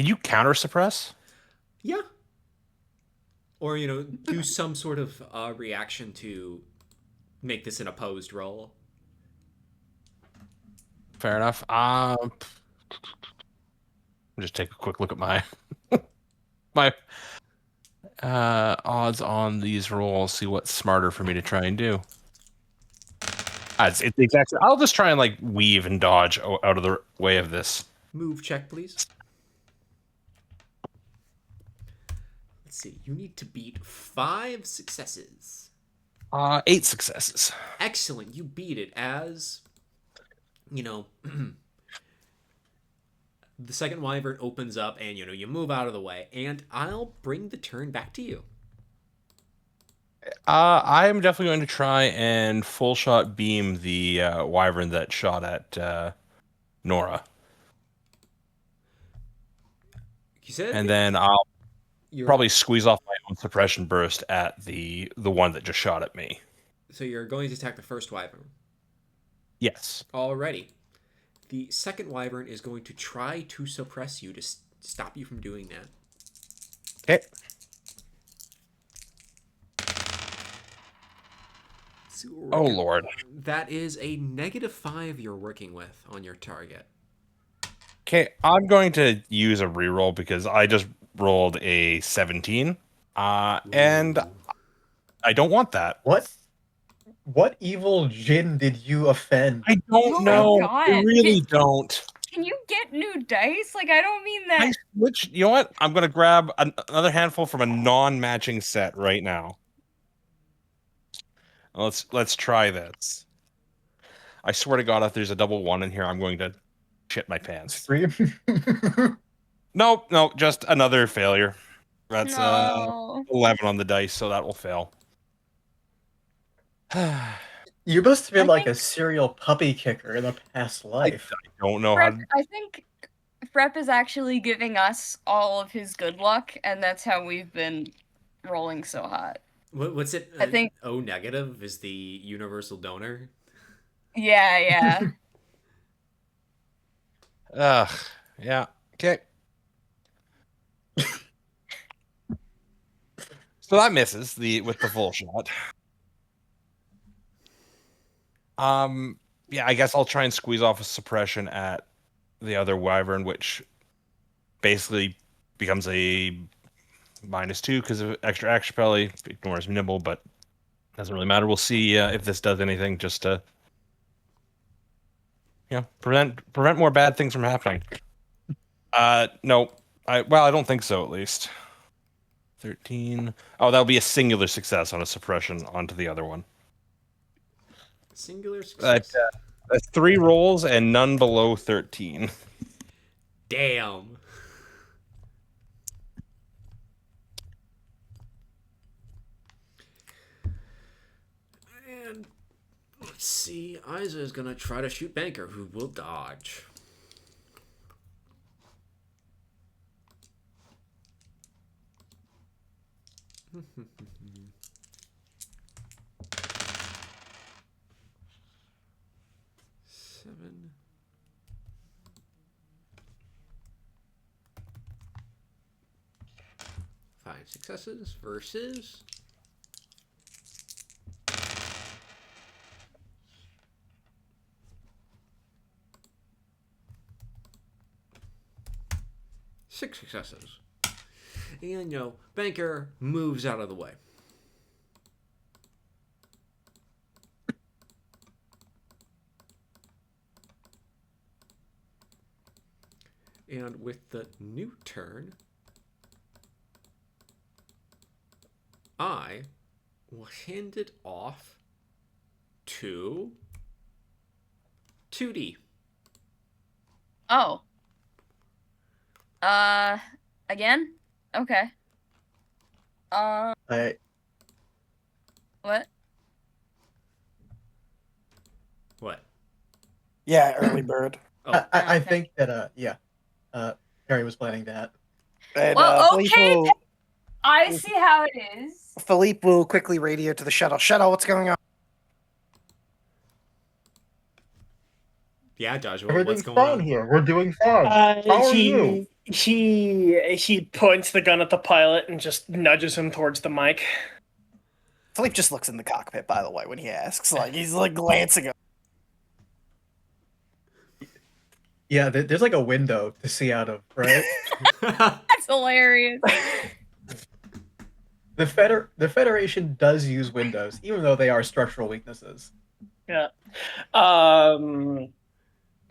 you counter suppress? Yeah. Or, do some sort of reaction to make this an opposed roll. Fair enough. I'll just take a quick look at my my odds on these rolls. See what's smarter for me to try and do. It's exactly. I'll just try and weave and dodge out of the way of this. Move check, please. Let's see. You need to beat 5 successes. 8 successes. Excellent. You beat it as, the second wyvern opens up and, you move out of the way. And I'll bring the turn back to you. I am definitely going to try and full shot beam the wyvern that shot at Nora. You said? And then I'll probably squeeze off my own suppression burst at the one that just shot at me. So you're going to attack the first wyvern? Yes. Alrighty. The second wyvern is going to try to suppress you to stop you from doing that. Okay. Oh, Lord. That is a -5 you're working with on your target. Okay, I'm going to use a reroll because I just rolled a 17. And Ooh. I don't want that. What evil Jin did you offend? I Oh don't my know. God. I really don't. Can you get new dice? Like, I don't mean that. I switched. You know what? I'm going to grab another handful from a non-matching set right now. Let's try this. I swear to God, if there's a double 1 in here, I'm going to shit my pants. Scream. Nope, just another failure. That's No. 11 on the dice, so that will fail. You must have been I like think- a serial puppy kicker in a past life. I don't know how. Frep, I think Frep is actually giving us all of his good luck, and that's how we've been rolling so hot. What's it? I think- O negative is the universal donor. Yeah. Ugh. Yeah. Okay. So that misses with the full shot. Yeah, I guess I'll try and squeeze off a suppression at the other wyvern, which basically becomes a -2 because of extra action penalty. Ignores nimble, but doesn't really matter. We'll see if this does anything just to prevent more bad things from happening. No. I don't think so, at least. 13. Oh, that'll be a singular success on a suppression onto the other one. Singular success. That's 3 rolls and none below 13. Damn. And let's see. Isa is gonna try to shoot Banker, who will dodge. Seven. Five successes versus six successes. And Banker moves out of the way. And with the new turn, I will hand it off to 2D. Oh. Again? Okay. I What? What? Yeah, early bird. Oh, I think that Peri was planning that. And, Well, Philippe okay, will- I see how it is. Philippe will quickly radio to the shuttle. Shuttle, what's going on? yeah, Joshua, Everything's what's going fine on? here. We're doing fine. How are you? He points the gun at the pilot and just nudges him towards the mic. Philippe just looks in the cockpit, by the way, when he asks. Like, he's like glancing up. Yeah, there's like a window to see out of, right? That's hilarious. The Federation does use windows, even though they are structural weaknesses. Yeah.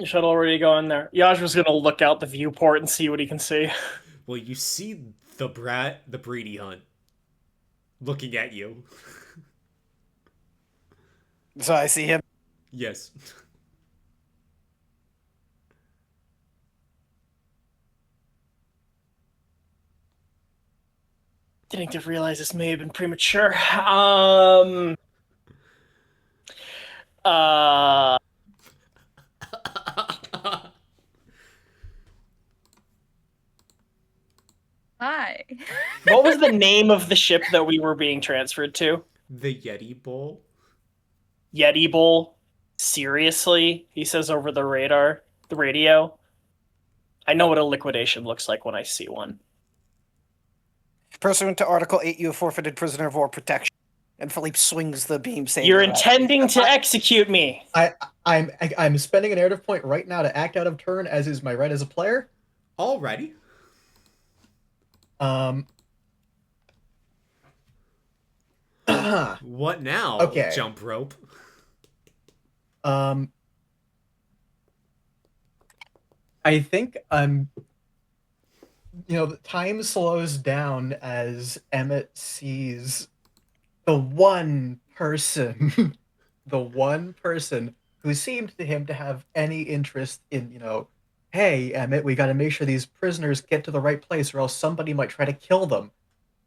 Shuttle already go in there. Yajra's gonna look out the viewport and see what he can see. Well, you see the Breedy Hunt looking at you. So I see him. Yes. Didn't realize this may have been premature. Hi. What was the name of the ship that we were being transferred to? The Yeti Bowl. Yeti Bowl. Seriously? He says over the radio. I know what a liquidation looks like when I see one. Pursuant to Article 8, you have forfeited prisoner of war protection. And Philippe swings the beam saber. You're at you. intending to execute me. I I'm spending a narrative point right now to act out of turn, as is my right as a player. Alrighty. What now? Okay. Jumprope. I think time slows down as Emet sees the one person, the one person who seemed to him to have any interest in, hey, Emet, we got to make sure these prisoners get to the right place, or else somebody might try to kill them.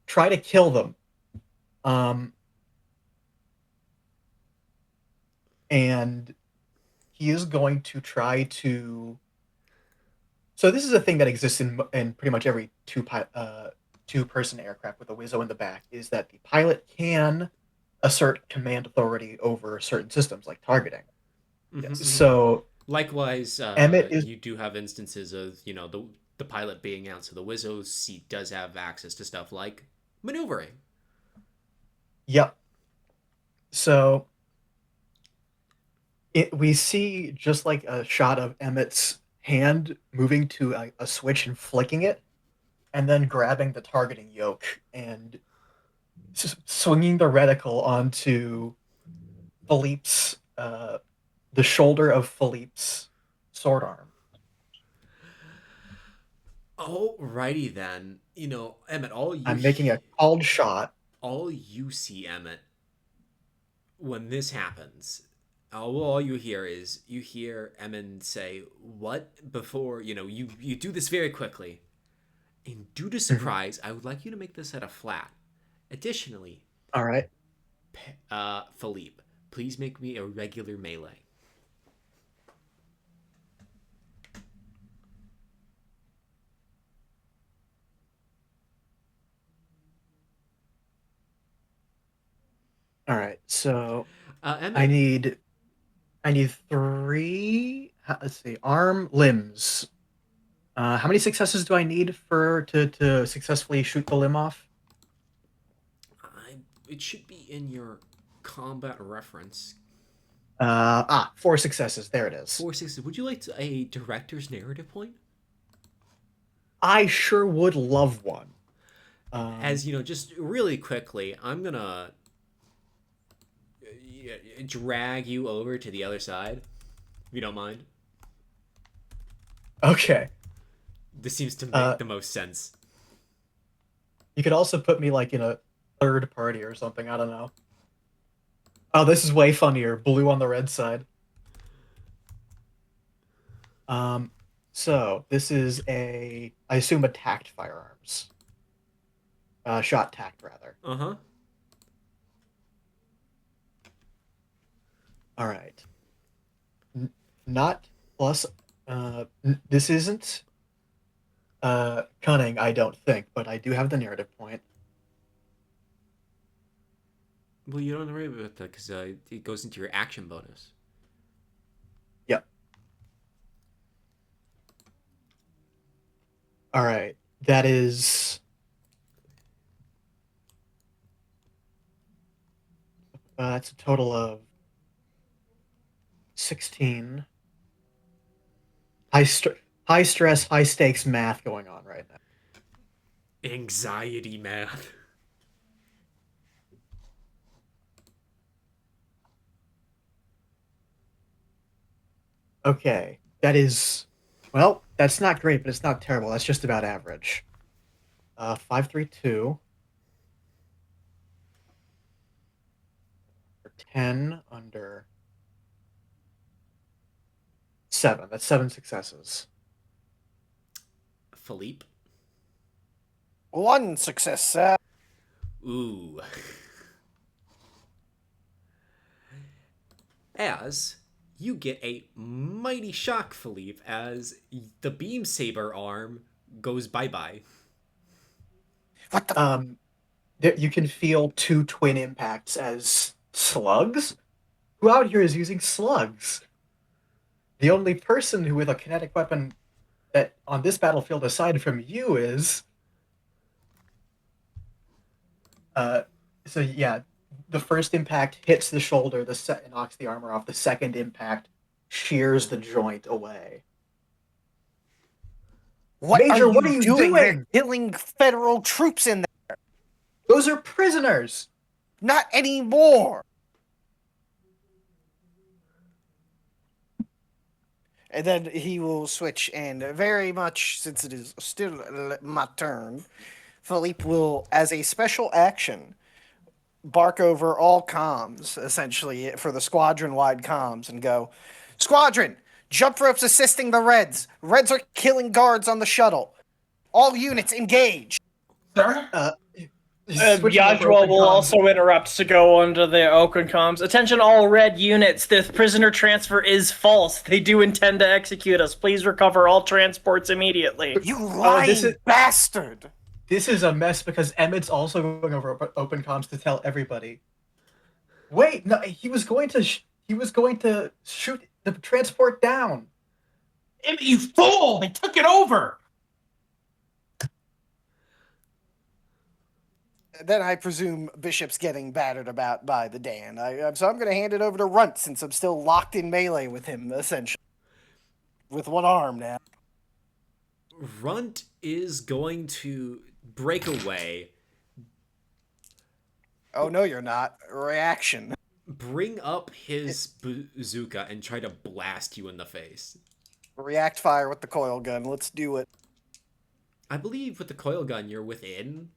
Try to kill them. And he is going to try to. So this is a thing that exists in pretty much every two-person aircraft with a Wizzo in the back, is that the pilot can assert command authority over certain systems, like targeting. Mm-hmm. So likewise, Emet is... you do have instances of, the pilot being out, so the Wizzo's seat does have access to stuff like maneuvering. Yep. So we see just like a shot of Emmett's hand moving to a switch and flicking it, and then grabbing the targeting yoke and swinging the reticle onto Philippe's, the shoulder of Philippe's sword arm. Alrighty then. Emmet, I'm making a called shot. All you see, Emmet, when this happens, all you hear is, Emmet say, what? Before, you do this very quickly. And due to surprise, I would like you to make this at a flat. Additionally, all right, Philippe, please make me a regular melee. All right, so Emmet, I need 3. Let's see, arm, limbs. How many successes do I need to successfully shoot the limb off? It should be in your combat reference. 4 successes. There it is. 4 successes. Would you like a director's narrative point? I sure would love one. As just really quickly, I'm gonna drag you over to the other side, if you don't mind. Okay. This seems to make the most sense. You could also put me like in a third party or something. I don't know. Oh, this is way funnier. Blue on the red side. So this is I assume attacked firearms. Shot tacked rather. Uh-huh. All right. Not plus. This isn't cunning, I don't think, but I do have the narrative point. Well, you don't worry about that because it goes into your action bonus. Yep. All right. That is. That's a total of 16. High stress, high stakes math going on right now. Anxiety math. Okay, that is, well, that's not great, but it's not terrible. That's just about average. 532 for 10 under 7. That's 7 successes. Philippe. 1 success. Ooh. As you get a mighty shock, Philippe, as the beam saber arm goes bye-bye. What the? You can feel 2 twin impacts as slugs? Who out here is using slugs? The only person who with a kinetic weapon that on this battlefield aside from you is... So yeah, the first impact hits the shoulder, and knocks the armor off. The second impact shears the joint away. What Major, are what are you doing? They're killing federal troops in there. Those are prisoners. Not anymore. And then he will switch, and very much, since it is still my turn, Philippe will, as a special action, bark over all comms, essentially, for the squadron-wide comms, and go, Squadron, Jumprope's assisting the Reds. Reds are killing guards on the shuttle. All units engage. Sir? Yajwa will also interrupt to go onto the open comms. Attention all red units, this prisoner transfer is false. They do intend to execute us. Please recover all transports immediately. You lying bastard! This is a mess because Emmet's also going over open comms to tell everybody. Wait, no, he was going to shoot the transport down. Emet, you fool! They took it over! Then I presume Bishop's getting battered about by the Dan. So I'm going to hand it over to Runt since I'm still locked in melee with him, essentially. With one arm now. Runt is going to break away. Oh, no, you're not. Reaction. Bring up his bazooka and try to blast you in the face. React fire with the coil gun. Let's do it. I believe with the coil gun, you're within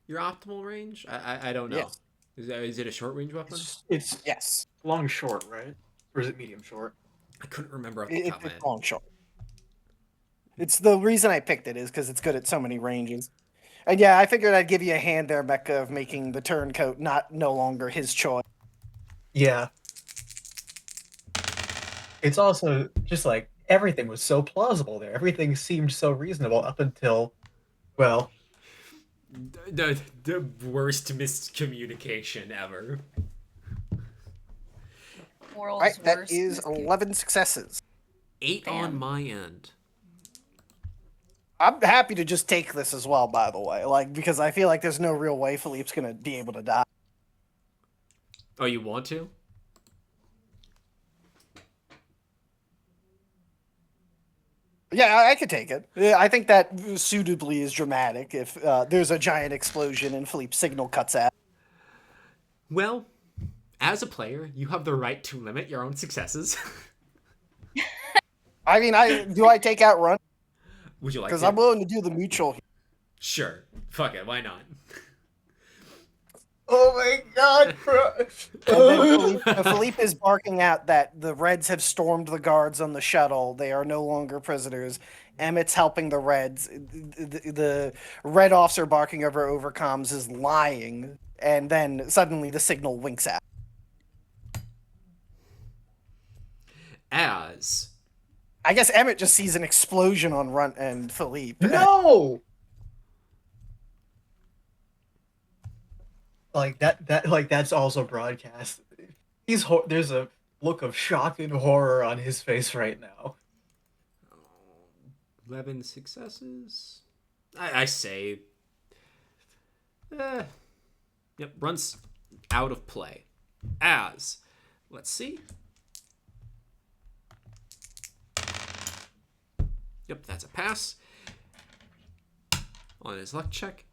your optimal range? I don't know. Yes. Is it a short range weapon? It's Yes. long short, right? Or is it medium short? I couldn't remember off the top of my head. It's long shot. It's the reason I picked it is because it's good at so many ranges. And yeah, I figured I'd give you a hand there, Mecha, of making the turncoat no longer his choice. Yeah. It's also just like everything was so plausible there. Everything seemed so reasonable up until, well, The worst miscommunication ever. All right, that is 11 successes. 8 on my end. I'm happy to just take this as well, by the way, because I feel like there's no real way Philippe's gonna be able to die. Oh, you want to? Yeah, I could take it. I think that suitably is dramatic if there's a giant explosion and Philippe's signal cuts out. Well, as a player, you have the right to limit your own successes. I mean, do I take out Run? Would you like Because to? I'm willing to do the mutual. Sure. Fuck it, why not? oh my god, bro. And then Philippe is barking out that the Reds have stormed the guards on the shuttle. They are no longer prisoners. Emmet's helping the Reds. The Red officer barking over overcoms is lying. And then suddenly the signal winks out. As I guess Emet just sees an explosion on Runt and Philippe. No. That's also broadcast. There's a look of shock and horror on his face right now. 11 successes. I say. Yep, Runt's out of play. As, let's see. Yep, that's a pass. On his luck check.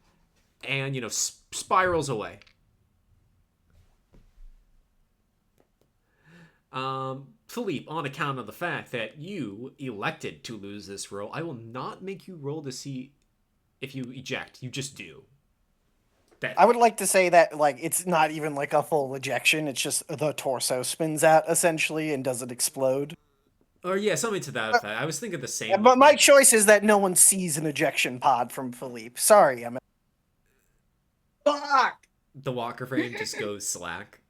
And, spirals away. Philippe, on account of the fact that you elected to lose this roll, I will not make you roll to see if you eject. You just do. I would like to say that, it's not even like a full ejection. It's just the torso spins out, essentially, and doesn't explode. Or, yeah, something to that effect. I was thinking the same. But my choice is that no one sees an ejection pod from Philippe. Sorry, Emet. Fuck! The walker frame just goes slack.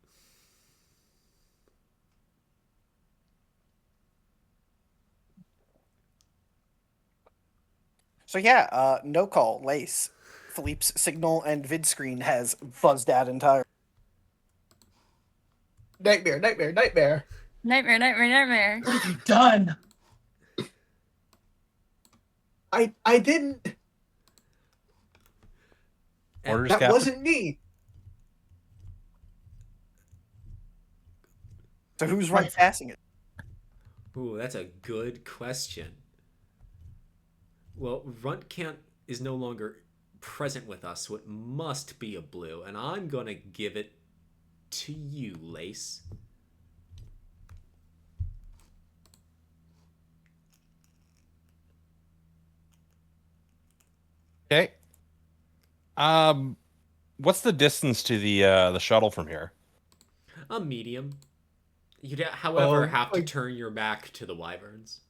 So yeah, no call, Lace. Philippe's signal and vid screen has buzzed out entirely. Nightmare. Nightmare. What have you done? I didn't. Orders, That Captain. wasn't me. So who's right passing it? Ooh, that's a good question. Well, Runt can't is no longer present with us, so it must be a blue, and I'm gonna give it to you, Lace. Okay. What's the distance to the shuttle from here? A medium. You'd, however, have to like- turn your back to the wyverns.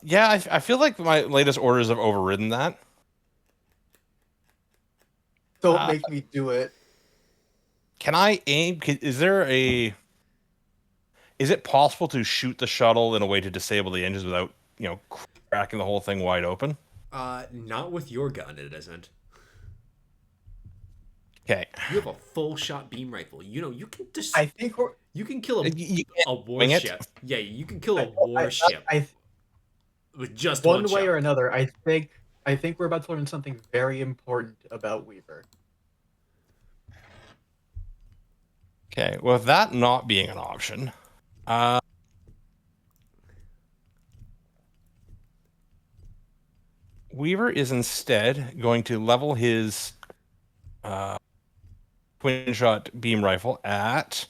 Yeah, I feel like my latest orders have overridden that. Don't make me do it. Can I aim? Is it possible to shoot the shuttle in a way to disable the engines without, cracking the whole thing wide open? Not with your gun, it isn't. Okay. You have a full shot beam rifle. You can just I think we're. you can kill You a wing it? warship. Yeah, you can kill a warship with just One one way shot. or another, I think we're about to learn something very important about Weaver. Okay. With that not being an option, Weaver is instead going to level his twin shot beam rifle at.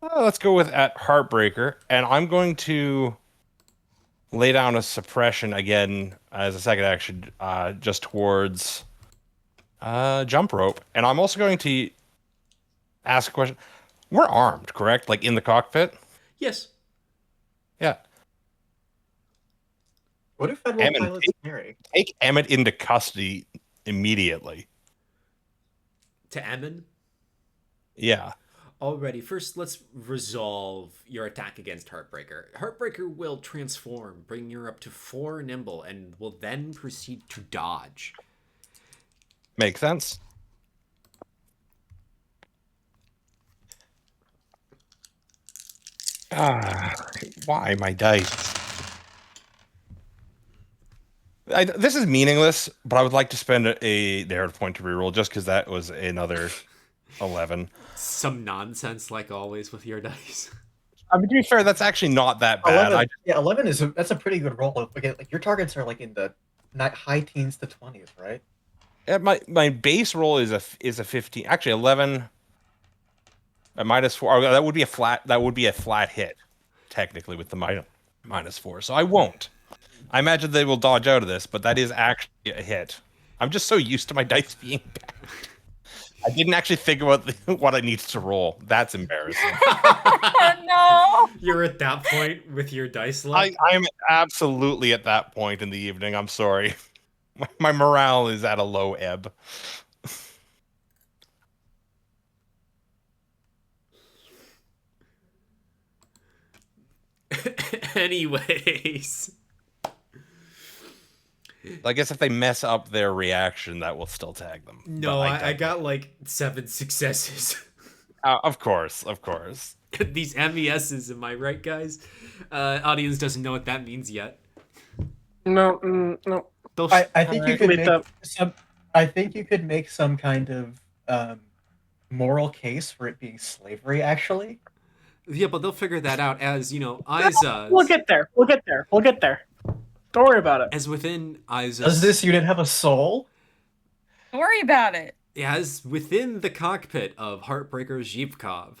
Let's go with at Heartbreaker, and I'm going to lay down a suppression again as a second action, just towards Jumprope, and I'm also going to ask a question. We're armed, correct? Like in the cockpit? Yes. Yeah. What if Federal Emin, pilots carry? Take Emet into custody immediately. To Emin? Yeah. Alrighty, first let's resolve your attack against Heartbreaker. Heartbreaker will transform, bringing her up to 4 nimble, and will then proceed to dodge. Makes sense. Why my dice? This is meaningless, but I would like to spend a narrative point to reroll just because that was another 11. Some nonsense, like always, with your dice. I mean, to be fair, that's actually not that bad. 11, yeah, 11 that's a pretty good roll. Like your targets are like in the high teens to 20s, right? My base roll is a 15. Actually, 11 at -4. That would be a flat hit, technically, with the -4. So I won't. I imagine they will dodge out of this, but that is actually a hit. I'm just so used to my dice being bad. I didn't actually think about what I needed to roll. That's embarrassing. No. You're at that point with your dice luck? I'm absolutely at that point in the evening. I'm sorry. My morale is at a low ebb. Anyways. I guess if they mess up their reaction, that will still tag them. No, I got like 7 successes. Of course. These MESs, am I right, guys? Audience doesn't know what that means yet. No. I think you could Wait, make some. I think you could make some kind of moral case for it being slavery. Actually, Yeah, but they'll figure that out as, Iza's... We'll get there. Don't worry about it. As within Iza's... does this unit have a soul? Don't worry about it. As within the cockpit of Heartbreaker Zhivkov,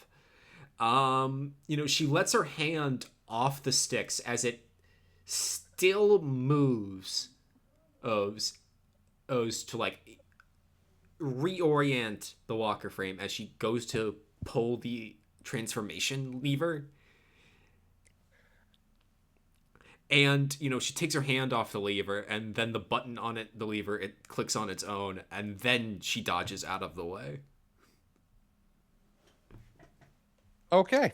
she lets her hand off the sticks as it still moves to like reorient the walker frame as she goes to pull the transformation lever. And, she takes her hand off the lever, and then the button on the lever, it clicks on its own, and then she dodges out of the way. Okay.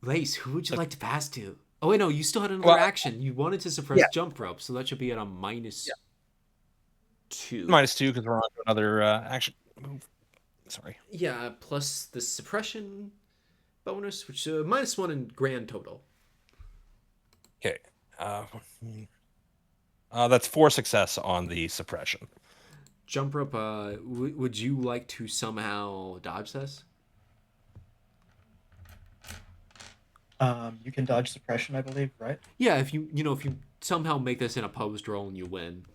Lace, who would you like to pass to? Oh, wait, no, you still had another action. You wanted to suppress Jumprope, so that should be at a -2. -2 because we're on to another action move. Sorry. Yeah, plus the suppression bonus, which -1 in grand total. Okay. That's 4 success on the suppression. Jumprope, would you like to somehow dodge this? You can dodge suppression, I believe, right? Yeah, if if you somehow make this an opposed roll and you win,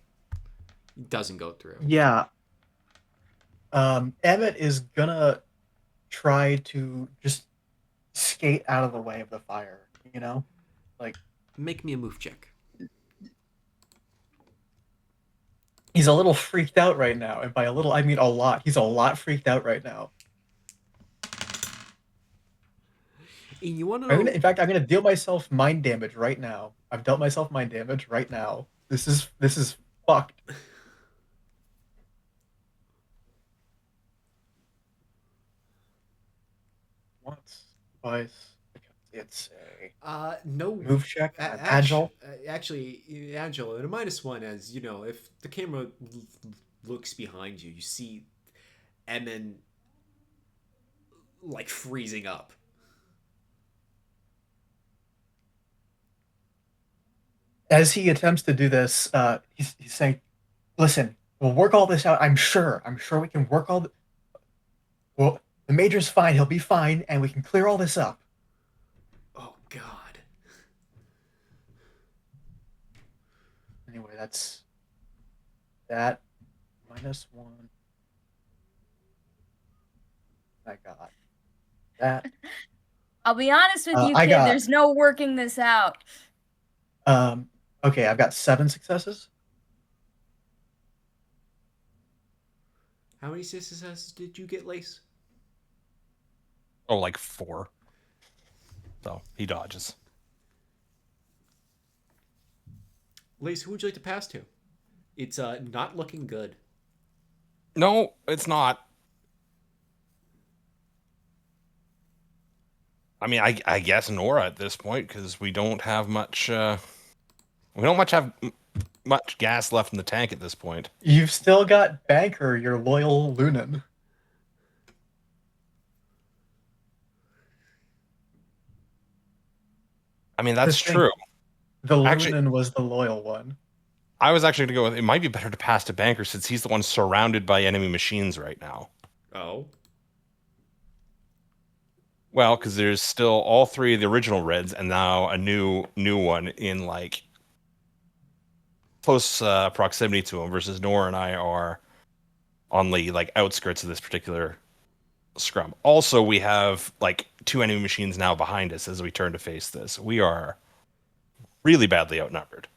it doesn't go through. Yeah. Emet is gonna try to just skate out of the way of the fire, Like, Make me a move check. he's a little freaked out right now, and by a little I mean a lot. He's a lot freaked out right now. And you want to know? In fact, I'm gonna deal myself mind damage right now. I've dealt myself mind damage right now. This is fucked. Once, twice. It's a No move check. Agile. Actually, agile at a -1, as if the camera looks behind you, you see Emin like freezing up. As he attempts to do this, he's saying, "Listen, we'll work all this out. I'm sure we can work all. Well, the Major's fine. He'll be fine, and we can clear all this up." Oh God. Anyway, that's that -1. I got that. I'll be honest with you, I kid. got- There's no working this out. Okay, I've got 7 successes. How many successes did you get, Lace? Oh, like 4. So he dodges. Lace, who would you like to pass to? It's not looking good. No, it's not. I mean, I guess Nora at this point, because we don't have much. We don't have much gas left in the tank at this point. You've still got Banker, your loyal Lunan. I mean, that's Just think, true. The Actually- Lunan was the loyal one. I was actually going to go with it might be better to pass to Banker since he's the one surrounded by enemy machines right now. Oh. Well, because there's still all 3 of the original Reds and now a new one in like close proximity to him versus Nora and I are on the like outskirts of this particular scrum. Also, we have like 2 enemy machines now behind us as we turn to face this. We are really badly outnumbered.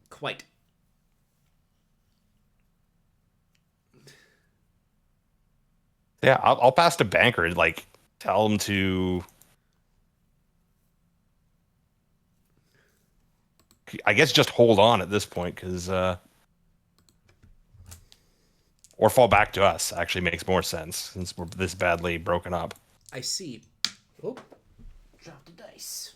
Quite. Yeah, I'll pass to Banker and like tell him to. I guess just hold on at this point because, or fall back to us actually makes more sense since we're this badly broken up. I see. Oh, drop the dice.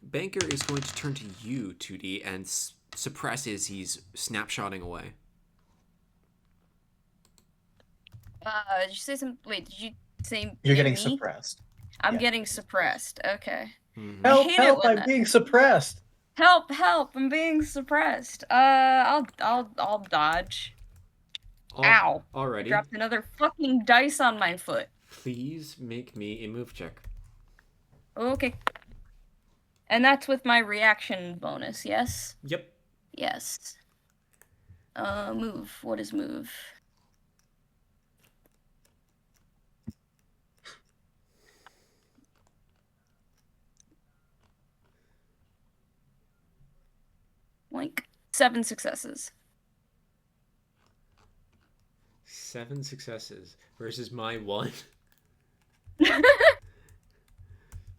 Banker is going to turn to you, 2D, and suppress as he's snapshotting away. Did you say some? Wait, did you say You're getting me? suppressed. I'm yeah. getting suppressed. Okay. Mhm. Help, hate it help, when I'm that- being suppressed. Help! I'm being suppressed. I'll dodge. Ow! I Alrighty. dropped another fucking dice on my foot. Please make me a move check. Okay. And that's with my reaction bonus, yes? Yep. Yes. Move. What is move? Like 7 successes. 7 successes versus my 1.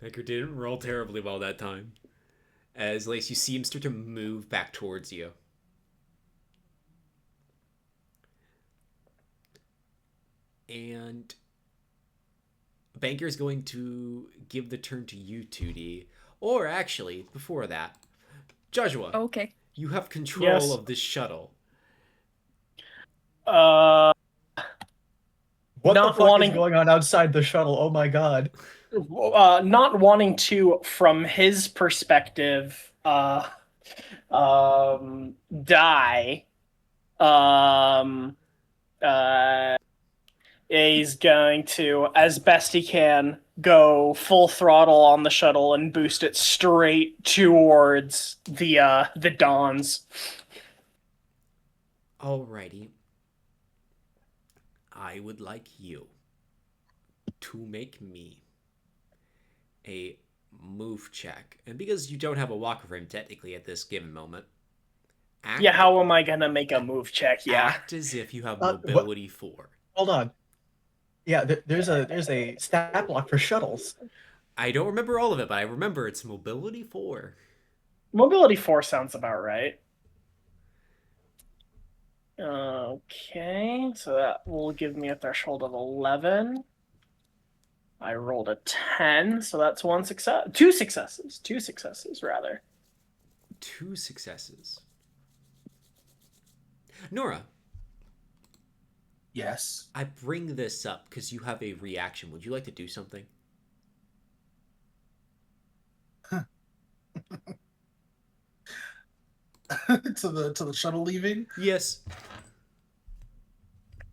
Banker didn't roll terribly well that time. As Lace, you see him start to move back towards you. And Banker is going to give the turn to you, 2D. Or actually, before that, Joshua, Okay. you have control Yes. of this shuttle. What Not the fuck wanting- is going on outside the shuttle? Oh my god. Not wanting to, from his perspective, die, um, he's going to, as best he can, go full throttle on the shuttle and boost it straight towards the Dons. Alrighty. I would like you to make me a move check. And because you don't have a walker frame technically at this given moment, Yeah, how am I gonna make a move check? Yeah. act as if you have What? mobility 4. Hold on. Yeah, there's a stat block for shuttles. I don't remember all of it, but I remember it's mobility 4. Mobility 4 sounds about right. Okay, so that will give me a threshold of 11. I rolled a 10, so that's one success. Two successes, rather. 2 successes. Nora, Yes. I bring this up because you have a reaction. Would you like to do something? to the shuttle leaving. Yes.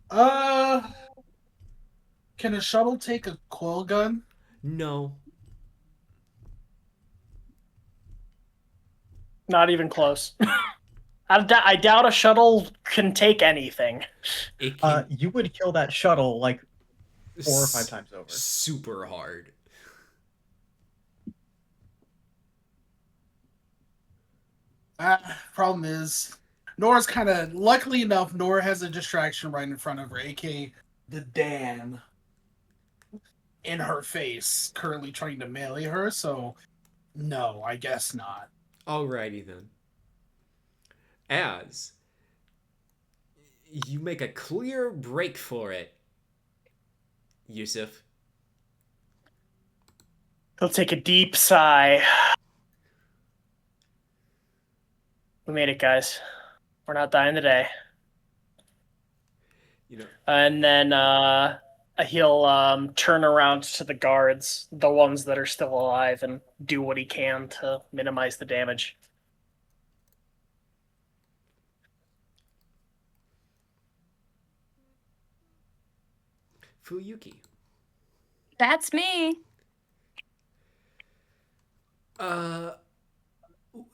Can a shuttle take a coil gun? No. Not even close. I doubt a shuttle can take anything. It can You would kill that shuttle like 4 or 5 times over. super hard. Problem is, Nora's kind of, luckily enough, Nora has a distraction right in front of her, aka the Dan in her face, currently trying to melee her, so no, I guess not. Alrighty then. As you make a clear break for it, Yusuf. He'll take a deep sigh. We made it, guys. We're not dying today. You know, And then he'll turn around to the guards, the ones that are still alive, and do what he can to minimize the damage. Fuyuki. That's me.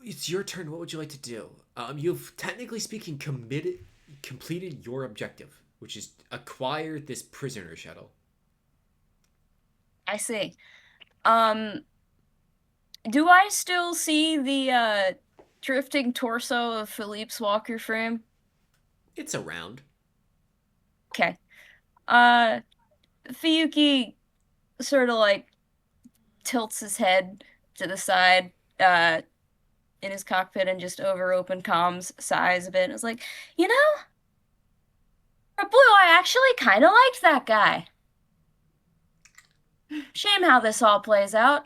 It's your turn. What would you like to do? You've technically speaking completed your objective, which is acquire this prisoner shuttle. I see. Do I still see the drifting torso of Philippe's walker frame? It's around. Okay. Fuyuki sort of like tilts his head to the side in his cockpit and just over open comms sighs a bit and is like, you know, for Blue, I actually kind of liked that guy. Shame how this all plays out.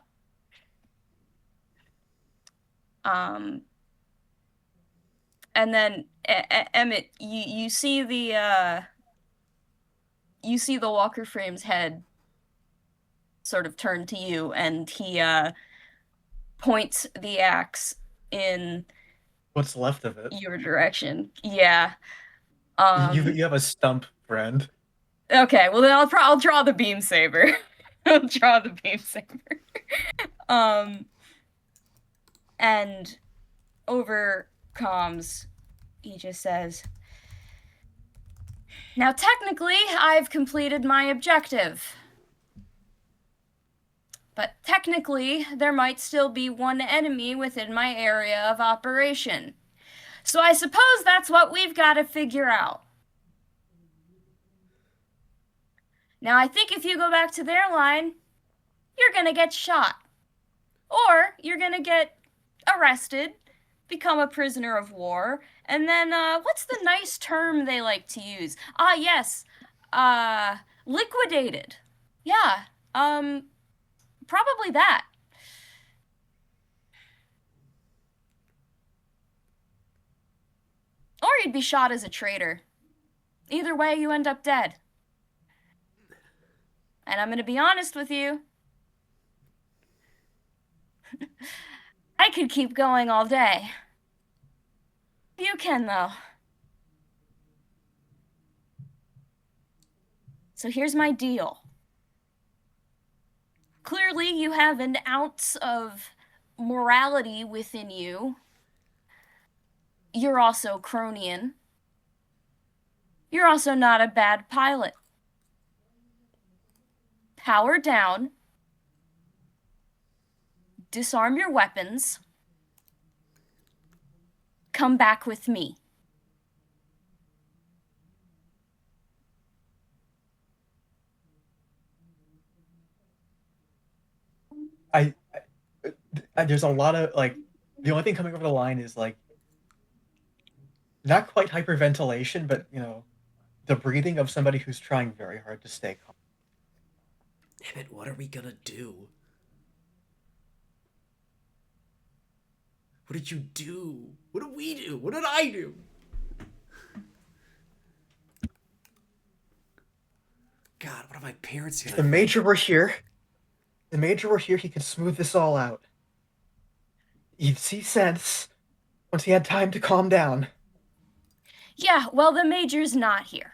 And then Emet, you see the walker frame's head sort of turn to you, and he points the axe in What's left of it? your direction. Yeah. You have a stump, friend. Okay, well then I'll draw the beam saber. I'll draw the beam saber. And over comms, he just says, "Now technically, I've completed my objective. But technically, there might still be one enemy within my area of operation. So I suppose that's what we've got to figure out. Now, I think if you go back to their line, you're gonna get shot. Or you're gonna get arrested, become a prisoner of war, and then, what's the nice term they like to use? Ah, yes, liquidated. Yeah, probably that. Or you'd be shot as a traitor. Either way, you end up dead. And I'm gonna be honest with you. I could keep going all day. You can, though. So here's my deal. Clearly, you have an ounce of morality within you. You're also Cronian. You're also not a bad pilot. Power down. Disarm your weapons. Come back with me. There's a lot of like, the only thing coming over the line is like, not quite hyperventilation, but the breathing of somebody who's trying very hard to stay calm. Emet, what are we gonna do? What did you do? What did we do? What did I do? God, what are my parents gonna If the Major were here, he could smooth this all out. You'd see sense once he had time to calm down. Yeah, well, the Major's not here.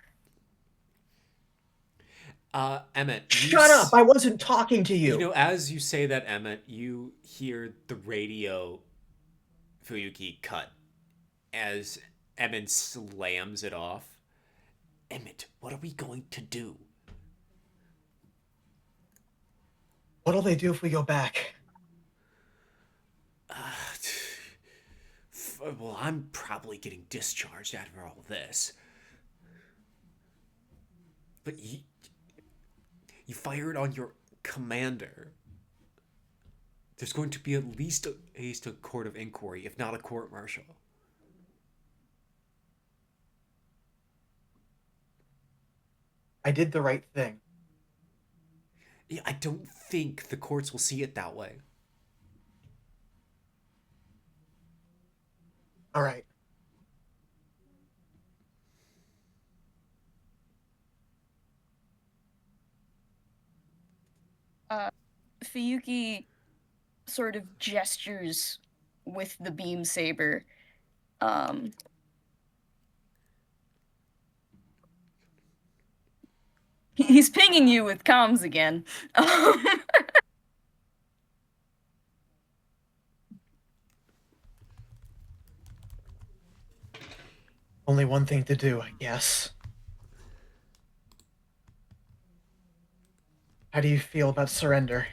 Emet. Shut up! I wasn't talking to you! You know, as you say that, Emet, you hear the radio Fuyuki cut as Emet slams it off. Emet, what are we going to do? What'll they do if we go back? Well, I'm probably getting discharged after all this. But you fired on your commander. There's going to be at least a court of inquiry, if not a court-martial. I did the right thing. Yeah, I don't think the courts will see it that way. All right. Fuyuki sort of gestures with the beam saber. He's pinging you with comms again. Only one thing to do, I guess. How do you feel about surrender?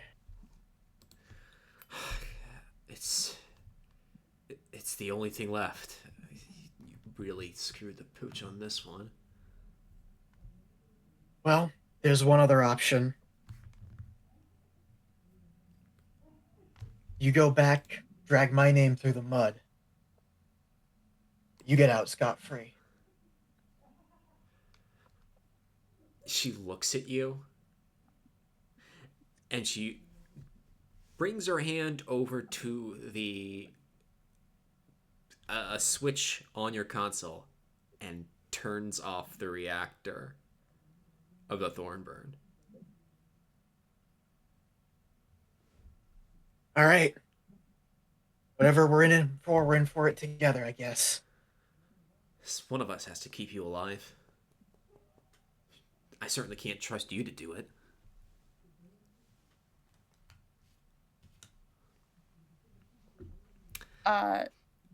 It's the only thing left. You really screwed the pooch on this one. Well, there's one other option. You go back, drag my name through the mud. You get out scot-free. She looks at you, and she brings her hand over to a switch on your console and turns off the reactor of the Thornburn. All right. Whatever we're in for it together, I guess. One of us has to keep you alive. I certainly can't trust you to do it.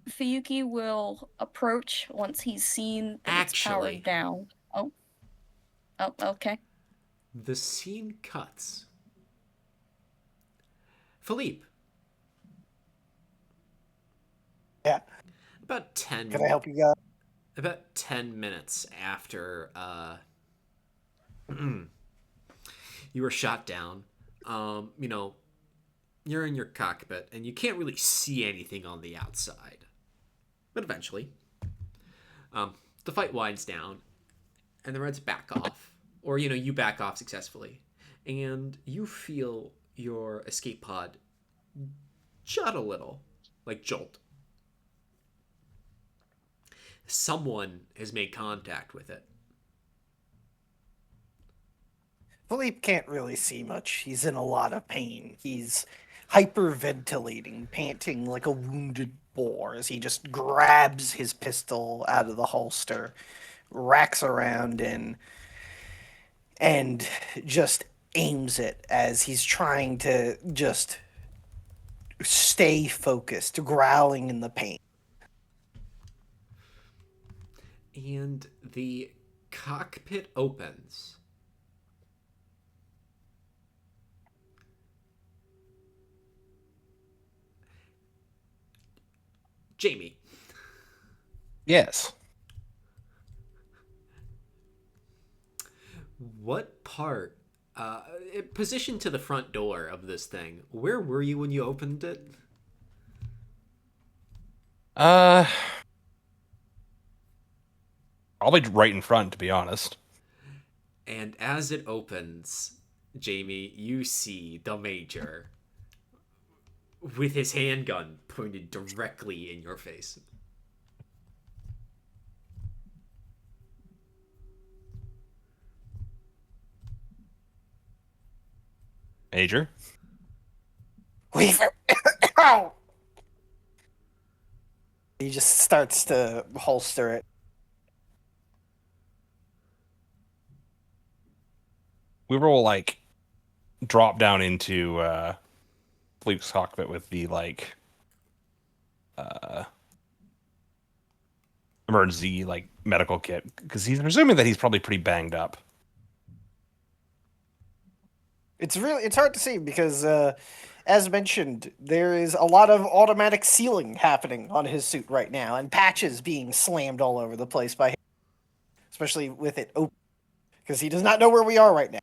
Fuyuki will approach once he's seen that it's powered down. Oh, okay. The scene cuts. Philippe. Yeah. About 10. Can I help you guys? About 10 minutes after you were shot down, you're in your cockpit and you can't really see anything on the outside. But eventually, the fight winds down and the Reds back off. Or, you back off successfully. And you feel your escape pod jut a little, like jolt. Someone has made contact with it. Philippe can't really see much. He's in a lot of pain. He's hyperventilating, panting like a wounded bore as he just grabs his pistol out of the holster, racks around and just aims it as he's trying to just stay focused, growling in the pain. And the cockpit opens. Jamie, Yes. what part, positioned to the front door of this thing, where were you when you opened it? Probably right in front, to be honest. And as it opens, Jamie, you see the Major with his handgun pointed directly in your face. Major? Weaver! Ow! He just starts to holster it. We will, like, drop down into Philippe's cockpit with the, like, emergency, like, medical kit. Because he's presuming that he's probably pretty banged up. It's hard to see because, as mentioned, there is a lot of automatic sealing happening on his suit right now, and patches being slammed all over the place by him, especially with it open, because he does not know where we are right now.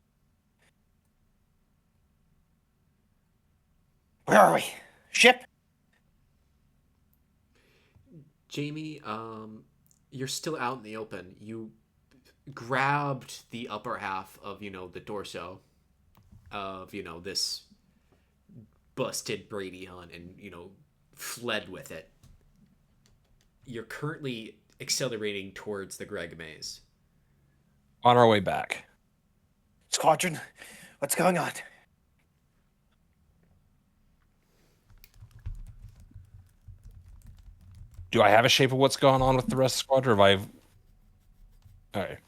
Where are we? Ship? Jamie, you're still out in the open. You grabbed the upper half of, the torso of, this busted Bradyon and, fled with it. You're currently accelerating towards the Greg maze. On our way back. Squadron, what's going on? Do I have a shape of what's going on with the rest of the squadron? Or have I... Alright.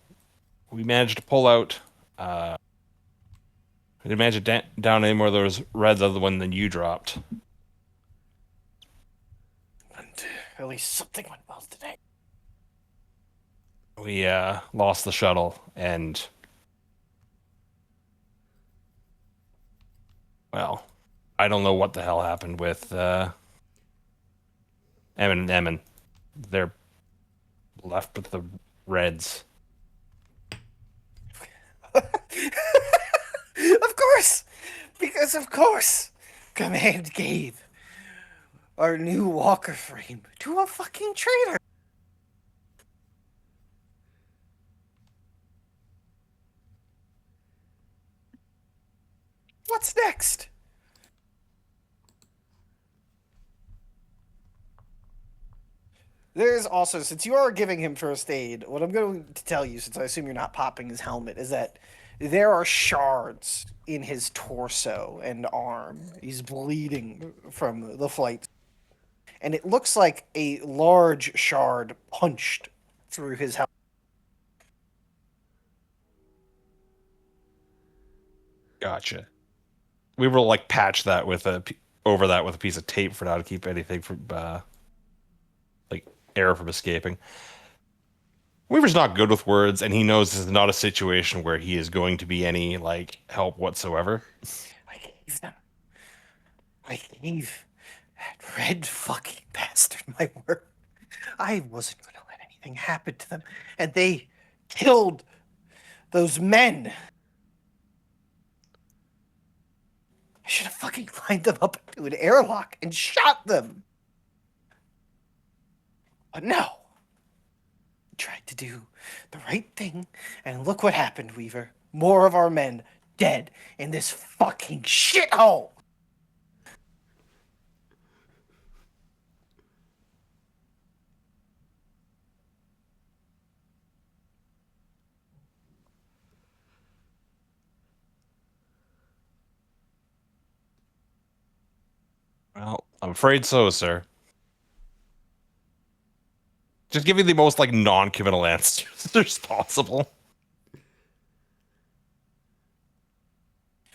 We managed to pull out... I didn't manage to down any more of those reds other one than you dropped. And at least something went well today. We lost the shuttle, and... Well, I don't know what the hell happened with Emet and Emin. They're left with the Reds. Of course! Because of course! Command gave our new walker frame to a fucking traitor! What's next? There's also, since you are giving him first aid, what I'm going to tell you, since I assume you're not popping his helmet, is that there are shards in his torso and arm. He's bleeding from the flight. And it looks like a large shard punched through his helmet. Gotcha. We will like patch that with over that with a piece of tape for now to keep anything from like air from escaping. Weaver's not good with words, and he knows this is not a situation where he is going to be any like help whatsoever. I gave them. I gave that red fucking bastard my word. I wasn't going to let anything happen to them, and they killed those men. I should have fucking lined them up into an airlock and shot them. But no. I tried to do the right thing, and look what happened, Weaver. More of our men dead in this fucking shithole. Well, I'm afraid so, sir. Just give me the most like non-committal answers possible.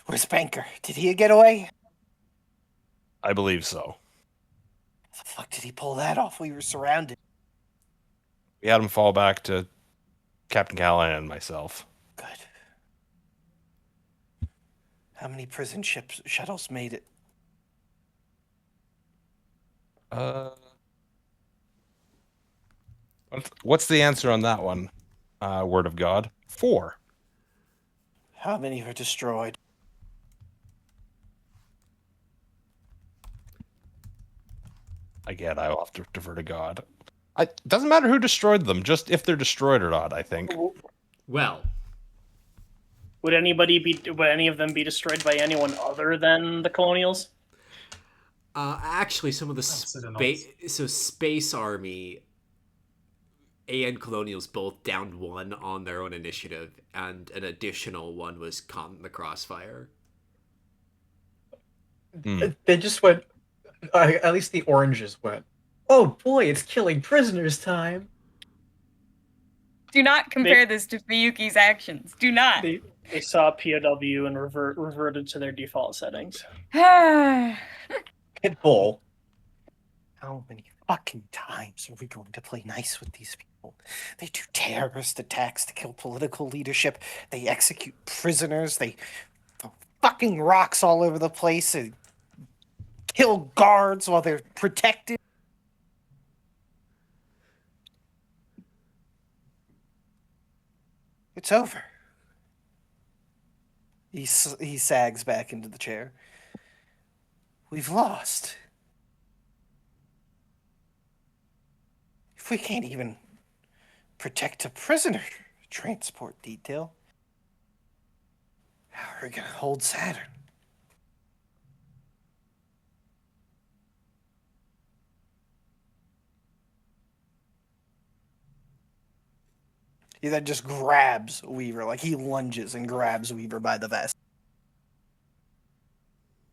Where's Banker? Did he get away? I believe so. How the fuck did he pull that off? We were surrounded. We had him fall back to Captain Callaghan and myself. Good. How many prison shuttles made it? What's the answer on that one? Word of God. 4. How many were destroyed? Again, I will have to defer to God. It doesn't matter who destroyed them, just if they're destroyed or not, I think. Well, Would any of them be destroyed by anyone other than the Colonials? actually, some of the Space Army and Colonials both downed one on their own initiative, and an additional one was caught in the crossfire. They just went. At least the oranges went. Oh boy, it's killing prisoners time. Do not compare this to Fuyuki's actions. Do not. They saw POW and reverted to their default settings. Pitbull. How many fucking times are we going to play nice with these people? They do terrorist attacks to kill political leadership. They execute prisoners. They throw fucking rocks all over the place. They kill guards while they're protected. It's over. He sags back into the chair. We've lost. If we can't even protect a prisoner transport detail, how are we going to hold Saturn? He then just grabs Weaver, like he lunges and grabs Weaver by the vest.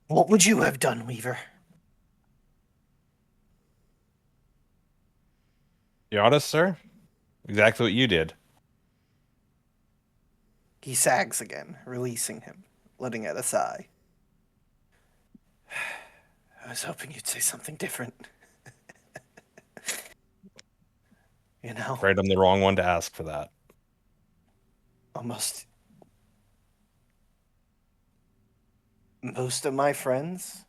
What would you have done, Weaver? You honest, sir? Exactly what you did. He sags again, releasing him, letting out a sigh. I was hoping you'd say something different. You know? Afraid I'm the wrong one to ask for that. Almost most of my friends,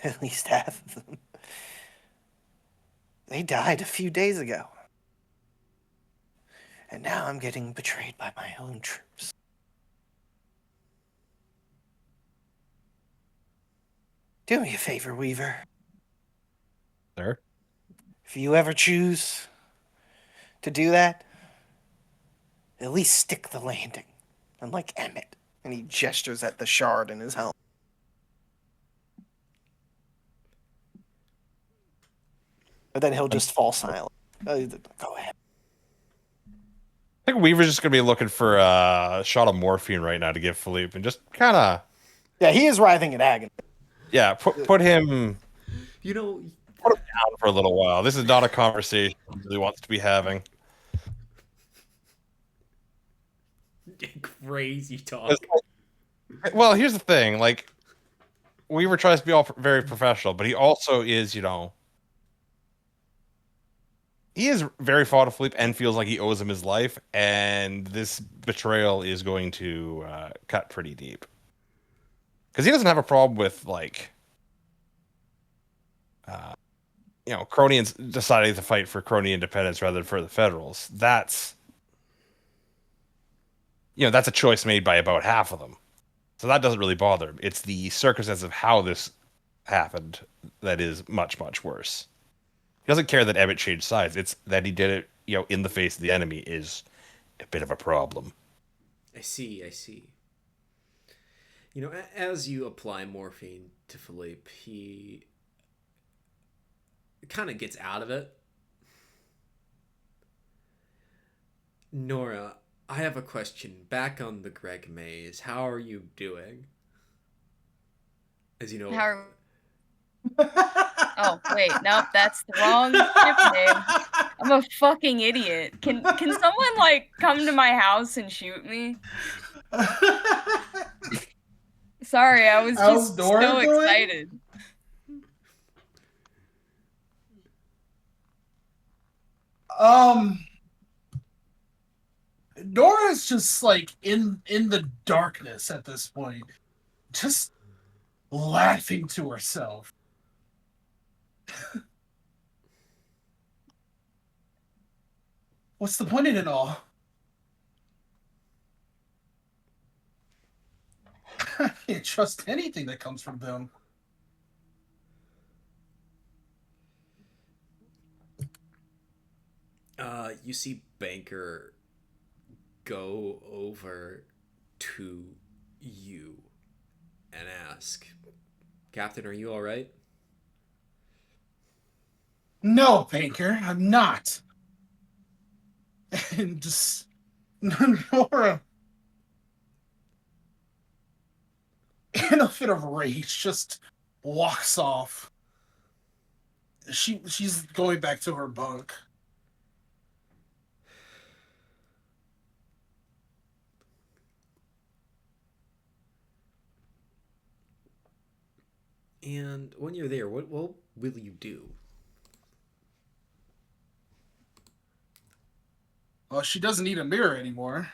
at least half of them, they died a few days ago. And now I'm getting betrayed by my own troops. Do me a favor, Weaver. Sir? If you ever choose to do that, at least stick the landing. Unlike Emet. And he gestures at the shard in his helmet. But then he'll just fall silent. Go ahead. I think Weaver's just going to be looking for a shot of morphine right now to give Philippe and just kind of... Yeah, he is writhing in agony. Yeah, put him... You know... Put him down for a little while. This is not a conversation he really wants to be having. Crazy talk. Well, here's the thing. Like, Weaver tries to be all very professional, but he also is, you know... He is very fond of Philippe and feels like he owes him his life, and this betrayal is going to cut pretty deep. Because he doesn't have a problem with, like, you know, Cronians deciding to fight for Crony independence rather than for the Federals. That's, you know, that's a choice made by about half of them. So that doesn't really bother him. It's the circumstance of how this happened that is much, much worse. He doesn't care that Emet changed sides. It's that he did it, you know, in the face of the enemy is a bit of a problem. I see. You know, as you apply morphine to Philippe, he kind of gets out of it. Nora, I have a question. Back on the Greg maze, how are you doing? As you know... Oh, wait, nope, that's the wrong ship name. I'm a fucking idiot. Can someone, like, come to my house and shoot me? Sorry, I was How's just Nora so doing? excited. Nora's just like in the darkness at this point, just laughing to herself. What's the point in it all? I can't trust anything that comes from them. You see Banker go over to you and ask, Captain, are you all right? No, Banker, I'm not. And just Nora, in a fit of rage, just walks off. She's going back to her bunk. And when you're there, what will you do? Well, she doesn't need a mirror anymore.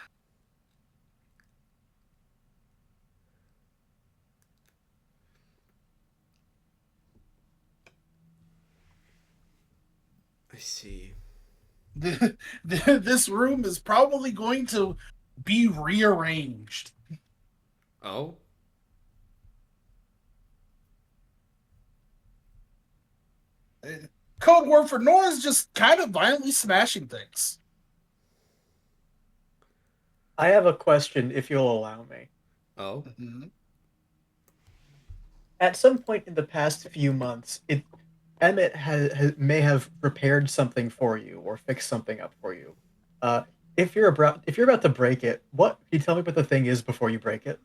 I see. This room is probably going to be rearranged. Oh? Code word for Nora's just kind of violently smashing things. I have a question, if you'll allow me. Oh? Mm-hmm. At some point in the past few months, Emet may have prepared something for you or fixed something up for you. If you're about to break it, can you tell me what the thing is before you break it?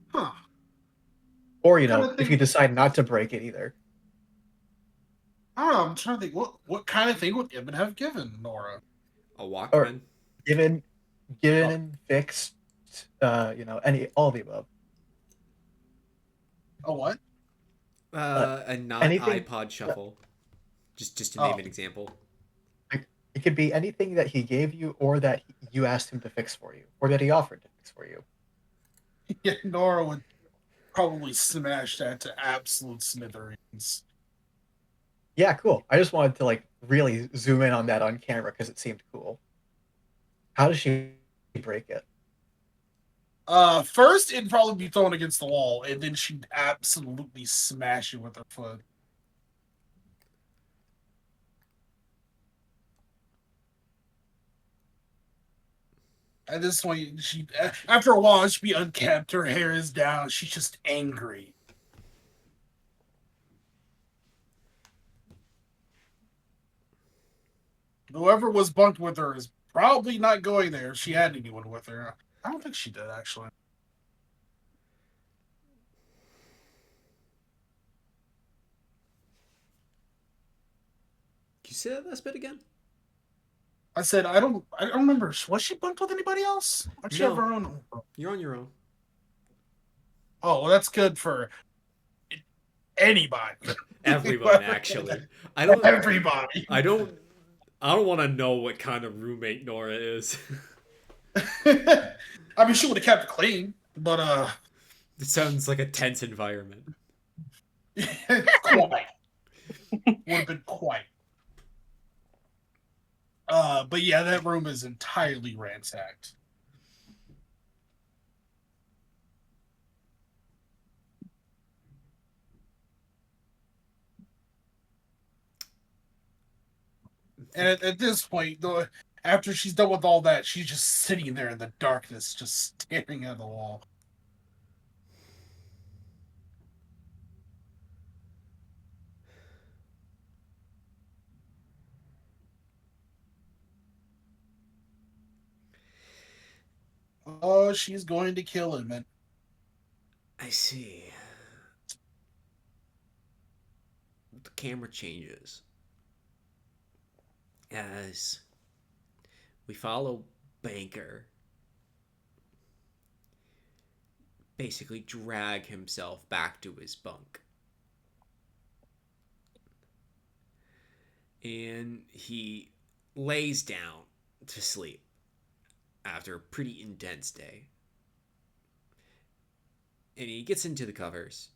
Huh. Or if you decide not to break it either. I don't know. I'm trying to think. What kind of thing would Emet have given Nora? A Walkman? Given, fixed, all the above. A what? A not anything- iPod Shuffle. Just to name an example. It could be anything that he gave you, or that you asked him to fix for you, or that he offered to fix for you. Yeah, Nora would probably smash that to absolute smithereens. Yeah, cool. I just wanted to really zoom in on that on camera because it seemed cool. How does she break it? First it'd probably be thrown against the wall, and then she'd absolutely smash it with her foot. At this point, after a while, she'd be unkept. Her hair is down. She's just angry. Whoever was bunked with her is probably not going there if she had anyone with her. I don't think she did, actually. Can you say that last bit again? I said I don't remember. Was she bunked with anybody else? Or did she have No. her own? You're on your own. Oh, well, that's good for anybody. Everyone, actually. I don't Everybody. I don't want to know what kind of roommate Nora is. I mean, she would have kept it clean, but It sounds like a tense environment. quite. Would have been quite. But yeah, that room is entirely ransacked. And at this point, though, after she's done with all that, she's just sitting there in the darkness, just staring at the wall. Oh, she's going to kill him. I see. the camera changes as we follow Banker basically drag himself back to his bunk. And he lays down to sleep after a pretty intense day. And he gets into the covers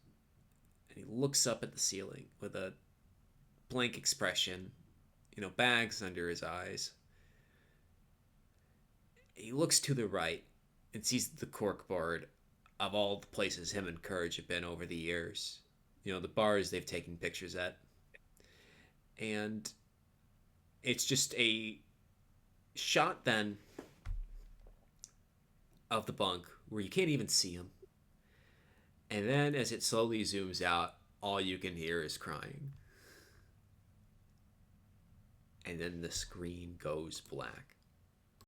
and he looks up at the ceiling with a blank expression, bags under his eyes. He looks to the right and sees the corkboard of all the places him and Courage have been over the years. The bars they've taken pictures at. And it's just a shot then of the bunk where you can't even see him. And then as it slowly zooms out, all you can hear is crying. And then the screen goes black.